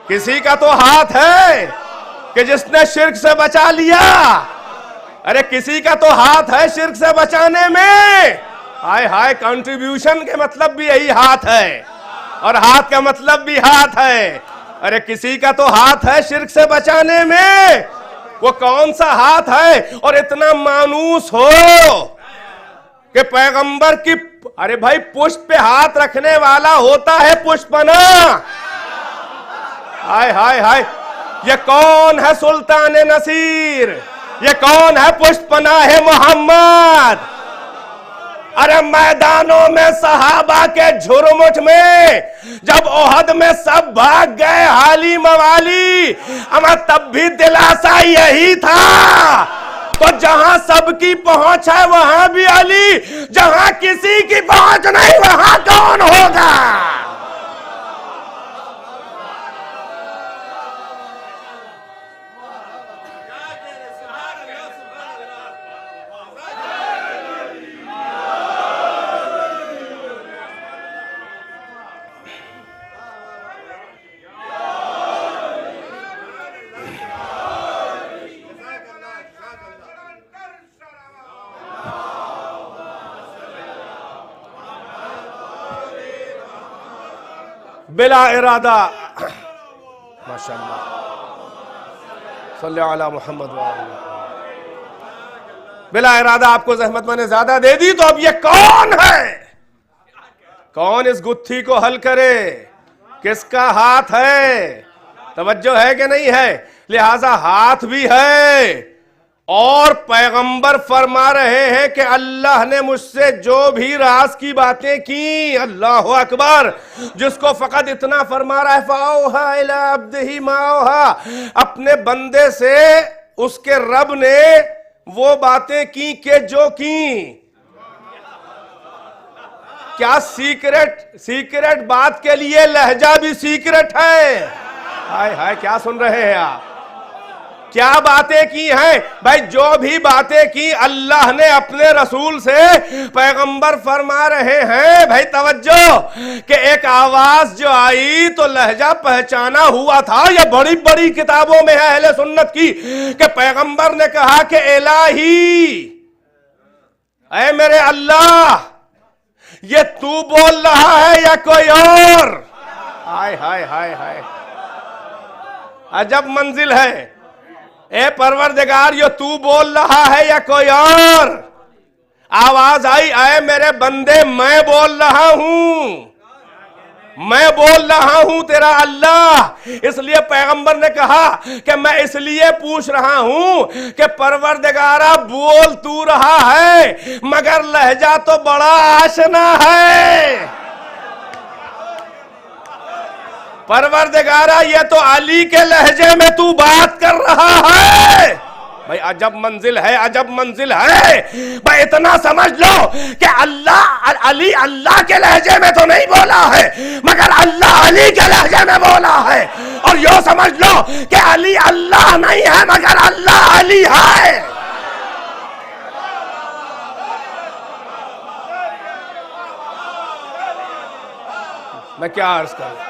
کسی کا تو ہاتھ ہے کہ جس نے شرک سے بچا لیا. ارے کسی کا تو ہاتھ ہے شرک سے بچانے میں. ہائے ہائے, کنٹریبیوشن کے مطلب بھی یہی ہاتھ ہے, اور ہاتھ کا مطلب بھی ہاتھ ہے. ارے کسی کا تو ہاتھ ہے شرک سے بچانے میں. وہ کون سا ہاتھ ہے؟ اور اتنا مانوس ہو کہ پیغمبر کی, ارے بھائی پشت پہ ہاتھ رکھنے والا ہوتا ہے پشت پناہ. ہائے ہائے ہائے, یہ کون ہے سلطان نصیر؟ یہ کون ہے پشت پناہ محمد؟ ارے میدانوں میں صحابہ کے جھرمٹ میں جب احد میں سب بھاگ گئے حالی موالی, اما تب بھی دلاسا یہی تھا. تو جہاں سب کی پہنچ ہے وہاں بھی علی, جہاں کسی کی پہنچ نہیں وہاں کون ہوگا؟ بلا ارادہ ماشاء اللہ صلی علی محمد بلا ارادہ آپ کو زحمت میں نے زیادہ دے دی، تو اب یہ کون ہے؟ کون اس گتھی کو حل کرے؟ کس کا ہاتھ ہے؟ توجہ ہے کہ نہیں ہے؟ لہذا ہاتھ بھی ہے، اور پیغمبر فرما رہے ہیں کہ اللہ نے مجھ سے جو بھی راز کی باتیں کی، اللہ اکبر، جس کو فقط اتنا فرما رہا ہے فَأَوْحَىٰ إِلَىٰ عَبْدِهِ مَا أَوْحَىٰ، اپنے بندے سے اس کے رب نے وہ باتیں کی کہ جو کی۔ کیا سیکرٹ بات کے لیے لہجہ بھی سیکرٹ ہے؟ ہائے ہائے، کیا سن رہے ہیں آپ؟ کیا باتیں کی ہیں بھائی؟ جو بھی باتیں کی اللہ نے اپنے رسول سے، پیغمبر فرما رہے ہیں بھائی توجہ، کہ ایک آواز جو آئی تو لہجہ پہچانا ہوا تھا۔ یہ بڑی بڑی کتابوں میں ہے اہل سنت کی کہ پیغمبر نے کہا کہ الہی، اے میرے اللہ، یہ تو بول رہا ہے یا کوئی اور؟ ہائے ہائے ہائے ہائے، عجب منزل ہے۔ اے پروردگار، یہ تو بول رہا ہے یا کوئی اور؟ آواز آئی، اے میرے بندے، میں بول رہا ہوں، میں بول رہا ہوں تیرا اللہ۔ اس لیے پیغمبر نے کہا کہ میں اس لیے پوچھ رہا ہوں کہ پروردگارہ بول تو رہا ہے، مگر لہجہ تو بڑا آشنا ہے۔ پروردگارہ یہ تو علی کے لہجے میں تو بات کر رہا ہے۔ بھائی عجب منزل ہے، عجب منزل ہے۔ بھائی اتنا سمجھ لو کہ علی اللہ کے لہجے میں تو نہیں بولا ہے، مگر اللہ علی کے لہجے میں بولا ہے۔ اور یہ سمجھ لو کہ علی اللہ نہیں ہے، مگر اللہ علی ہے۔ میں کیا عرض کروں؟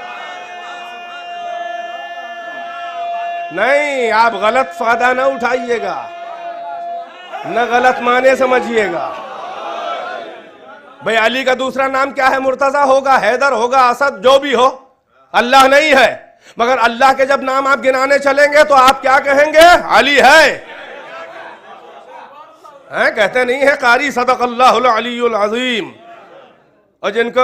نہیں، آپ غلط فائدہ نہ اٹھائیے گا، نہ غلط معنی سمجھیے گا۔ بھئی علی کا دوسرا نام کیا ہے؟ مرتضی ہوگا، حیدر ہوگا، اسد، جو بھی ہو، اللہ نہیں ہے۔ مگر اللہ کے جب نام آپ گنانے چلیں گے تو آپ کیا کہیں گے؟ علی ہے۔ کہتے نہیں ہے قاری صدق اللہ العلی العظیم؟ اور جن کو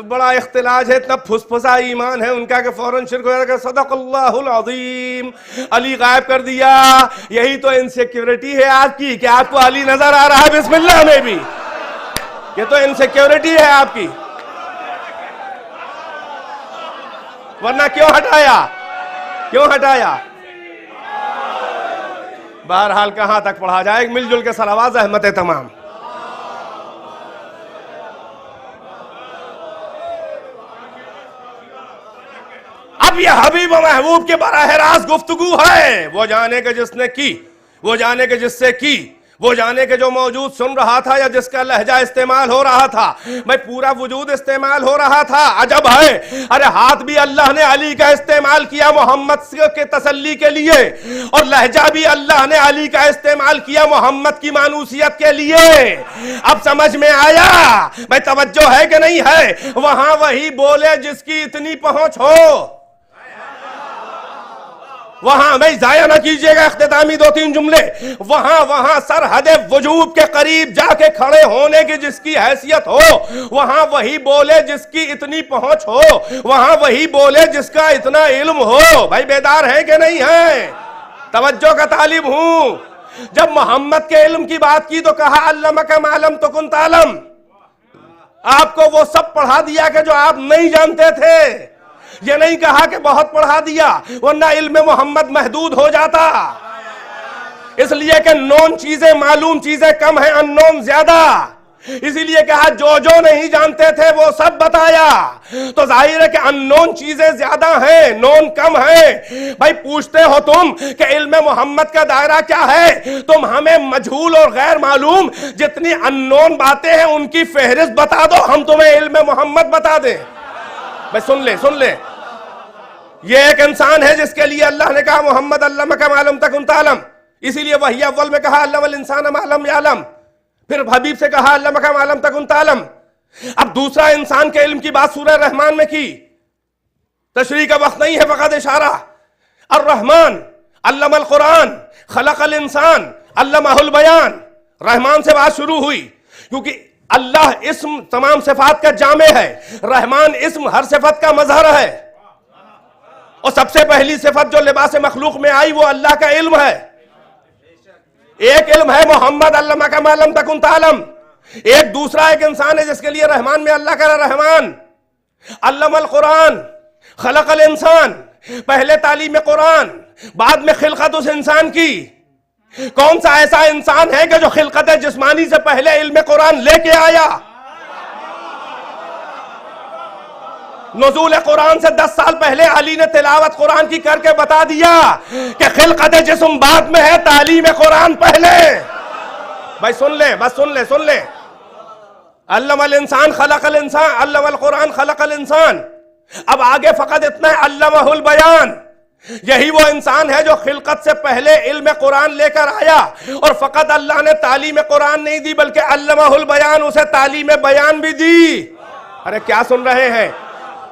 بڑا اختلاج ہے، اتنا پھسپھسا ایمان ہے ان کا کہ فوراً شرک ہو جائے گا، صدق اللہ العظیم، علی غائب کر دیا۔ یہی تو انسیکیورٹی ہے آپ کی کہ آپ کو علی نظر آ رہا ہے بسم اللہ میں بھی۔ یہ تو انسیکیورٹی ہے آپ کی، ورنہ کیوں ہٹایا؟ کیوں ہٹایا؟ بہرحال کہاں تک پڑھا جائے؟ مل جل کے صلوات زحمت تمام۔ اب یہ حبیب و محبوب کے براہ راست گفتگو ہے، وہ جانے کہ جس نے کی، وہ جانے کہ جس سے کی، وہ جانے کہ جو موجود سن رہا تھا یا جس کا لہجہ استعمال ہو رہا تھا۔ میں پورا وجود استعمال ہو رہا تھا، عجب ہے۔ ارے ہاتھ بھی اللہ نے علی کا استعمال کیا محمد کے تسلی کے لیے، اور لہجہ بھی اللہ نے علی کا استعمال کیا محمد کی مانوسیت کے لیے۔ اب سمجھ میں آیا؟ میں توجہ ہے کہ نہیں ہے؟ وہاں وہی بولے جس کی اتنی پہنچ ہو۔ وہاں میں ضائع نہ کیجئے گا اختتامی 2-3 جملے، وہاں سرحد وجوب کے قریب جا کے کھڑے ہونے کی جس کی حیثیت ہو، وہاں وہی بولے جس کی اتنی پہنچ ہو، وہاں وہی بولے جس کا اتنا علم ہو۔ بھائی بیدار ہے کہ نہیں ہے؟ توجہ کا طالب ہوں۔ جب محمد کے علم کی بات کی تو کہا علمک ما لم تکن تعلم، آپ کو وہ سب پڑھا دیا کہ جو آپ نہیں جانتے تھے۔ یہ نہیں کہا کہ بہت پڑھا دیا، ورنہ علم محمد محدود ہو جاتا۔ اس لیے کہ نون چیزیں، معلوم چیزیں کم ہیں، ان نون زیادہ۔ اسی لیے کہا جو نہیں جانتے تھے وہ سب بتایا۔ تو ظاہر ہے کہ ان نون چیزیں زیادہ ہیں، نون کم ہیں۔ بھائی پوچھتے ہو تم کہ علم محمد کا دائرہ کیا ہے، تم ہمیں مجہول اور غیر معلوم جتنی ان نون باتیں ہیں ان کی فہرست بتا دو، ہم تمہیں علم محمد بتا دیں۔ بھئی سن لے، یہ ایک انسان ہے جس کے لیے اللہ نے کہا محمد علمک ما لم تکن تعلم، اسی لیے وحی اول میں کہا علم الانسان ما لم یعلم، پھر حبیب سے کہا علمک ما لم تکن تعلم۔ اب دوسرا انسان کے علم کی بات سورہ رحمان میں کی، تشریح کا وقت نہیں ہے، فقط اشارہ. الرحمن علم القرآن خلق الانسان علمہ البیان. رحمان سے بات شروع ہوئی کیونکہ اللہ اسم تمام صفات کا جامع ہے، رحمان اسم ہر صفت کا مظہر ہے، اور سب سے پہلی صفت جو لباس مخلوق میں آئی وہ اللہ کا علم ہے. ایک علم ہے محمد علمہ کا ما لم تکن تعلم، ایک دوسرا ایک انسان ہے جس کے لیے رحمان میں اللہ کا رحمان. علم القرآن خلق الانسان، پہلے تعلیم قرآن بعد میں خلقت اس انسان کی. کون سا ایسا انسان ہے کہ جو خلقت جسمانی سے پہلے علم قرآن لے کے آیا؟ نزول قرآن سے 10 سال پہلے علی نے تلاوت قرآن کی کر کے بتا دیا کہ خلقت جسم بعد میں ہے، تعلیم قرآن پہلے. بھائی سن لے، بس سن لے. علم الانسان خلق الانسان، علم القرآن خلق الانسان. اب آگے فقط اتنا ہے علمہ البیان. یہی وہ انسان ہے جو خلقت سے پہلے علم قرآن لے کر آیا، اور فقط اللہ نے تعلیم قرآن نہیں دی بلکہ علمہ البیان، اسے تعلیم بیان بھی دی. ارے کیا سن رہے ہیں؟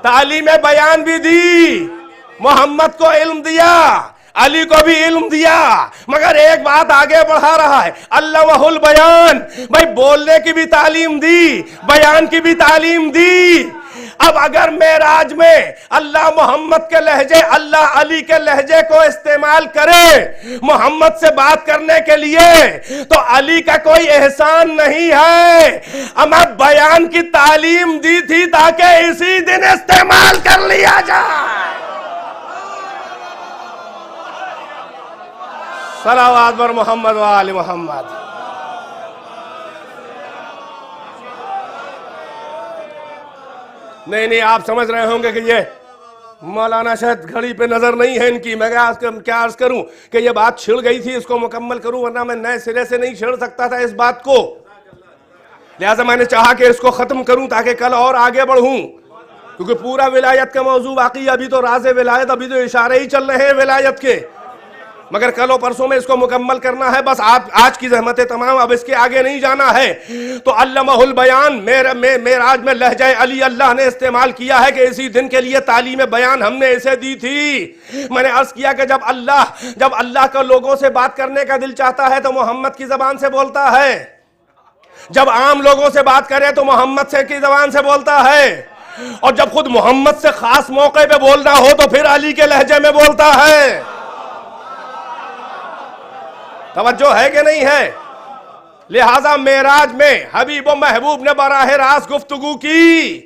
تعلیم بیان بھی دی. محمد کو علم دیا، علی کو بھی علم دیا، مگر ایک بات آگے بڑھا رہا ہے، علمہ البیان. بھائی بولنے کی بھی تعلیم دی، بیان کی بھی تعلیم دی. اب اگر معراج میں اللہ محمد کے لہجے، اللہ علی کے لہجے کو استعمال کرے محمد سے بات کرنے کے لیے تو علی کا کوئی احسان نہیں ہے. ہمیں بیان کی تعلیم دی تھی تاکہ اسی دن استعمال کر لیا جائے. صلوات بر محمد و آل محمد. نہیں آپ سمجھ رہے ہوں گے کہ یہ مولانا شاید گھڑی پہ نظر نہیں ہے ان کی. میں کیا عرض کروں کہ یہ بات چھڑ گئی تھی، اس کو مکمل کروں، ورنہ میں نئے سرے سے نہیں چھڑ سکتا تھا اس بات کو. لہٰذا میں نے چاہا کہ اس کو ختم کروں تاکہ کل اور آگے بڑھوں، کیونکہ پورا ولایت کا موضوع باقی. ابھی تو راز ولایت، ابھی تو اشارے ہی چل رہے ہیں ولایت کے، مگر کل و پرسوں میں اس کو مکمل کرنا ہے. بس آج کی زحمتیں تمام، اب اس کے آگے نہیں جانا ہے. تو علمہ البیان، معراج میں لہجہ علی اللہ نے استعمال کیا ہے کہ اسی دن کے لیے تعلیم بیان ہم نے اسے دی تھی. میں نے عرض کیا کہ جب اللہ کا لوگوں سے بات کرنے کا دل چاہتا ہے تو محمد کی زبان سے بولتا ہے، جب عام لوگوں سے بات کرے تو محمد سے کی زبان سے بولتا ہے، اور جب خود محمد سے خاص موقع پہ بولنا ہو تو پھر علی کے لہجے میں بولتا ہے. توجہ ہے کہ نہیں ہے؟ لہذا معراج میں حبیب و محبوب نے براہ راست گفتگو کی.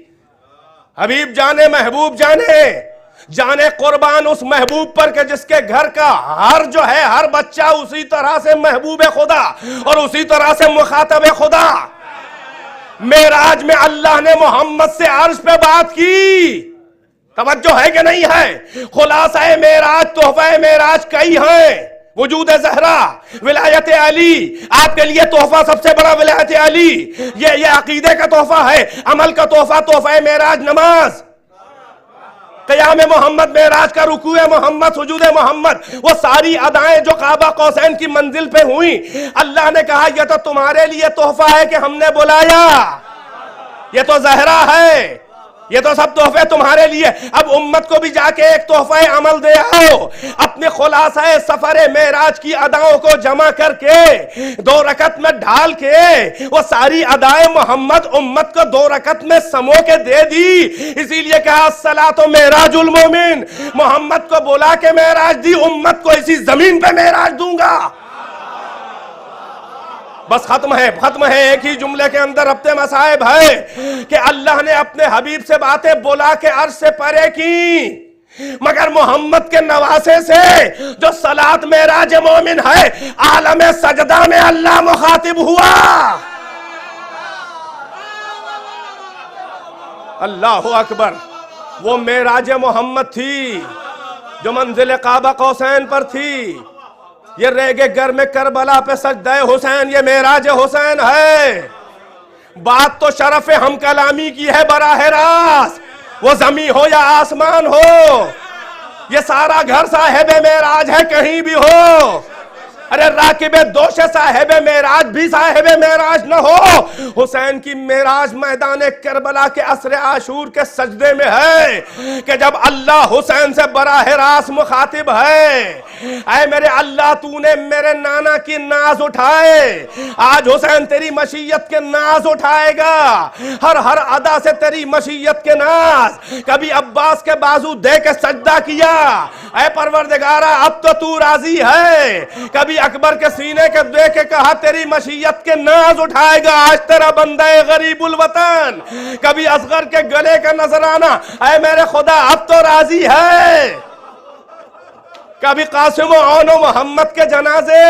حبیب جانے، محبوب جانے قربان اس محبوب پر کہ جس کے گھر کا ہر بچہ اسی طرح سے محبوب خدا اور اسی طرح سے مخاطب خدا. معراج میں اللہ نے محمد سے عرش پہ بات کی. توجہ ہے کہ نہیں ہے؟ خلاصہ معراج، تحفہ معراج کئی ہیں. وجود زہرا، ولایت علی، آپ کے لیے تحفہ سب سے بڑا ولایت علی. یہ عقیدے کا تحفہ ہے، عمل کا تحفہ معراج نماز، قیام محمد، معراج کا رکوع محمد، سجود محمد. وہ ساری ادائیں جو قاب قوسین کی منزل پہ ہوئیں، اللہ نے کہا یہ تو تمہارے لیے تحفہ ہے کہ ہم نے بلایا، یہ تو زہرا ہے، یہ تو سب تحفے تمہارے لیے. اب امت کو بھی جا کے ایک تحفہ عمل دے آؤ. اپنے خلاصہ سفر معراج کی اداؤں کو جمع کر کے 2 رکعت میں ڈھال کے وہ ساری ادائیں محمد امت کو 2 رکعت میں سمو کے دے دی. اسی لیے کہا الصلاۃ معراج المومن، محمد کو بلا کے معراج دی، امت کو اسی زمین پہ معراج دوں گا. بس ختم ہے. ایک ہی جملے کے اندر ربط مصائب ہے کہ اللہ نے اپنے حبیب سے باتیں بلا کے عرش سے پرے کی، مگر محمد کے نواسے سے جو صلاۃ معراج مومن ہے، عالم سجدہ میں اللہ مخاطب ہوا. اللہ اکبر. وہ معراج محمد تھی جو منزل قاب قوسین پر تھی. یہ ریگے گر میں کربلا پہ سجدہ حسین، یہ معراج حسین ہے. بات تو شرف ہم کلامی کی ہے براہ راست، وہ زمین ہو یا آسمان ہو، یہ سارا گھر صاحب معراج ہے کہیں بھی ہو. ارے راکب دوش صاحب معراج بھی صاحب معراج نہ ہو. حسین کی معراج میدان کربلا کے عصر عاشور کے سجدے میں ہے کہ جب اللہ حسین سے براہ راست مخاطب ہے. اے میرے اللہ تو نے میرے نانا کی ناز اٹھائے, آج حسین تیری مشیت کے ناز اٹھائے گا, ہر ادا سے تیری مشیت کے ناز. کبھی عباس کے بازو دے کے سجدہ کیا, اے پروردگارہ اب تو راضی ہے. کبھی اکبر کے سینے کے دے کے کہا تیری مشیت کے ناز اٹھائے گا, آج تیرا بندہ غریب الوطن. کبھی اصغر کے گلے کا نذرانہ, اے میرے خدا اب تو راضی ہے. کبھی قاسم و عون و محمد کے جنازے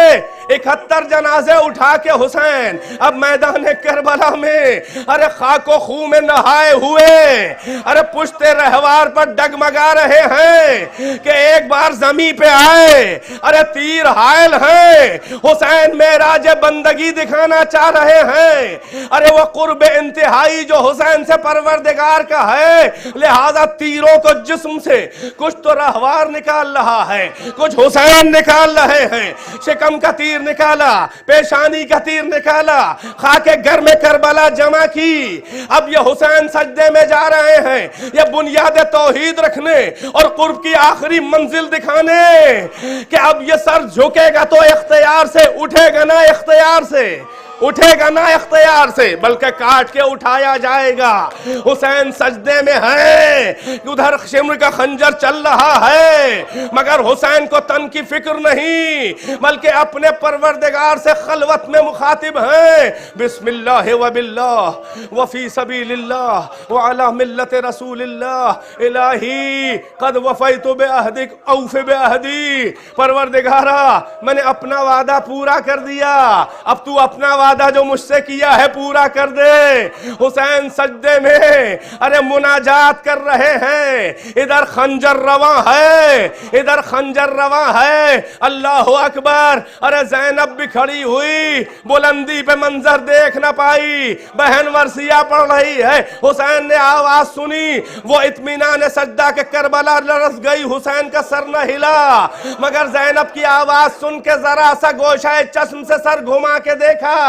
71 جنازے اٹھا کے حسین اب میدان کربلا میں ارے خاک و خون میں نہائے ہوئے ارے پشت رہوار پر ڈگمگا رہے ہیں کہ ایک بار زمین پہ آئے. ارے تیر حائل ہیں, حسین معراج بندگی دکھانا چاہ رہے ہیں. ارے وہ قرب انتہائی جو حسین سے پروردگار کا ہے, لہذا تیروں کو جسم سے کچھ تو رہوار نکال رہا ہے, کچھ حسین نکال رہے ہیں. شکم کا تیر نکالا, پیشانی کا تیر نکالا, خاک گھر میں کربلا جمع کی. اب یہ حسین سجدے میں جا رہے ہیں, یہ بنیاد توحید رکھنے اور قرب کی آخری منزل دکھانے کہ اب یہ سر جھکے گا تو اختیار سے, اٹھے گا نہ اختیار سے, اٹھے گا نہ اختیار سے بلکہ کاٹ کے اٹھایا جائے گا. حسین سجدے میں ہے, ادھر شمر کا خنجر چل رہا ہے, مگر حسین کو تن کی فکر نہیں بلکہ اپنے پروردگار سے خلوت میں مخاطب ہیں. بسم اللہ و باللہ وفی سبیل اللہ وعلی ملت رسول اللہ, الہی قد وفیت بعہدک اوف بعہدی. پروردگارہ میں نے اپنا وعدہ پورا کر دیا, اب تو اپنا وعدہ جو مجھ سے کیا ہے پورا کر دے. حسین سجدے میں ارے مناجات کر رہے ہیں, ادھر خنجر رواں ہے, ادھر خنجر رواں ہے. اللہ اکبر. ارے زینب بھی کھڑی ہوئی, بلندی پہ منظر دیکھ نہ پائی, بہن ورثیہ پڑھ رہی ہے. حسین نے آواز سنی, وہ اطمینان سجدہ کے کربلا لرز گئی, حسین کا سر نہ ہلا, مگر زینب کی آواز سن کے ذرا سا گوشہ چشم سے سر گھما کے دیکھا.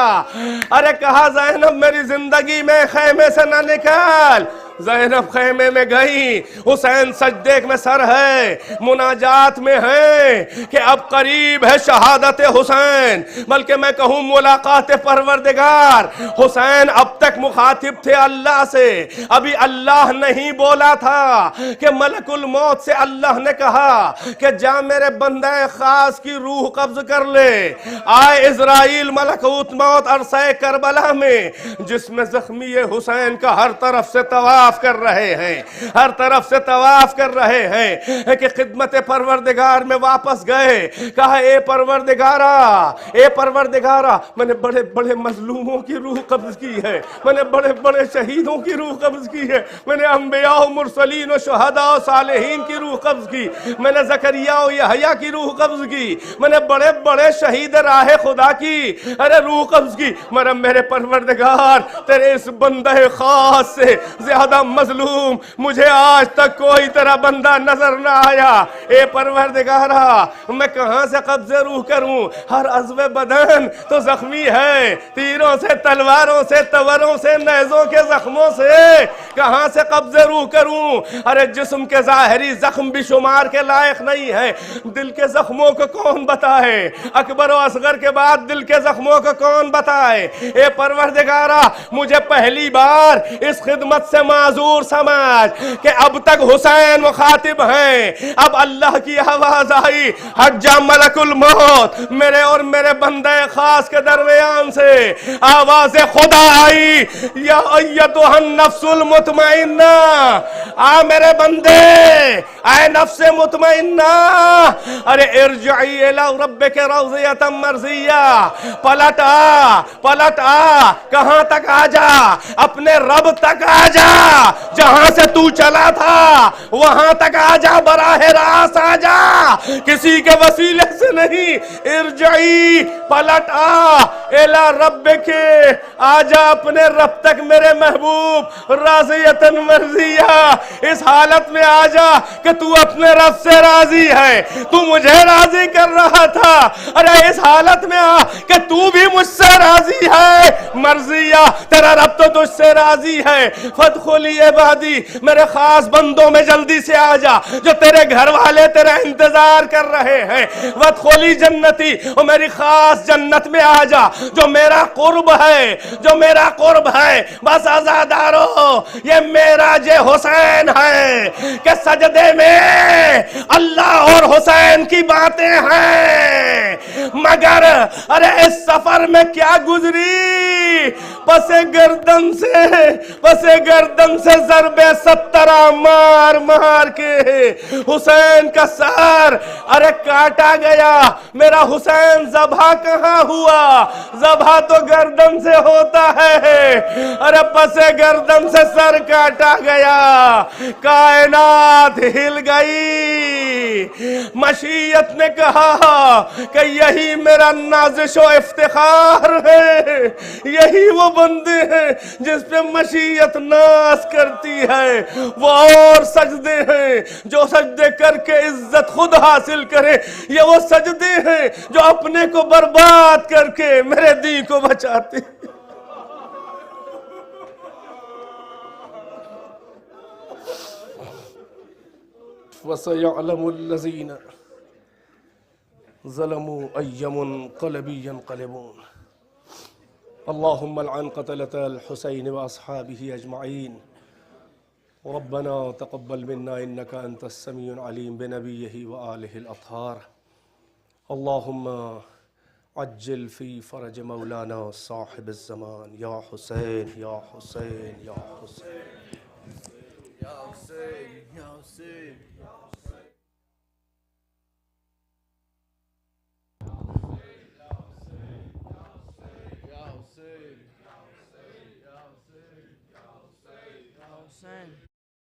ارے کہا زینب میری زندگی میں خیمے سے نہ نکل. زینب خیمے میں گئی, حسین سجدے میں سر ہے, مناجات میں ہے کہ اب قریب ہے شہادت حسین, بلکہ میں کہوں ملاقات پروردگار. حسین اب تک مخاطب تھے اللہ سے, ابھی اللہ نہیں بولا تھا کہ ملک الموت سے اللہ نے کہا کہ جا میرے بندہ خاص کی روح قبض کر لے. آئے اسرائیل ملکوت موت عرصہ کربلا میں, جس میں زخمی حسین کا ہر طرف سے طواف کر رہے ہیں, ہر طرف سے طواف کر رہے ہیں کہ خدمت پروردگار میں واپس گئے. کہا اے پروردگارہ, اے پروردگارہ, میں نے بڑے بڑے مظلوموں کی روح قبض کی ہے, میں نے بڑے بڑے شہیدوں کی روح قبض کی ہے, میں نے انبیاء و مرسلین و شہداء و صالحین کی روح قبض کی, میں نے زکریا و یحییٰ کی روح قبض کی, میں نے بڑے بڑے شہید راہ خدا کی ارے روح قبض کی, مگر میرے پروردگار تیرے اس بندہ خاص سے زیادہ مظلوم مجھے آج تک کوئی تیرا بندہ نظر نہ آیا. اے پروردگارہ میں کہاں سے قبض روح کروں, ہر عضو بدن تو زخمی ہے, تیروں سے, تلواروں سے, توروں سے, نیزوں کے زخموں سے کہاں سے قبض روح کروں. ارے جسم کے ظاہری زخم بھی شمار کے لائق نہیں ہے, دل کے زخموں کو کون بتائے, اکبر و اصغر کے بعد دل کے زخموں کو کون بتائے. اے پروردگارہ مجھے پہلی بار اس خدمت سے معذور سمجھ کہ اب تک حسین مخاطب ہیں, اب اللہ کی آواز آئی, ہٹ جا ملک الموت, میرے اور میرے بندے خاص کے درمیان سے آواز خدا آئی, یا ایتھا النفس المطمئنہ, آ میرے بندے, اے نفس مطمئنہ, ارے ارجعی الی ربک راضیۃ مرضیہ, پلٹ آ, پلٹ آ, کہاں تک آ جا, اپنے رب تک آ جا. جہاں سے تو چلا تھا وہاں تک آجا، براہ راست آجا، کسی کے وسیلے سے نہیں۔ ارجعی، پلٹ الی ربک، آجا اپنے رب تک میرے محبوب، راضیتن مرضیہ، اس حالت میں آجا کہ تو اپنے رب سے راضی ہے، تو مجھے راضی کر رہا تھا، ارے اس حالت میں آ کہ تو بھی مجھ سے راضی ہے، مرضیہ، تیرا رب تو تجھ سے راضی ہے۔ فادخلی عبادی، میرے خاص بندوں میں جلدی سے آجا جو تیرے گھر والے تیرا انتظار کر رہے ہیں۔ وادخلی جنتی، اور میری خاص جنت میں آجا جو میرا قرب ہے، جو میرا قرب ہے۔ بس عزادارو، یہ معراج حسین ہے کہ سجدے میں اللہ اور حسین کی باتیں ہیں، مگر ارے اس سفر میں کیا گزری، پس گردن سے ضرب 17 مار مار کے حسین کا سر ارے کاٹا گیا۔ میرا حسین ذبح کہاں ہوا؟ ذبح تو گردن سے ہوتا ہے، ارے پس گردن سے سر کاٹا گیا، کائنات ہل گئی۔ مشیت نے کہا کہ یہی میرا نازش و افتخار ہے، یہی وہ بندے ہیں جس پہ مشیت ناز کرتی ہے، وہ اور سجدے ہیں جو سجدے کر کے عزت خود حاصل کرے، یہ وہ سجدے ہیں جو اپنے کو برباد کر کے میرے دین کو بچاتے ہیں۔ وَسَيَعْلَمُ الَّذِينَ ظلموا أي منقلب ينقلبون۔ اللهم العن قتلة الحسين وأصحابه أجمعين، ربنا تقبل منا إنك أنت السميع العليم بنبيه وآله الأطهار، اللهم عجل في فرج مولانا صاحب الزمان، يا حسين يا حسين يا حسين يا حسين يا حسين۔